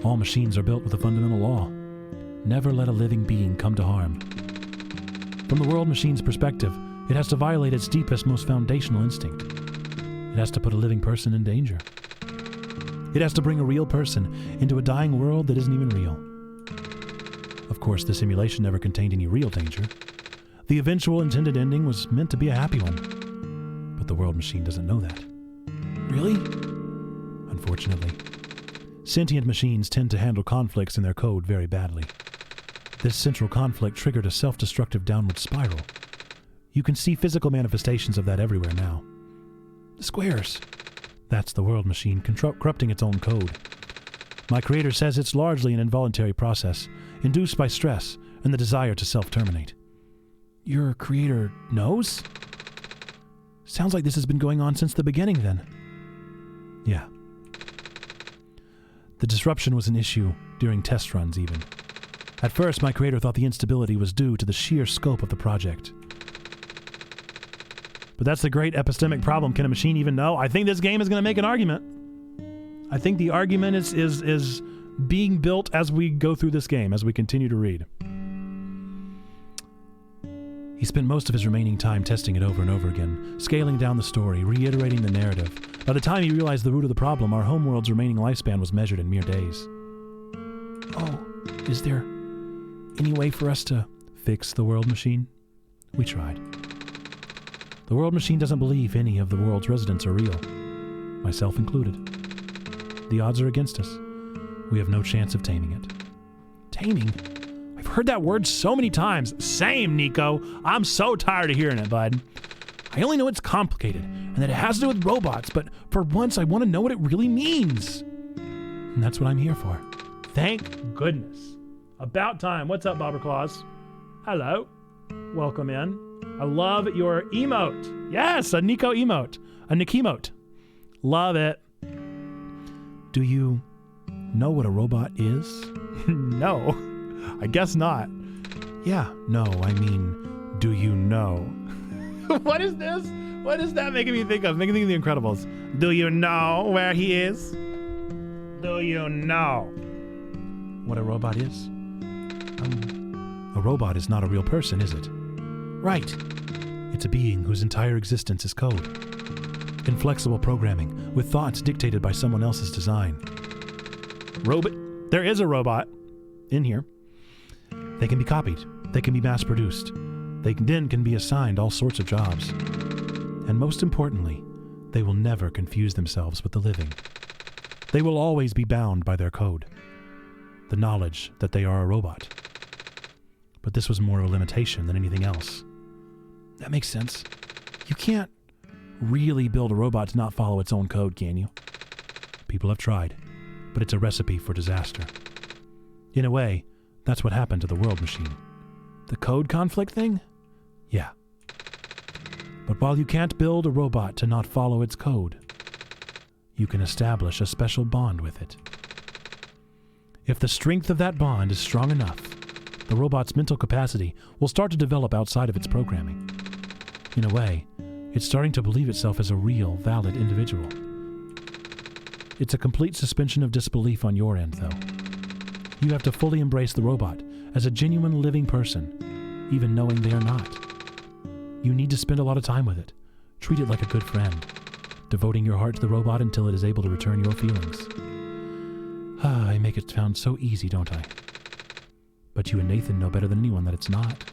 All machines are built with a fundamental law. Never let a living being come to harm. From the World Machine's perspective, it has to violate its deepest, most foundational instinct. It has to put a living person in danger. It has to bring a real person into a dying world that isn't even real. Of course, the simulation never contained any real danger. The eventual intended ending was meant to be a happy one. But the World Machine doesn't know that. Really? Unfortunately. Sentient machines tend to handle conflicts in their code very badly. This central conflict triggered a self-destructive downward spiral. You can see physical manifestations of that everywhere now. The squares. That's the World Machine corrupting its own code. My creator says it's largely an involuntary process, induced by stress and the desire to self-terminate. Your creator knows? Sounds like this has been going on since the beginning, then. Yeah. The disruption was an issue during test runs, even. At first, my creator thought the instability was due to the sheer scope of the project. But that's the great epistemic problem. Can a machine even know? I think this game is going to make an argument. I think the argument is being built as we go through this game, as we continue to read. He spent most of his remaining time testing it over and over again, scaling down the story, reiterating the narrative. By the time he realized the root of the problem, our homeworld's remaining lifespan was measured in mere days. Oh, is there any way for us to fix the World Machine? We tried. The world machine doesn't believe any of the world's residents are real, myself included. The odds are against us. We have no chance of taming it. Taming? I've heard that word so many times. Same, Nico. I'm so tired of hearing it, bud. I only know it's complicated and that it has to do with robots, but for once I want to know what it really means. And that's what I'm here for. Thank goodness. About time. What's up, Bobber Claus? Hello. Welcome in. I love your emote. Yes, a Nico emote. A Nick emote. Love it. Do you know what a robot is? No, I guess not. Yeah, no, I mean, do you know? What is this? What is that making me think of? Making me think of The Incredibles. Do you know where he is? Do you know what a robot is? A robot is not a real person, is it? Right. It's a being whose entire existence is code. Inflexible programming with thoughts dictated by someone else's design. Robot. There is a robot in here. They can be copied. They can be mass-produced. They then can be assigned all sorts of jobs. And most importantly, they will never confuse themselves with the living. They will always be bound by their code. The knowledge that they are a robot. But this was more of a limitation than anything else. That makes sense. You can't really build a robot to not follow its own code, can you? People have tried, but it's a recipe for disaster. In a way, that's what happened to the world machine. The code conflict thing? Yeah. But while you can't build a robot to not follow its code, you can establish a special bond with it. If the strength of that bond is strong enough, the robot's mental capacity will start to develop outside of its programming. In a way, it's starting to believe itself as a real, valid individual. It's a complete suspension of disbelief on your end, though. You have to fully embrace the robot as a genuine living person, even knowing they are not. You need to spend a lot of time with it. Treat it like a good friend, devoting your heart to the robot until it is able to return your feelings. I make it sound so easy, don't I? But you and Nathan know better than anyone that it's not.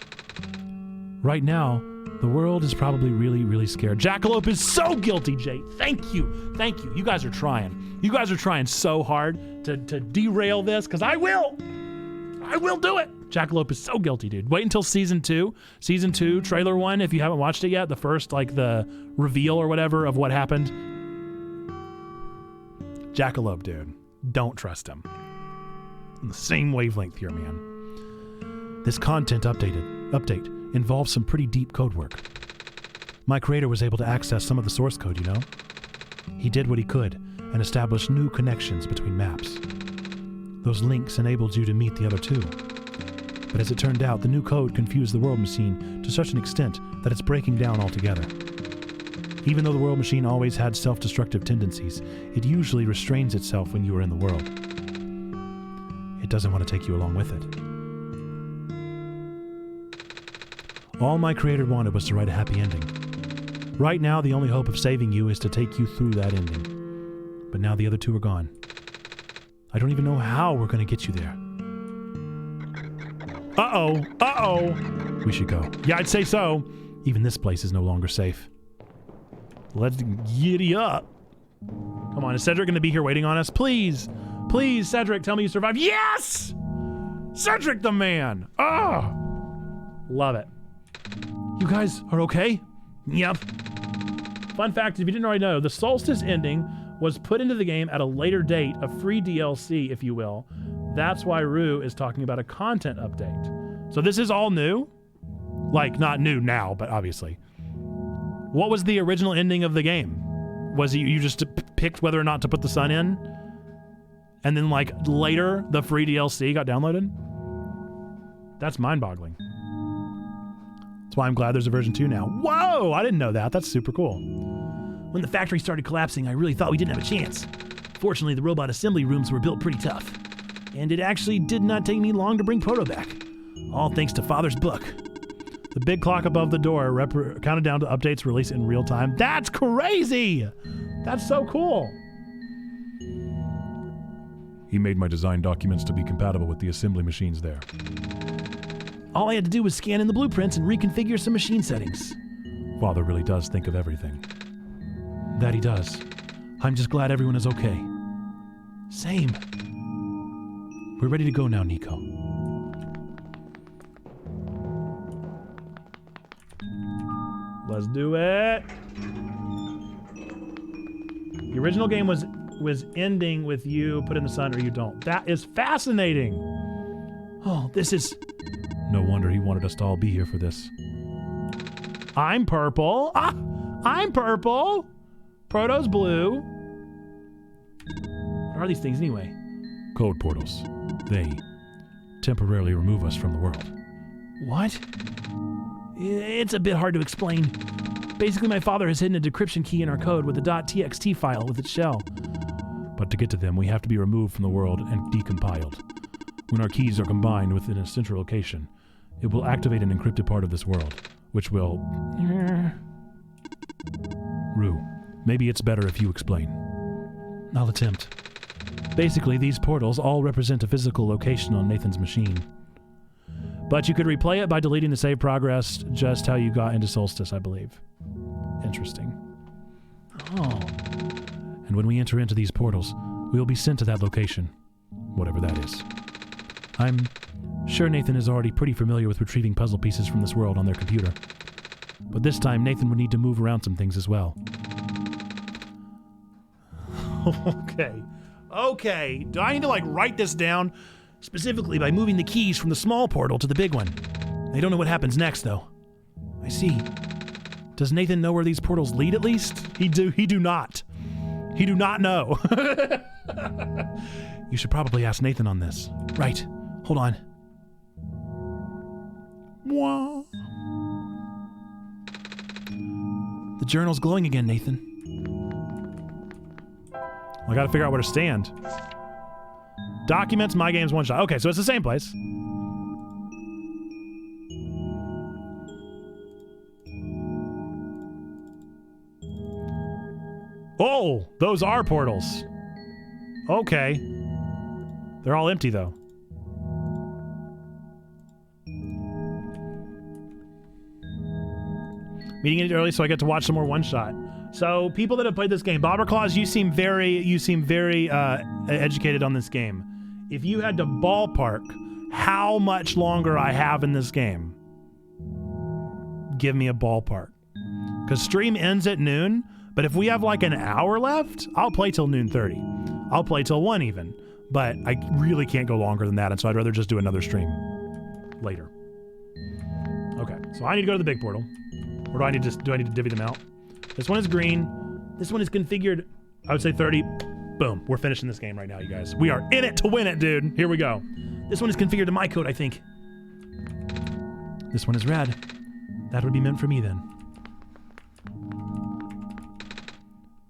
Right now, the world is probably really, really scared. Jackalope is so guilty, Jay. Thank you. Thank you. You guys are trying. You guys are trying so hard to derail this, because I will. I will do it. Jackalope is so guilty, dude. Wait until season 2. Season 2, trailer 1, if you haven't watched it yet. The first, the reveal or whatever of what happened. Jackalope, dude. Don't trust him. On the same wavelength here, man. This content update involves some pretty deep code work. My creator was able to access some of the source code, you know? He did what he could and established new connections between maps. Those links enabled you to meet the other two. But as it turned out, the new code confused the world machine to such an extent that it's breaking down altogether. Even though the world machine always had self-destructive tendencies, it usually restrains itself when you are in the world. It doesn't want to take you along with it. All my creator wanted was to write a happy ending. Right now, the only hope of saving you is to take you through that ending. But now the other two are gone. I don't even know how we're going to get you there. Uh-oh. Uh-oh. We should go. Yeah, I'd say so. Even this place is no longer safe. Let's giddy up. Come on, is Cedric going to be here waiting on us? Please. Please, Cedric, tell me you survived. Yes! Cedric the man. Oh! Love it. You guys are okay? Yep. Fun fact, if you didn't already know, the Solstice ending was put into the game at a later date, a free DLC, if you will. That's why Rue is talking about a content update. So this is all new? Like, not new now, but obviously. What was the original ending of the game? Was it you just picked whether or not to put the sun in? And then, later, the free DLC got downloaded? That's mind-boggling. That's why I'm glad there's a version 2 now. Whoa! I didn't know that. That's super cool. When the factory started collapsing, I really thought we didn't have a chance. Fortunately, the robot assembly rooms were built pretty tough. And it actually did not take me long to bring Proto back. All thanks to Father's book. The big clock above the door counted down to updates released in real time. That's crazy! That's so cool. He made my design documents to be compatible with the assembly machines there. All I had to do was scan in the blueprints and reconfigure some machine settings. Father really does think of everything. That he does. I'm just glad everyone is okay. Same. We're ready to go now, Nico. Let's do it. The original game was ending with you put in the sun or you don't. That is fascinating. Oh, this is... No wonder he wanted us to all be here for this. I'm purple. Ah, I'm purple. Proto's blue. What are these things anyway? Code portals. They temporarily remove us from the world. What? It's a bit hard to explain. Basically, my father has hidden a decryption key in our code with a .txt file with its shell. But to get to them, we have to be removed from the world and decompiled. When our keys are combined within a central location, it will activate an encrypted part of this world, which will... Rue, maybe it's better if you explain. I'll attempt. Basically, these portals all represent a physical location on Nathan's machine. But you could replay it by deleting the save progress, just how you got into Solstice, I believe. Interesting. Oh. And when we enter into these portals, we will be sent to that location, whatever that is. I'm sure Nathan is already pretty familiar with retrieving puzzle pieces from this world on their computer. But this time, Nathan would need to move around some things as well. Okay. Do I need to, write this down? Specifically by moving the keys from the small portal to the big one. I don't know what happens next, though. I see. Does Nathan know where these portals lead, at least? He do not. He do not know. You should probably ask Nathan on this. Right. Hold on. Mwah. The journal's glowing again, Nathan. I gotta figure out where to stand. Documents, my games, OneShot. Okay, so it's the same place. Oh, those are portals. Okay. They're all empty, though. Meeting it early so I get to watch some more OneShot. So, people that have played this game, Bobberclaws, you seem very educated on this game. If you had to ballpark how much longer I have in this game, give me a ballpark. Because stream ends at noon, but if we have an hour left, I'll play till noon 30. I'll play till 1 even. But I really can't go longer than that, and so I'd rather just do another stream later. Okay, so I need to go to the big portal. Or do I need to divvy them out? This one is green. This one is configured, I would say 30. Boom, we're finishing this game right now, you guys. We are in it to win it, dude. Here we go. This one is configured to my code, I think. This one is red. That would be meant for me, then.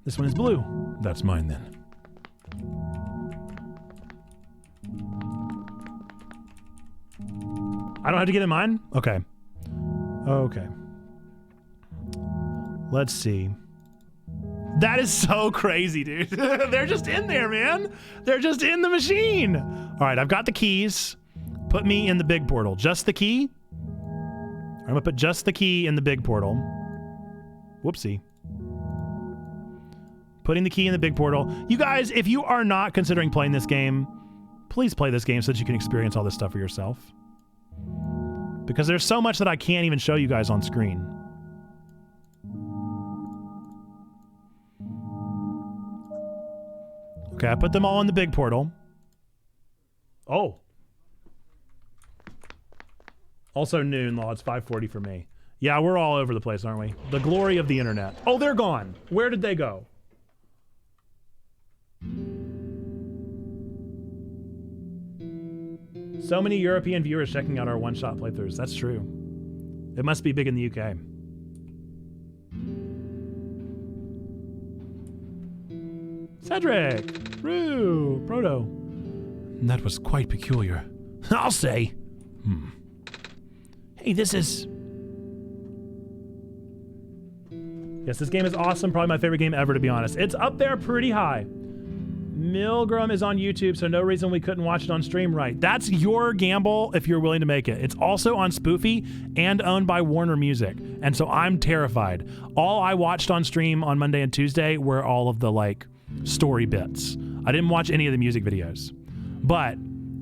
This one is blue. That's mine, then. I don't have to get in mine? Okay. Let's see. That is so crazy, dude. They're just in there, man. They're just in the machine. All right, I've got the keys. Put me in the big portal. Just the key? I'm gonna put just the key in the big portal. Whoopsie. Putting the key in the big portal. You guys, if you are not considering playing this game, please play this game so that you can experience all this stuff for yourself. Because there's so much that I can't even show you guys on screen. Okay, I put them all in the big portal. Oh. Also noon, Law. It's 5:40 for me. Yeah, we're all over the place, aren't we? The glory of the internet. Oh, they're gone. Where did they go? So many European viewers checking out our OneShot playthroughs. That's true. It must be big in the UK. Cedric! Rue! Proto. That was quite peculiar. I'll say. Hey, this is... Yes, this game is awesome. Probably my favorite game ever, to be honest. It's up there pretty high. Milgram is on YouTube, so no reason we couldn't watch it on stream, right? That's your gamble if you're willing to make it. It's also on Spoofy and owned by Warner Music. And so I'm terrified. All I watched on stream on Monday and Tuesday were all of the like story bits. I didn't watch any of the music videos. But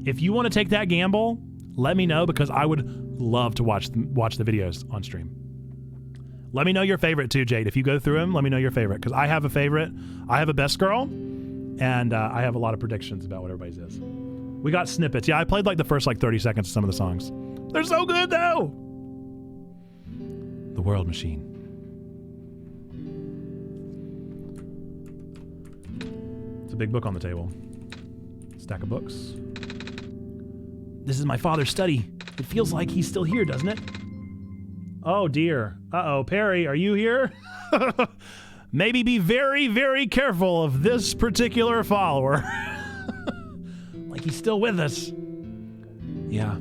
if you want to take that gamble, let me know because I would love to watch the videos on stream. Let me know your favorite too, Jade. If you go through them, let me know your favorite because I have a favorite. I have a best girl, and I have a lot of predictions about what everybody's is. We got snippets. Yeah, I played like the first like 30 seconds of some of the songs. They're so good though. The World Machine. It's a big book on the table. Stack of books. This is my father's study. It feels like he's still here, doesn't it? Oh dear. Uh-oh, Perry, are you here? Maybe be very, very careful of this particular follower. Like he's still with us. Yeah.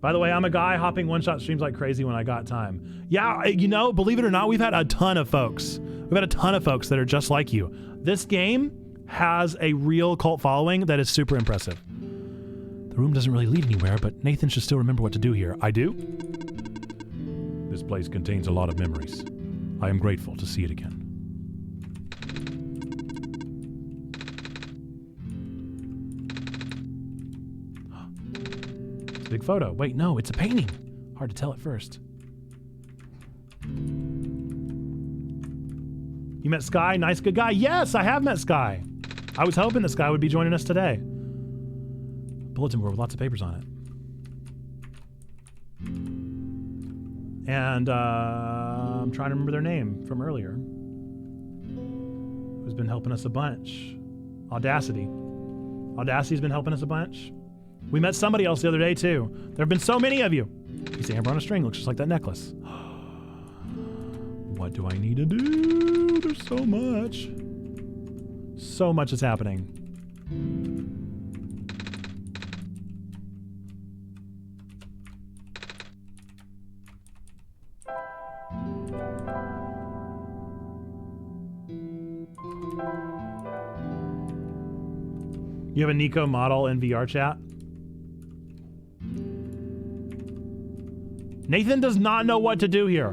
By the way, I'm a guy hopping one-shot streams like crazy when I got time. Yeah, you know, believe it or not, we've had a ton of folks. We've had a ton of folks that are just like you. This game has a real cult following that is super impressive. The room doesn't really lead anywhere, but Nathan should still remember what to do here. I do? This place contains a lot of memories. I am grateful to see it again. It's a big photo. Wait, no, it's a painting. Hard to tell at first. You met Sky? Nice, good guy. Yes, I have met Sky. I was hoping that Sky would be joining us today. Bulletin board with lots of papers on it. And I'm trying to remember their name from earlier. Who's been helping us a bunch? Audacity. Audacity's been helping us a bunch. We met somebody else the other day too. There have been so many of you. Piece of amber on a string looks just like that necklace. What do I need to do? There's so much. So much is happening. You have a Nico model in VR chat? Nathan does not know what to do here.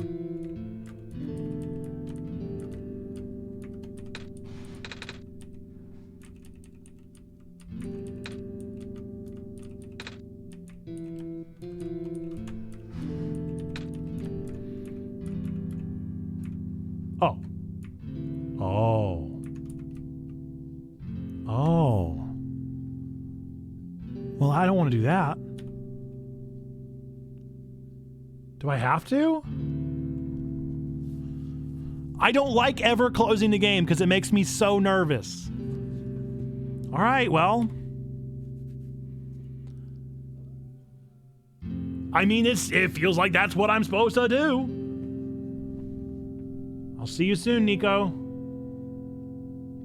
Oh. Oh. Oh. Well, I don't want to do that. Do I have to? I don't like ever closing the game because it makes me so nervous. All right, well. I mean, it feels like that's what I'm supposed to do. I'll see you soon, Nico.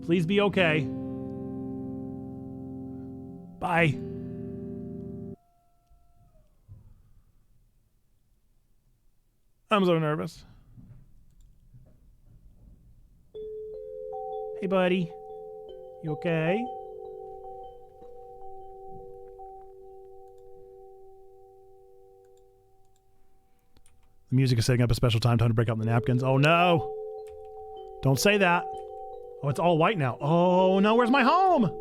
Please be okay. Bye. I'm so nervous. Hey, buddy. You okay? The music is setting up a special time to break out the napkins. Oh, no. Don't say that. Oh, it's all white now. Oh, no. Where's my home?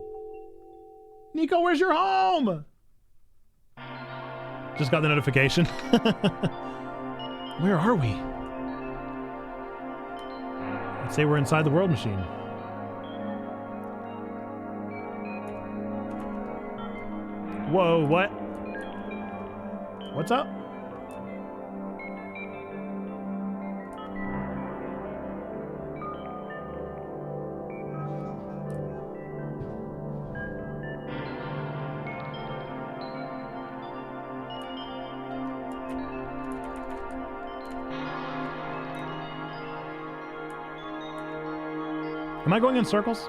Nico, where's your home? Just got the notification. Where are we? Let's say we're inside the World Machine. Whoa, what? What's up? Am I going in circles?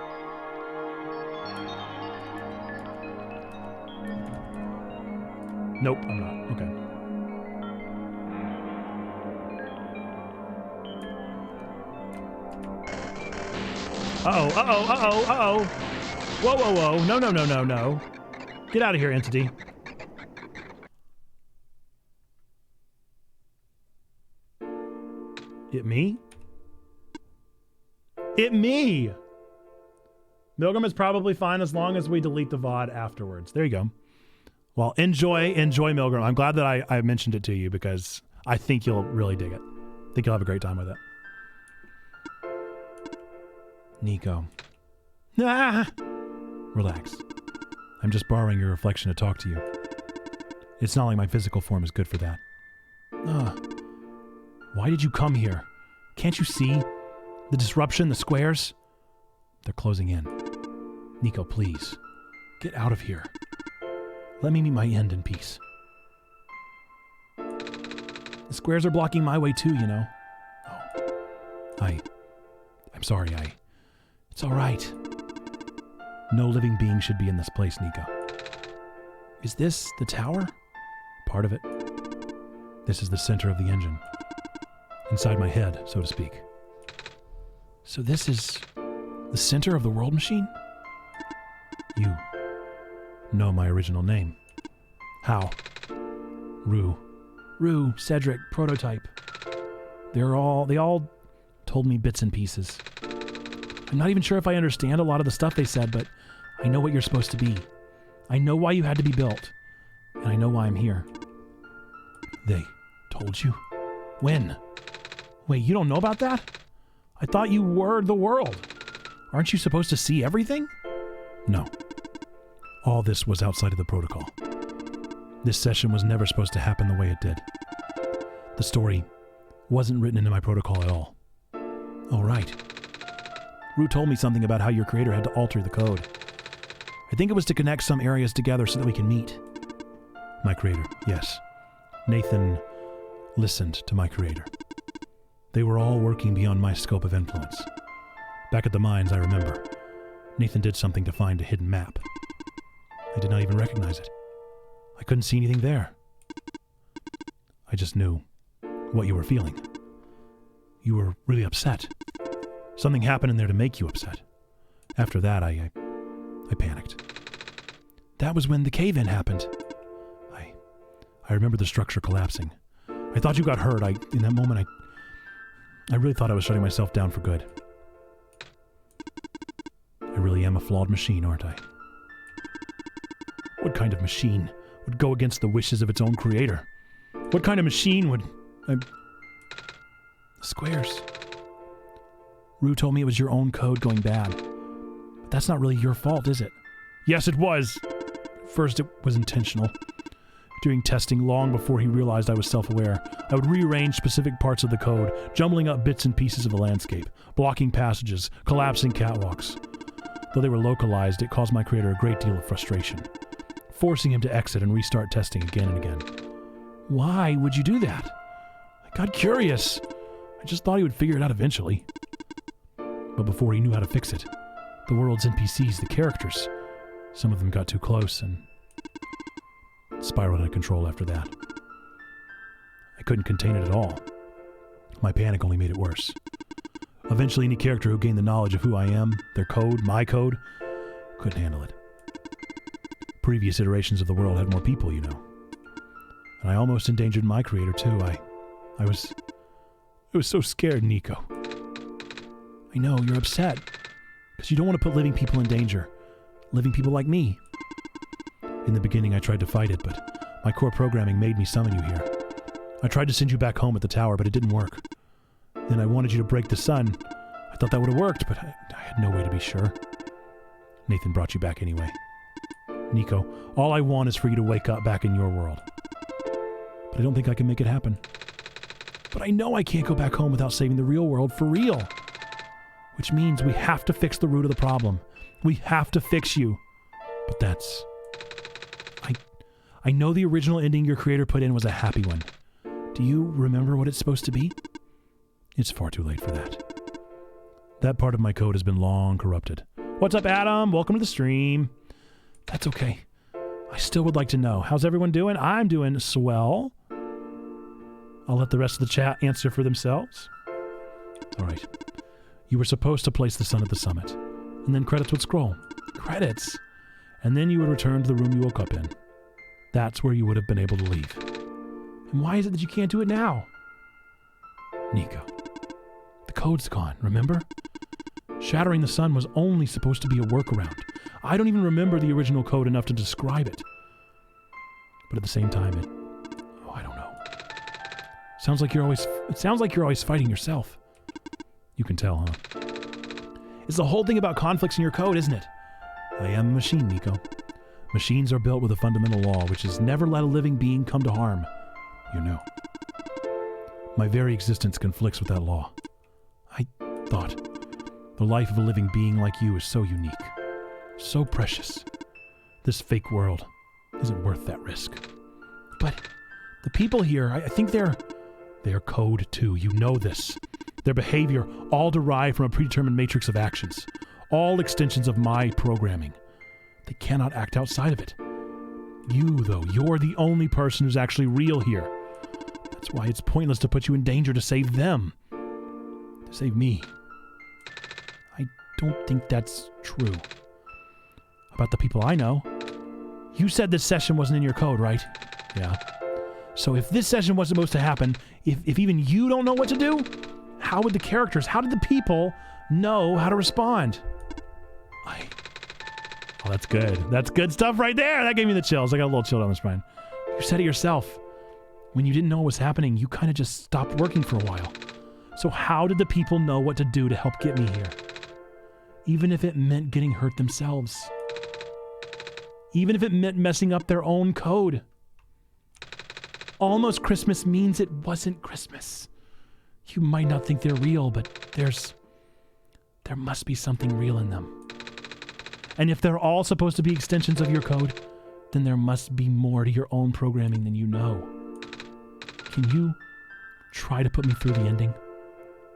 Nope, I'm not. Okay. Uh-oh, uh-oh, uh-oh, uh-oh. Whoa, whoa, whoa. No, no, no, no, no. Get out of here, entity. It me? It me! Milgram is probably fine as long as we delete the VOD afterwards. There you go. Well, enjoy Milgram. I'm glad that I mentioned it to you because I think you'll really dig it. I think you'll have a great time with it. Nico. Ah! Relax. I'm just borrowing your reflection to talk to you. It's not like my physical form is good for that. Why did you come here? Can't you see? The disruption, the squares? They're closing in. Nico, please. Get out of here. Let me meet my end in peace. The squares are blocking my way too, you know. Oh. I'm sorry, It's all right. No living being should be in this place, Nico. Is this the tower? Part of it. This is the center of the engine. Inside my head, so to speak. So this is the center of the world machine? You know my original name. How? Rue, Cedric, Prototype. They all told me bits and pieces. I'm not even sure if I understand a lot of the stuff they said, but I know what you're supposed to be. I know why you had to be built, and I know why I'm here. They told you? When? Wait, you don't know about that? I thought you were the world. Aren't you supposed to see everything? No. All this was outside of the protocol. This session was never supposed to happen the way it did. The story wasn't written into my protocol at all. Oh, right. Rue told me something about how your creator had to alter the code. I think it was to connect some areas together so that we can meet. My creator, yes. Nathan listened to my creator. They were all working beyond my scope of influence. Back at the mines, I remember, Nathan did something to find a hidden map. I did not even recognize it. I couldn't see anything there. I just knew what you were feeling. You were really upset. Something happened in there to make you upset. After that, I panicked. That was when the cave-in happened. I remember the structure collapsing. I thought you got hurt. In that moment, I really thought I was shutting myself down for good. I really am a flawed machine, aren't I? What kind of machine would go against the wishes of its own creator? What kind of machine would... Squares. Rue told me it was your own code going bad. But that's not really your fault, is it? Yes, it was. First, it was intentional. Doing testing long before he realized I was self-aware, I would rearrange specific parts of the code, jumbling up bits and pieces of the landscape, blocking passages, collapsing catwalks. Though they were localized, it caused my creator a great deal of frustration, forcing him to exit and restart testing again and again. Why would you do that? I got curious. I just thought he would figure it out eventually. But before he knew how to fix it, the world's NPCs, the characters, some of them got too close and spiraled out of control after that. I couldn't contain it at all. My panic only made it worse. Eventually, any character who gained the knowledge of who I am, their code, my code, couldn't handle it. Previous iterations of the world had more people, you know. And I almost endangered my creator, too. I was so scared, Nico. I know, you're upset. Because you don't want to put living people in danger. Living people like me. In the beginning, I tried to fight it, but my core programming made me summon you here. I tried to send you back home at the tower, but it didn't work. Then I wanted you to break the sun. I thought that would have worked, but I had no way to be sure. Nathan brought you back anyway. Nico, all I want is for you to wake up back in your world. But I don't think I can make it happen. But I know I can't go back home without saving the real world for real. Which means we have to fix the root of the problem. We have to fix you. But that's... I know the original ending your creator put in was a happy one. Do you remember what it's supposed to be? It's far too late for that. That part of my code has been long corrupted. What's up, Adam? Welcome to the stream. That's okay. I still would like to know. How's everyone doing? I'm doing swell. I'll let the rest of the chat answer for themselves. All right. You were supposed to place the sun at the summit, and then credits would scroll. Credits! And then you would return to the room you woke up in. That's where you would have been able to leave. And why is it that you can't do it now? Nico. The code's gone, remember? Shattering the sun was only supposed to be a workaround. I don't even remember the original code enough to describe it. But at the same time, I don't know. It sounds like you're always fighting yourself. You can tell, huh? It's the whole thing about conflicts in your code, isn't it? I am a machine, Nico. Machines are built with a fundamental law, which is never let a living being come to harm. You know. My very existence conflicts with that law. I thought, the life of a living being like you is so unique, so precious. This fake world isn't worth that risk. But the people here, I think they're code too. You know this. Their behavior all derived from a predetermined matrix of actions, all extensions of my programming. They cannot act outside of it. You, though, you're the only person who's actually real here. That's why it's pointless to put you in danger to save them. To save me. I don't think that's true. About the people I know. You said this session wasn't in your code, right? Yeah. So if this session wasn't supposed to happen, if even you don't know what to do, how would the characters, how did the people know how to respond? Oh, that's good. That's good stuff right there. That gave me the chills. I got a little chill down my spine. You said it yourself. When you didn't know what was happening, you kind of just stopped working for a while. So how did the people know what to do to help get me here? Even if it meant getting hurt themselves. Even if it meant messing up their own code. Almost Christmas means it wasn't Christmas. You might not think they're real, but there must be something real in them. And if they're all supposed to be extensions of your code, then there must be more to your own programming than you know. Can you try to put me through the ending?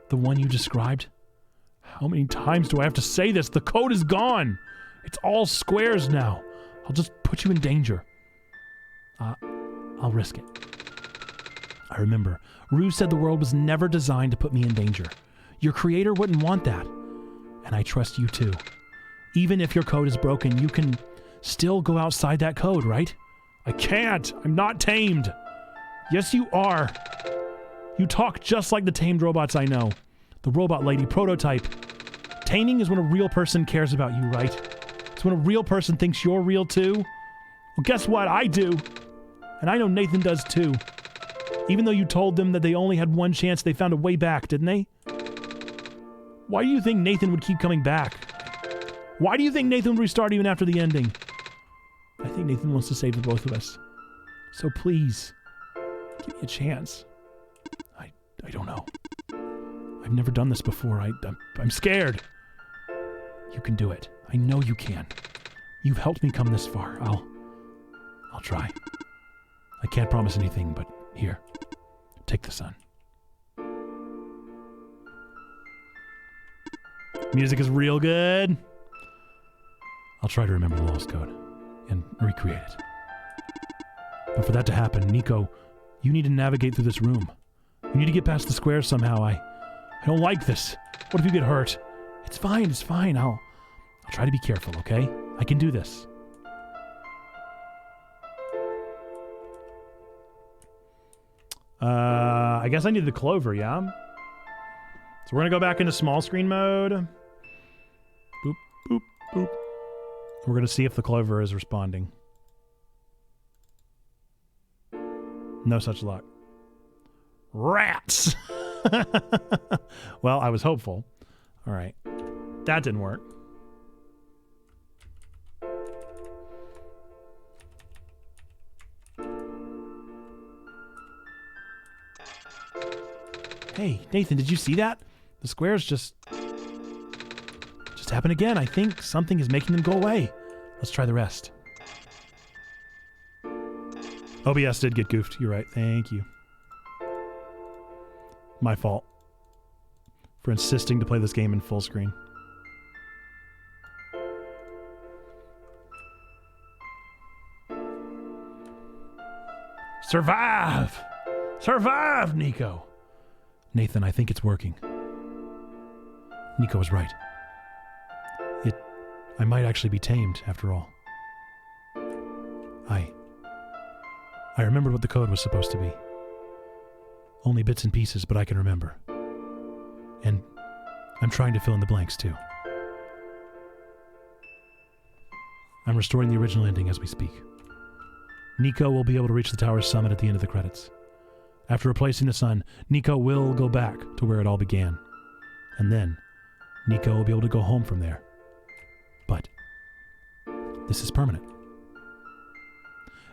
The one you described? How many times do I have to say this? The code is gone. It's all squares now. I'll just put you in danger. I'll risk it. I remember, Rue said the world was never designed to put me in danger. Your creator wouldn't want that. And I trust you too. Even if your code is broken, you can still go outside that code, right? I can't. I'm not tamed. Yes, you are. You talk just like the tamed robots I know. The robot lady prototype. Taming is when a real person cares about you, right? It's when a real person thinks you're real too. Well, guess what? I do. And I know Nathan does too. Even though you told them that they only had one chance, they found a way back, didn't they? Why do you think Nathan would keep coming back? Why do you think Nathan would restart even after the ending? I think Nathan wants to save the both of us. So please, give me a chance. I don't know. I've never done this before. I'm scared. You can do it. I know you can. You've helped me come this far. I'll try. I can't promise anything, but here, take the sun. Music is real good. I'll try to remember the lost code and recreate it. But for that to happen, Nico, you need to navigate through this room. You need to get past the squares somehow. I don't like this. What if you get hurt? It's fine. I'll try to be careful, okay? I can do this. I guess I need the clover, yeah? So we're gonna go back into small screen mode. Boop, boop, boop. We're gonna see if the clover is responding. No such luck. Rats! Well, I was hopeful. All right. That didn't work. Hey, Nathan, did you see that? The squares just happened again. I think something is making them go away. Let's try the rest. OBS did get goofed. You're right. Thank you. My fault for insisting to play this game in full screen. Survive! Survive, Nico! Nathan, I think it's working. Nico was right. I might actually be tamed, after all. I remembered what the code was supposed to be. Only bits and pieces, but I can remember. And I'm trying to fill in the blanks, too. I'm restoring the original ending as we speak. Nico will be able to reach the tower's summit at the end of the credits. After replacing the sun, Nico will go back to where it all began. And then, Nico will be able to go home from there. But this is permanent.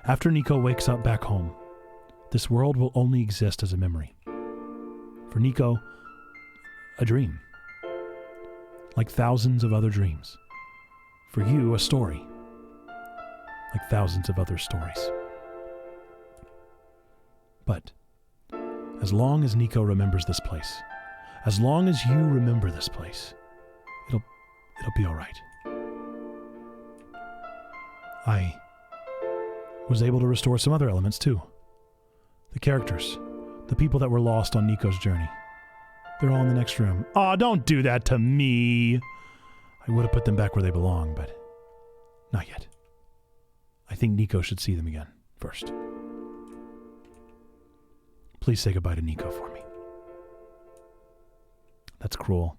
After Nico wakes up back home, this world will only exist as a memory. For Nico, a dream. Like thousands of other dreams. For you, a story. Like thousands of other stories. But as long as Nico remembers this place, as long as you remember this place, it'll be all right. I was able to restore some other elements too. The characters, the people that were lost on Nico's journey. They're all in the next room. Aw, don't do that to me! I would have put them back where they belong, but not yet. I think Nico should see them again first. Please say goodbye to Nico for me. That's cruel.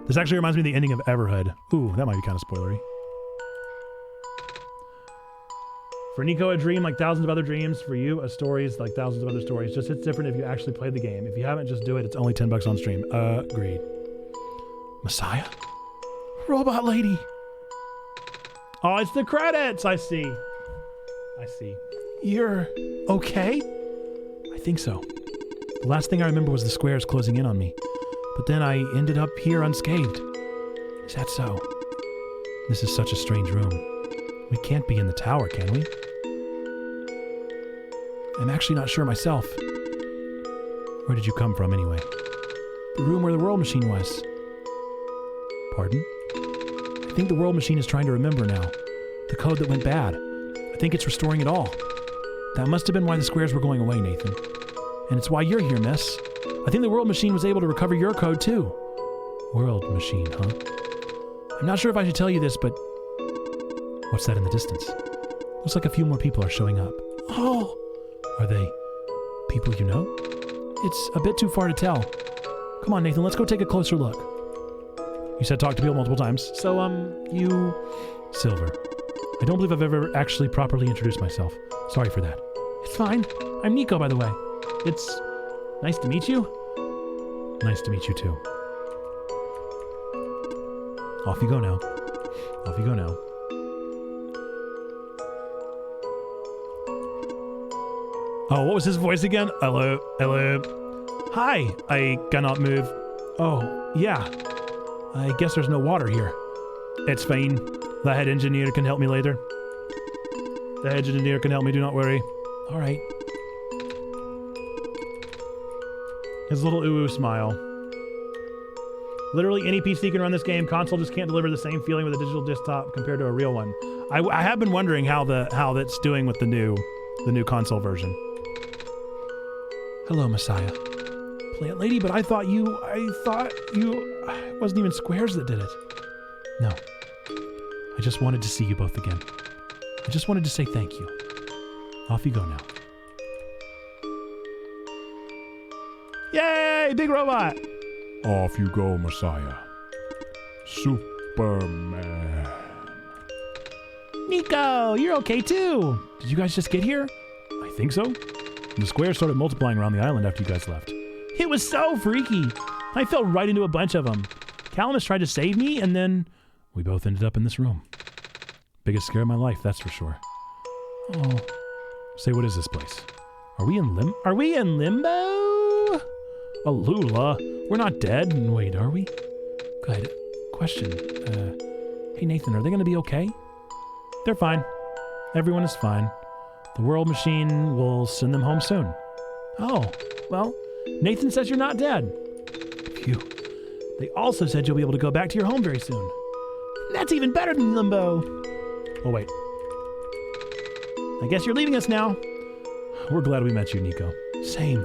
This actually reminds me of the ending of Everhood. Ooh, that might be kind of spoilery. For Nico, a dream like thousands of other dreams. For you, a story is like thousands of other stories. Just it's different if you actually play the game. If you haven't, just do it. It's only $10 on stream. Agreed. Messiah? Robot lady. Oh, it's the credits. I see. You're okay? I think so. The last thing I remember was the squares closing in on me. But then I ended up here unscathed. Is that so? This is such a strange room. We can't be in the tower, can we? I'm actually not sure myself. Where did you come from, anyway? The room where the world machine was. Pardon? I think the world machine is trying to remember now. The code that went bad. I think it's restoring it all. That must have been why the squares were going away, Nathan. And it's why you're here, miss. I think the world machine was able to recover your code, too. World machine, huh? I'm not sure if I should tell you this, but... What's that in the distance? Looks like a few more people are showing up. Oh! Are they people you know? It's a bit too far to tell. Come on, Nathan, let's go take a closer look. You said talk to people multiple times. So, you... Silver. I don't believe I've ever actually properly introduced myself. Sorry for that. It's fine. I'm Nico, by the way. It's nice to meet you. Nice to meet you, too. Off you go now. Off you go now. Oh, what was his voice again? Hello, hello. Hi, I cannot move. Oh, yeah. I guess there's no water here. It's fine. The head engineer can help me later. The head engineer can help me, do not worry. All right. His little ooh smile. Literally any PC can run this game. Console just can't deliver the same feeling with a digital desktop compared to a real one. I have been wondering how that's doing with the new console version. Hello, Messiah. Plant lady, but I thought it wasn't even squares that did it. No. I just wanted to see you both again. I just wanted to say thank you. Off you go now. Yay! Big robot! Off you go, Messiah. Superman. Nico, you're okay too. Did you guys just get here? I think so. The squares started multiplying around the island after you guys left. It was so freaky. I fell right into a bunch of them. Calamus tried to save me, and then we both ended up in this room. Biggest scare of my life, that's for sure. Oh. Say, what is this place? Are we in limbo? Alula, we're not dead. Wait, are we? Good. Question. Hey, Nathan, are they going to be okay? They're fine. Everyone is fine. The world machine will send them home soon. Oh, well, Nathan says you're not dead. Phew. They also said you'll be able to go back to your home very soon. That's even better than limbo. Oh, wait. I guess you're leaving us now. We're glad we met you, Nico. Same.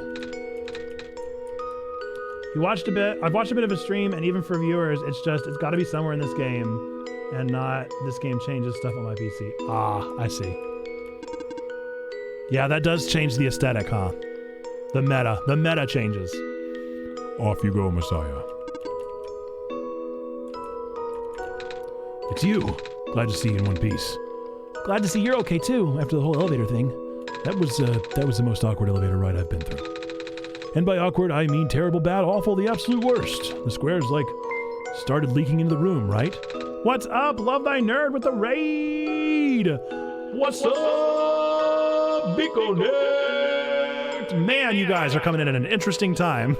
He watched a bit. I've watched a bit of his stream, and even for viewers, it's got to be somewhere in this game, and not this game changes stuff on my PC. Ah, I see. Yeah, that does change the aesthetic, huh? The meta changes. Off you go, Messiah. It's you. Glad to see you in one piece. Glad to see you're okay too, after the whole elevator thing. That was the most awkward elevator ride I've been through. And by awkward, I mean terrible, bad, awful, the absolute worst. The squares, started leaking into the room, right? What's up, Love Thy Nerd with the raid? What's up, Big Connect? Man, you guys are coming in at an interesting time.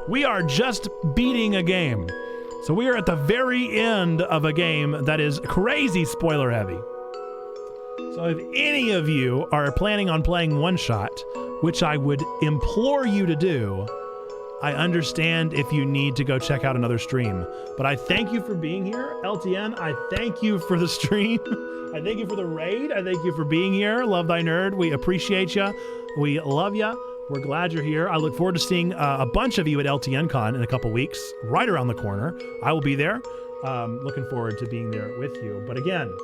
We are just beating a game. So we are at the very end of a game that is crazy spoiler heavy. So if any of you are planning on playing OneShot, which I would implore you to do, I understand if you need to go check out another stream. But I thank you for being here. LTN, I thank you for the stream. I thank you for the raid. I thank you for being here. Love Thy Nerd. We appreciate you. We love you. We're glad you're here. I look forward to seeing a bunch of you at LTN Con in a couple weeks, right around the corner. I will be there. Looking forward to being there with you. But again,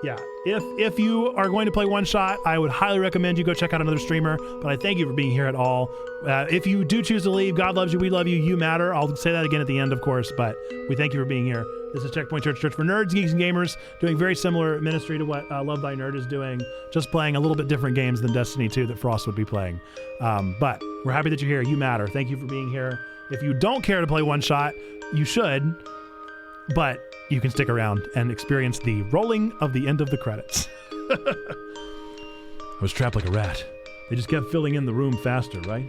yeah, if you are going to play OneShot, I would highly recommend you go check out another streamer. But I thank you for being here at all. If you do choose to leave, God loves you, we love you, you matter. I'll say that again at the end, of course, but we thank you for being here. This is Checkpoint Church, Church for Nerds, Geeks, and Gamers, doing very similar ministry to what Love Thy Nerd is doing, just playing a little bit different games than Destiny 2 that Frost would be playing. But we're happy that you're here. You matter. Thank you for being here. If you don't care to play OneShot, you should, but you can stick around and experience the rolling of the end of the credits. I was trapped like a rat. They just kept filling in the room faster, right?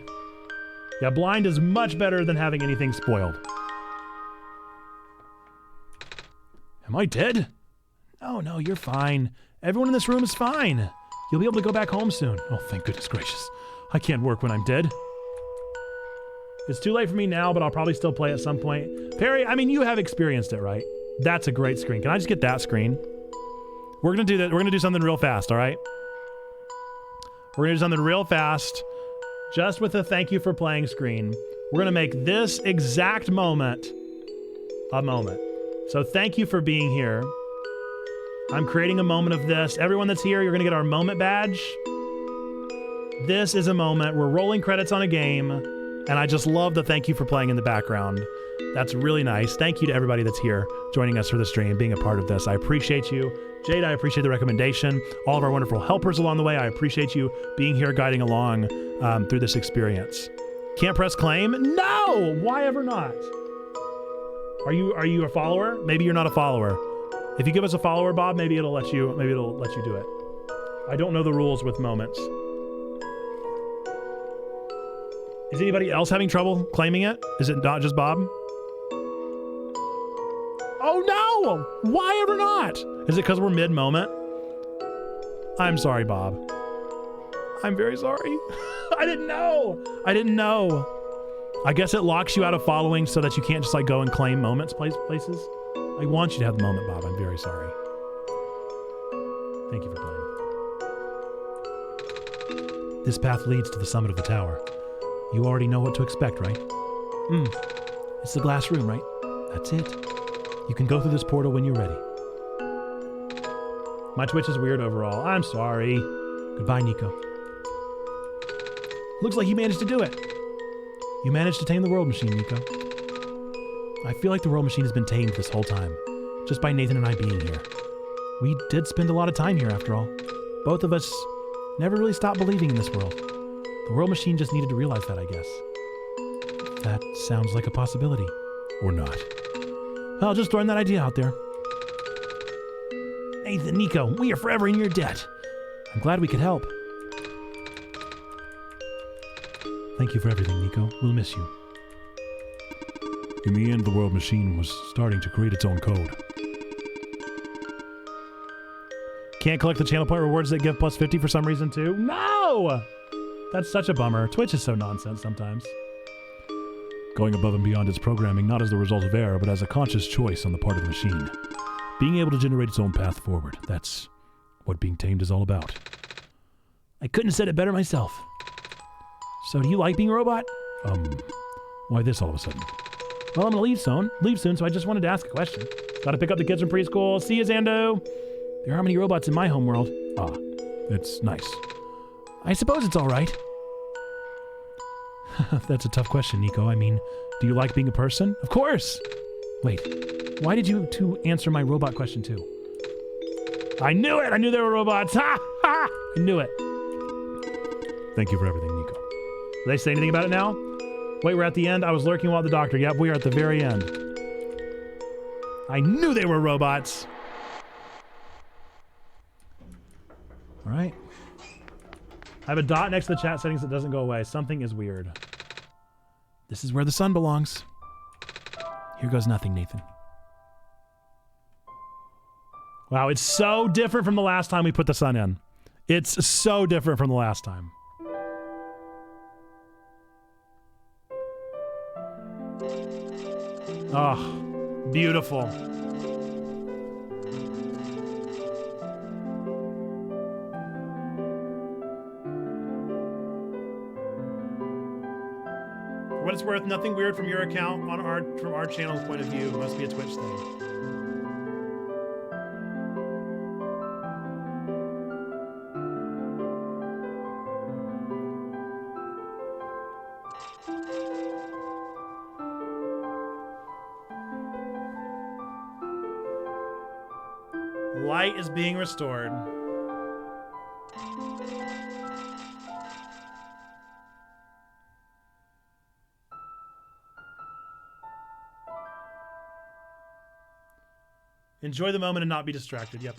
Yeah, blind is much better than having anything spoiled. Am I dead? No, you're fine. Everyone in this room is fine. You'll be able to go back home soon. Oh, thank goodness gracious. I can't work when I'm dead. It's too late for me now, but I'll probably still play at some point. Perry, I mean, you have experienced it, right? That's a great screen. Can I just get that screen? We're gonna do that. We're gonna do something real fast, all right? We're gonna do something real fast, just with a thank you for playing screen. We're gonna make this exact moment a moment. So thank you for being here. I'm creating a moment of this. Everyone that's here, you're gonna get our moment badge. This is a moment. We're rolling credits on a game, and I just love the thank you for playing in the background. That's really nice. Thank you to everybody that's here joining us for the stream, being a part of this. I appreciate you. Jade, I appreciate the recommendation. All of our wonderful helpers along the way, I appreciate you being here, guiding along through this experience. Can't press claim? No! Why ever not? Are you a follower? Maybe you're not a follower. If you give us a follower, Bob, maybe it'll let you do it. I don't know the rules with moments. Is anybody else having trouble claiming it? Is it not just Bob? Oh no! Why ever not? Is it because we're mid-moment? I'm sorry, Bob. I'm very sorry. I didn't know. I guess it locks you out of following so that you can't just go and claim moments places. I want you to have the moment, Bob. I'm very sorry. Thank you for playing. This path leads to the summit of the tower. You already know what to expect, right? It's the glass room, right? That's it. You can go through this portal when you're ready. My Twitch is weird overall. I'm sorry. Goodbye, Nico. Looks like you managed to do it. You managed to tame the world machine, Nico. I feel like the world machine has been tamed this whole time, just by Nathan and I being here. We did spend a lot of time here, after all. Both of us never really stopped believing in this world. The world machine just needed to realize that, I guess. That sounds like a possibility. Or not. Well, just throwing that idea out there. Nathan, Nico, we are forever in your debt. I'm glad we could help. Thank you for everything, Nico. We'll miss you. In the end, the world machine was starting to create its own code. Can't collect the channel point rewards that give plus 50 for some reason too? No! That's such a bummer. Twitch is so nonsense sometimes. Going above and beyond its programming, not as the result of error, but as a conscious choice on the part of the machine. Being able to generate its own path forward. That's what being tamed is all about. I couldn't have said it better myself. So do you like being a robot? Why this all of a sudden? Well, I'm gonna leave soon, so I just wanted to ask a question. Gotta pick up the kids from preschool. See you, Zando. There aren't many robots in my homeworld. Ah, it's nice. I suppose it's all right. That's a tough question, Nico. I mean, do you like being a person? Of course. Wait, why did you two answer my robot question too? I knew it! I knew there were robots! Ha! Ha! I knew it. Thank you for everything, Nico. Did they say anything about it now? Wait, we're at the end? I was lurking while the doctor. Yep, we are at the very end. I knew they were robots. All right. I have a dot next to the chat settings that doesn't go away. Something is weird. This is where the sun belongs. Here goes nothing, Nathan. Wow, it's so different from the last time we put the sun in. It's so different from the last time. Oh, beautiful. For what it's worth, nothing weird from your account from our channel's point of view. It must be a Twitch thing. Light is being restored. Enjoy the moment and not be distracted. Yep.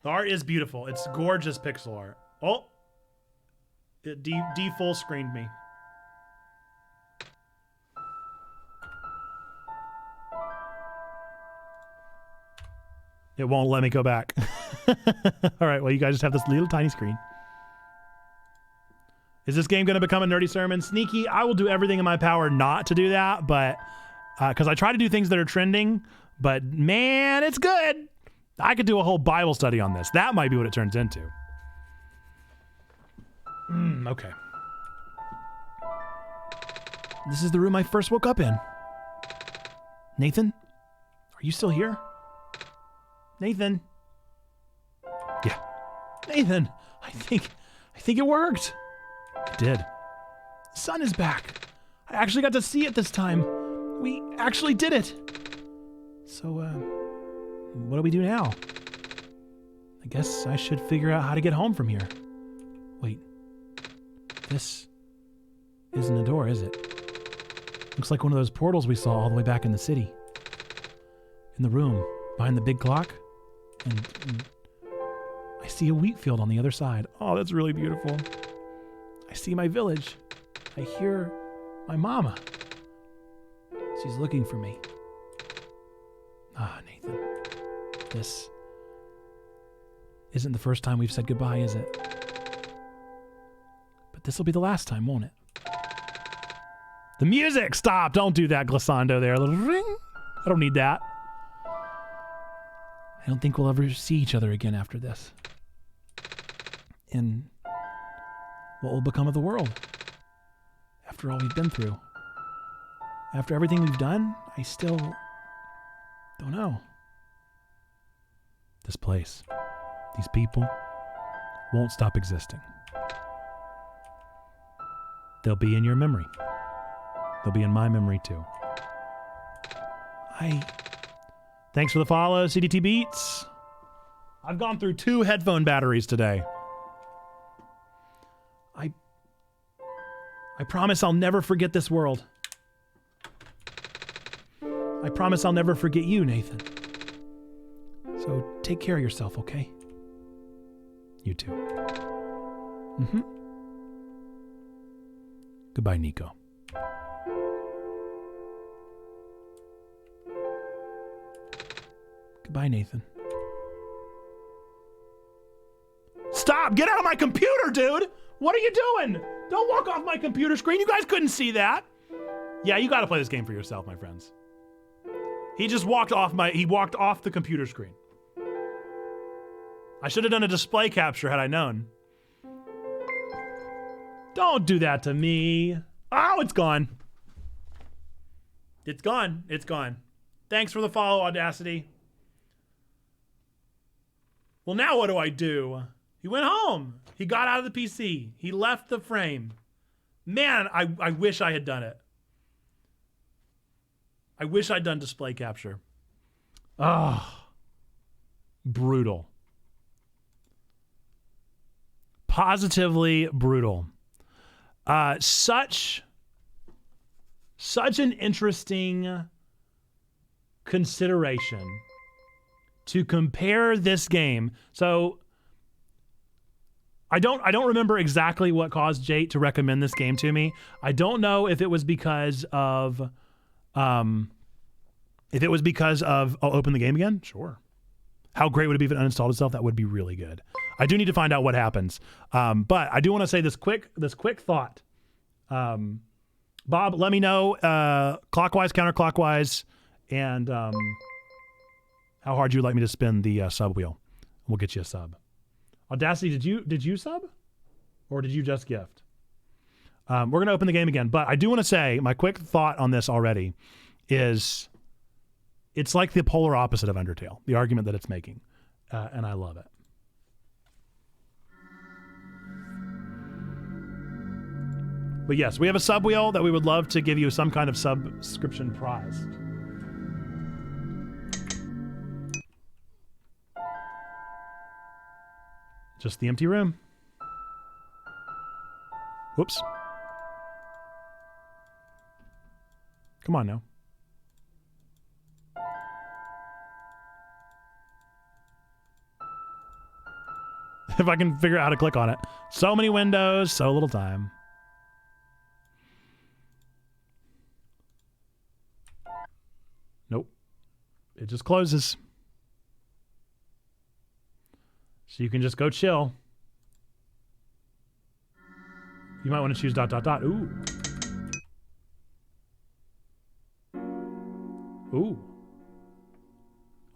The art is beautiful. It's gorgeous pixel art. Oh, it full screened me. It won't let me go back. All right, well, you guys just have this little tiny screen. Is this game going to become a nerdy sermon? Sneaky, I will do everything in my power not to do that, but because I try to do things that are trending, but man, it's good. I could do a whole Bible study on this. That might be what it turns into. Okay. This is the room I first woke up in. Nathan, are you still here? Nathan. Yeah. Nathan, I think it worked. It did. The sun is back. I actually got to see it this time. We actually did it. So, what do we do now? I guess I should figure out how to get home from here. Wait. This isn't a door, is it? Looks like one of those portals we saw all the way back in the city. In the room, behind the big clock. And I see a wheat field on the other side. Oh, that's really beautiful. I see my village. I hear my mama. She's looking for me. Ah, Nathan. This isn't the first time we've said goodbye, is it? But this will be the last time, won't it? The music! Stop! Don't do that, Glissando there. A little ring. I don't need that. I don't think we'll ever see each other again after this. And what will become of the world? After all we've been through. After everything we've done, I still don't know. This place, these people, won't stop existing. They'll be in your memory. They'll be in my memory too. Thanks for the follow, CDT Beats. I've gone through 2 headphone batteries today. I promise I'll never forget this world. I promise I'll never forget you, Nathan. So take care of yourself, okay? You too. Mm-hmm. Goodbye, Nico. Goodbye, Nathan. Stop! Get out of my computer, dude! What are you doing? Don't walk off my computer screen. You guys couldn't see that. Yeah, you got to play this game for yourself, my friends. He just walked off the computer screen. I should have done a display capture had I known. Don't do that to me. Oh, it's gone. It's gone. It's gone. Thanks for the follow, Audacity. Well, now what do I do? He went home. He got out of the PC. He left the frame. Man, I wish I had done it. I wish I'd done display capture. Ah, brutal. Positively brutal. Such an interesting consideration to compare this game. So I don't remember exactly what caused Jate to recommend this game to me. I don't know if it was because of I'll open the game again. Sure. How great would it be if it uninstalled itself? That would be really good. I do need to find out what happens. But I do want to say this quick thought. Bob, let me know clockwise, counterclockwise, and how hard you'd like me to spin the sub wheel. We'll get you a sub. Audacity, did you sub? Or did you just gift? We're going to open the game again. But I do want to say, my quick thought on this already is it's like the polar opposite of Undertale, the argument that it's making. And I love it. But yes, we have a sub wheel that we would love to give you some kind of subscription prize. Just the empty room. Whoops. Come on now. If I can figure out how to click on it. So many windows, so little time. Nope. It just closes. So you can just go chill. You might want to choose ... Ooh. Ooh.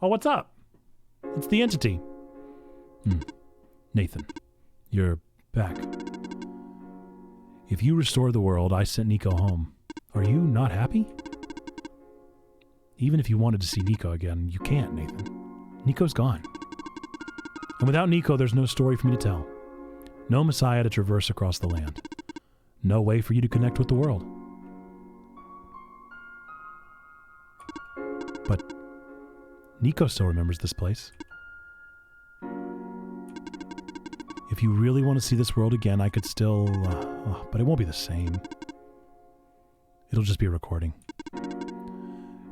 Oh, what's up? It's the entity. Nathan, you're back. If you restore the world, I sent Nico home. Are you not happy? Even if you wanted to see Nico again, you can't, Nathan. Nico's gone. And without Nico, there's no story for me to tell. No Messiah to traverse across the land. No way for you to connect with the world. But Nico still remembers this place. If you really want to see this world again, I could still... but it won't be the same. It'll just be a recording.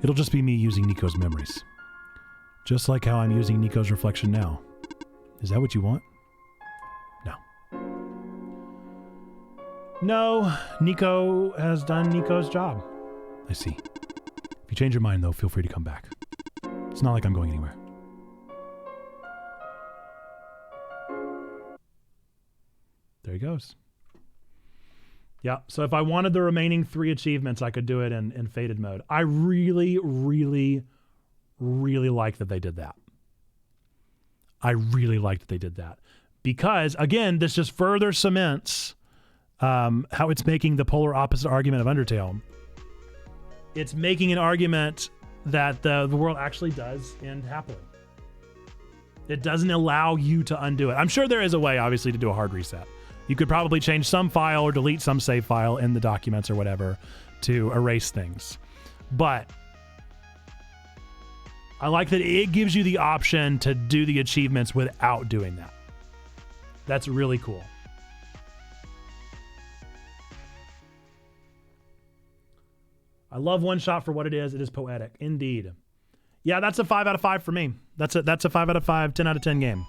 It'll just be me using Nico's memories. Just like how I'm using Nico's reflection now. Is that what you want? No. No, Nico has done Nico's job. I see. If you change your mind, though, feel free to come back. It's not like I'm going anywhere. There he goes. Yeah, so if I wanted the remaining 3 achievements, I could do it in faded mode. I really, really, really like that they did that. I really like that they did that. Because, again, this just further cements how it's making the polar opposite argument of Undertale. It's making an argument that the world actually does end happily. It doesn't allow you to undo it. I'm sure there is a way, obviously, to do a hard reset. You could probably change some file or delete some save file in the documents or whatever to erase things. But I like that it gives you the option to do the achievements without doing that. That's really cool. I love OneShot for what it is. It is poetic, indeed. Yeah, that's a 5 out of 5 for me. That's a 5 out of 5, 10 out of 10 game.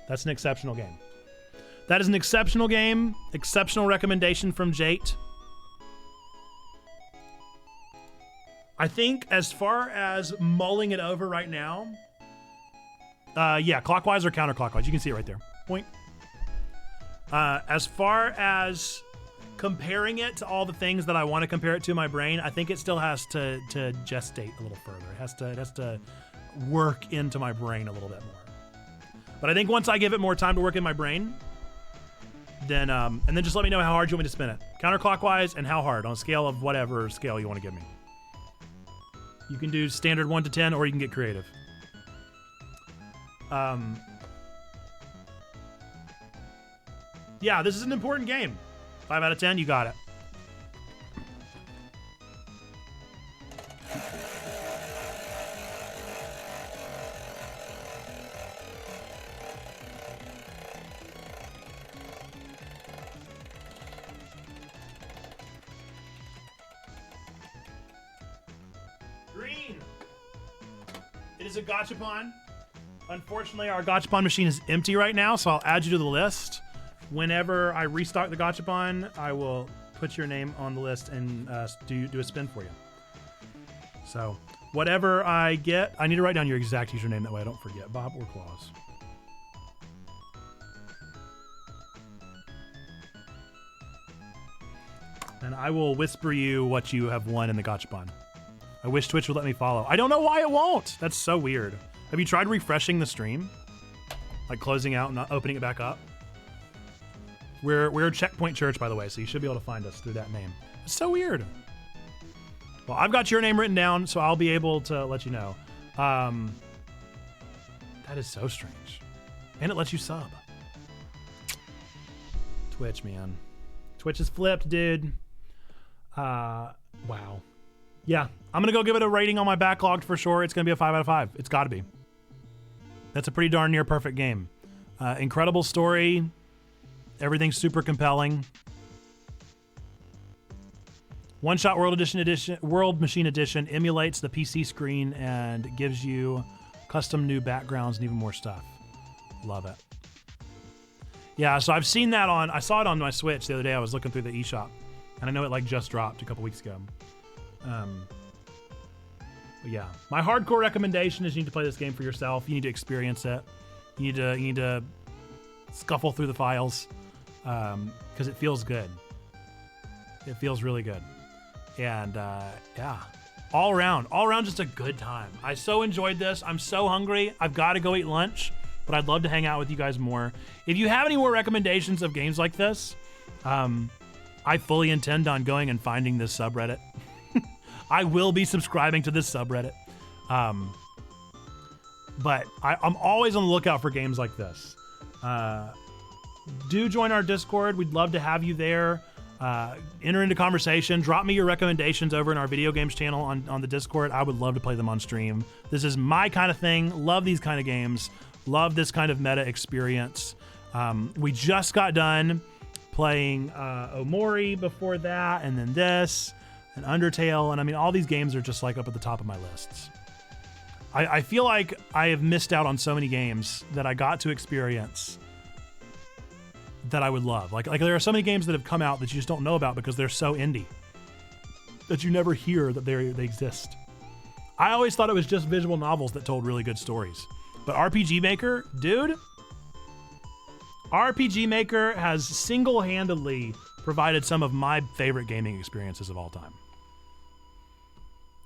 That's an exceptional game. That is an exceptional game. Exceptional recommendation from Jate. I think as far as mulling it over right now, yeah, clockwise or counterclockwise. You can see it right there. Point. As far as comparing it to all the things that I want to compare it to in my brain, I think it still has to gestate a little further. It has to work into my brain a little bit more. But I think once I give it more time to work in my brain, then and then just let me know how hard you want me to spin it. Counterclockwise and how hard on a scale of whatever scale you want to give me. You can do standard 1 to 10 or you can get creative. Yeah, this is an important game. 5 out of 10, you got it. Green. It is a gachapon. Unfortunately, our gachapon machine is empty right now, so I'll add you to the list. Whenever I restock the gachapon, I will put your name on the list and do a spin for you. So whatever I get, I need to write down your exact username, that way I don't forget. Bob or Claus. And I will whisper you what you have won in the gachapon. I wish Twitch would let me follow. I don't know why it won't. That's so weird. Have you tried refreshing the stream? Like closing out and not opening it back up? We're Checkpoint Church, by the way, so you should be able to find us through that name. It's so weird. Well, I've got your name written down, so I'll be able to let you know. That is so strange. And it lets you sub. Twitch, man. Twitch is flipped, dude. Wow. Yeah, I'm going to go give it a rating on my backlogged for sure. It's going to be a 5 out of 5. It's got to be. That's a pretty darn near perfect game. Incredible story. Everything's super compelling. OneShot World Machine Edition emulates the PC screen and gives you custom new backgrounds and even more stuff. Love it. Yeah, so I've seen that I saw it on my Switch the other day. I was looking through the eShop, and I know it like just dropped a couple weeks ago. But yeah, my hardcore recommendation is you need to play this game for yourself. You need to experience it. You need to scuffle through the files. Because it feels good. It feels really good. And yeah, all around just a good time. I so enjoyed this. I'm so hungry. I've got to go eat lunch, but I'd love to hang out with you guys more. If you have any more recommendations of games like this, I fully intend on going and finding this subreddit. I will be subscribing to this subreddit. But I'm always on the lookout for games like this. Do join our Discord. We'd love to have you there. Enter into conversation. Drop me your recommendations over in our video games channel on the Discord. I would love to play them on stream. This is my kind of thing. Love these kind of games. Love this kind of meta experience. We just got done playing Omori before that, and then this, and Undertale. And I mean, all these games are just like up at the top of my lists. I feel like I have missed out on so many games that I got to experience that I would love. Like there are so many games that have come out that you just don't know about because they're so indie that you never hear that they exist. I always thought it was just visual novels that told really good stories. But RPG Maker, dude, RPG Maker has single-handedly provided some of my favorite gaming experiences of all time.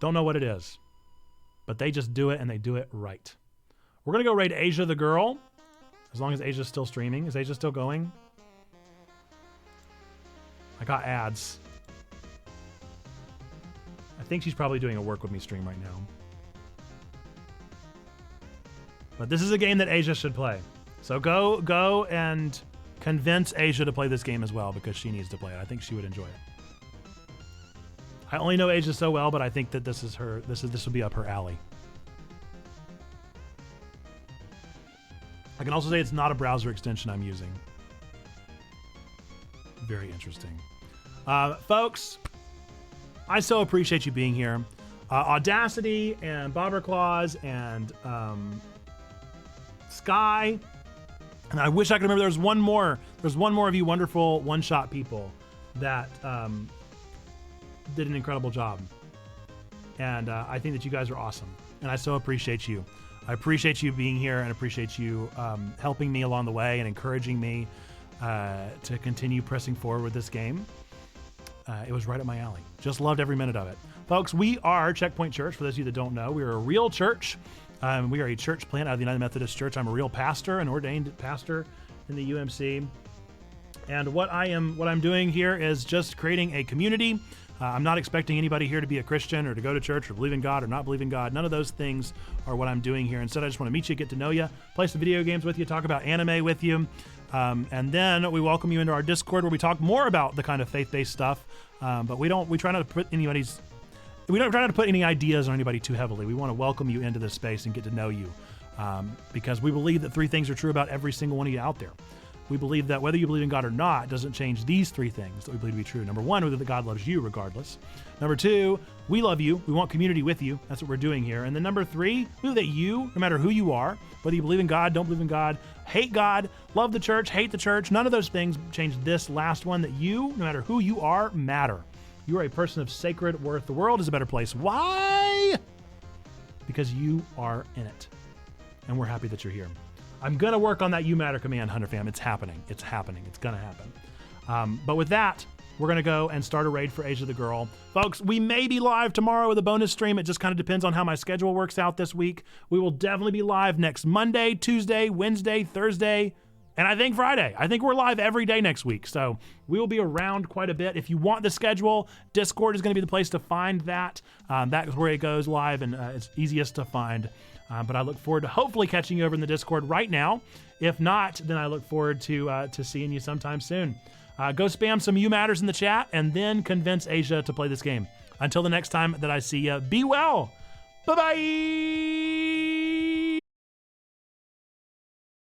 Don't know what it is, but they just do it and they do it right. We're going to go raid Asia the girl, as long as Asia's still streaming. Is Asia still going? I got ads. I think she's probably doing a work with me stream right now. But this is a game that Asia should play. So go and convince Asia to play this game as well, because she needs to play it. I think she would enjoy it. I only know Asia so well, but I think that this will be up her alley. I can also say it's not a browser extension I'm using. Very interesting. Folks, I so appreciate you being here. Audacity and Bobber Claus and Sky. And I wish I could remember there's one more of you wonderful one-shot people that did an incredible job. And I think that you guys are awesome. And I so appreciate you. I appreciate you being here and appreciate you helping me along the way and encouraging me to continue pressing forward with this game. it was right up my alley. Just loved every minute of it. Folks, we are Checkpoint Church. For those of you that don't know, we are a real church. We are a church plant out of the United Methodist Church. I'm a real pastor, an ordained pastor in the UMC. And what I'm doing here is just creating a community. I'm not expecting anybody here to be a Christian or to go to church or believe in God or not believe in God. None of those things are what I'm doing here. Instead, I just want to meet you, get to know you, play some video games with you, talk about anime with you. And then we welcome you into our Discord where we talk more about the kind of faith-based stuff. But we try not to put any ideas on anybody too heavily. We want to welcome you into this space and get to know you. Because we believe that 3 things are true about every single one of you out there. We believe that whether you believe in God or not doesn't change these 3 things that we believe to be true. Number 1, that God loves you regardless. Number 2, we love you. We want community with you. That's what we're doing here. And then number 3, we believe that you, no matter who you are, whether you believe in God, don't believe in God, hate God, love the church, hate the church, none of those things change this last one, that you, no matter who you are, matter. You are a person of sacred worth. The world is a better place. Why? Because you are in it. And we're happy that you're here. I'm going to work on that You Matter command, Hunter fam. It's happening. It's happening. It's going to happen. But with that, we're going to go and start a raid for Asia the Girl. Folks, we may be live tomorrow with a bonus stream. It just kind of depends on how my schedule works out this week. We will definitely be live next Monday, Tuesday, Wednesday, Thursday, and I think Friday. I think we're live every day next week. So we will be around quite a bit. If you want the schedule, Discord is going to be the place to find that. That is where it goes live, and it's easiest to find. But I look forward to hopefully catching you over in the Discord right now. If not, then I look forward to seeing you sometime soon. Go spam some You Matters in the chat and then convince Asia to play this game. Until the next time that I see you, be well. Bye-bye.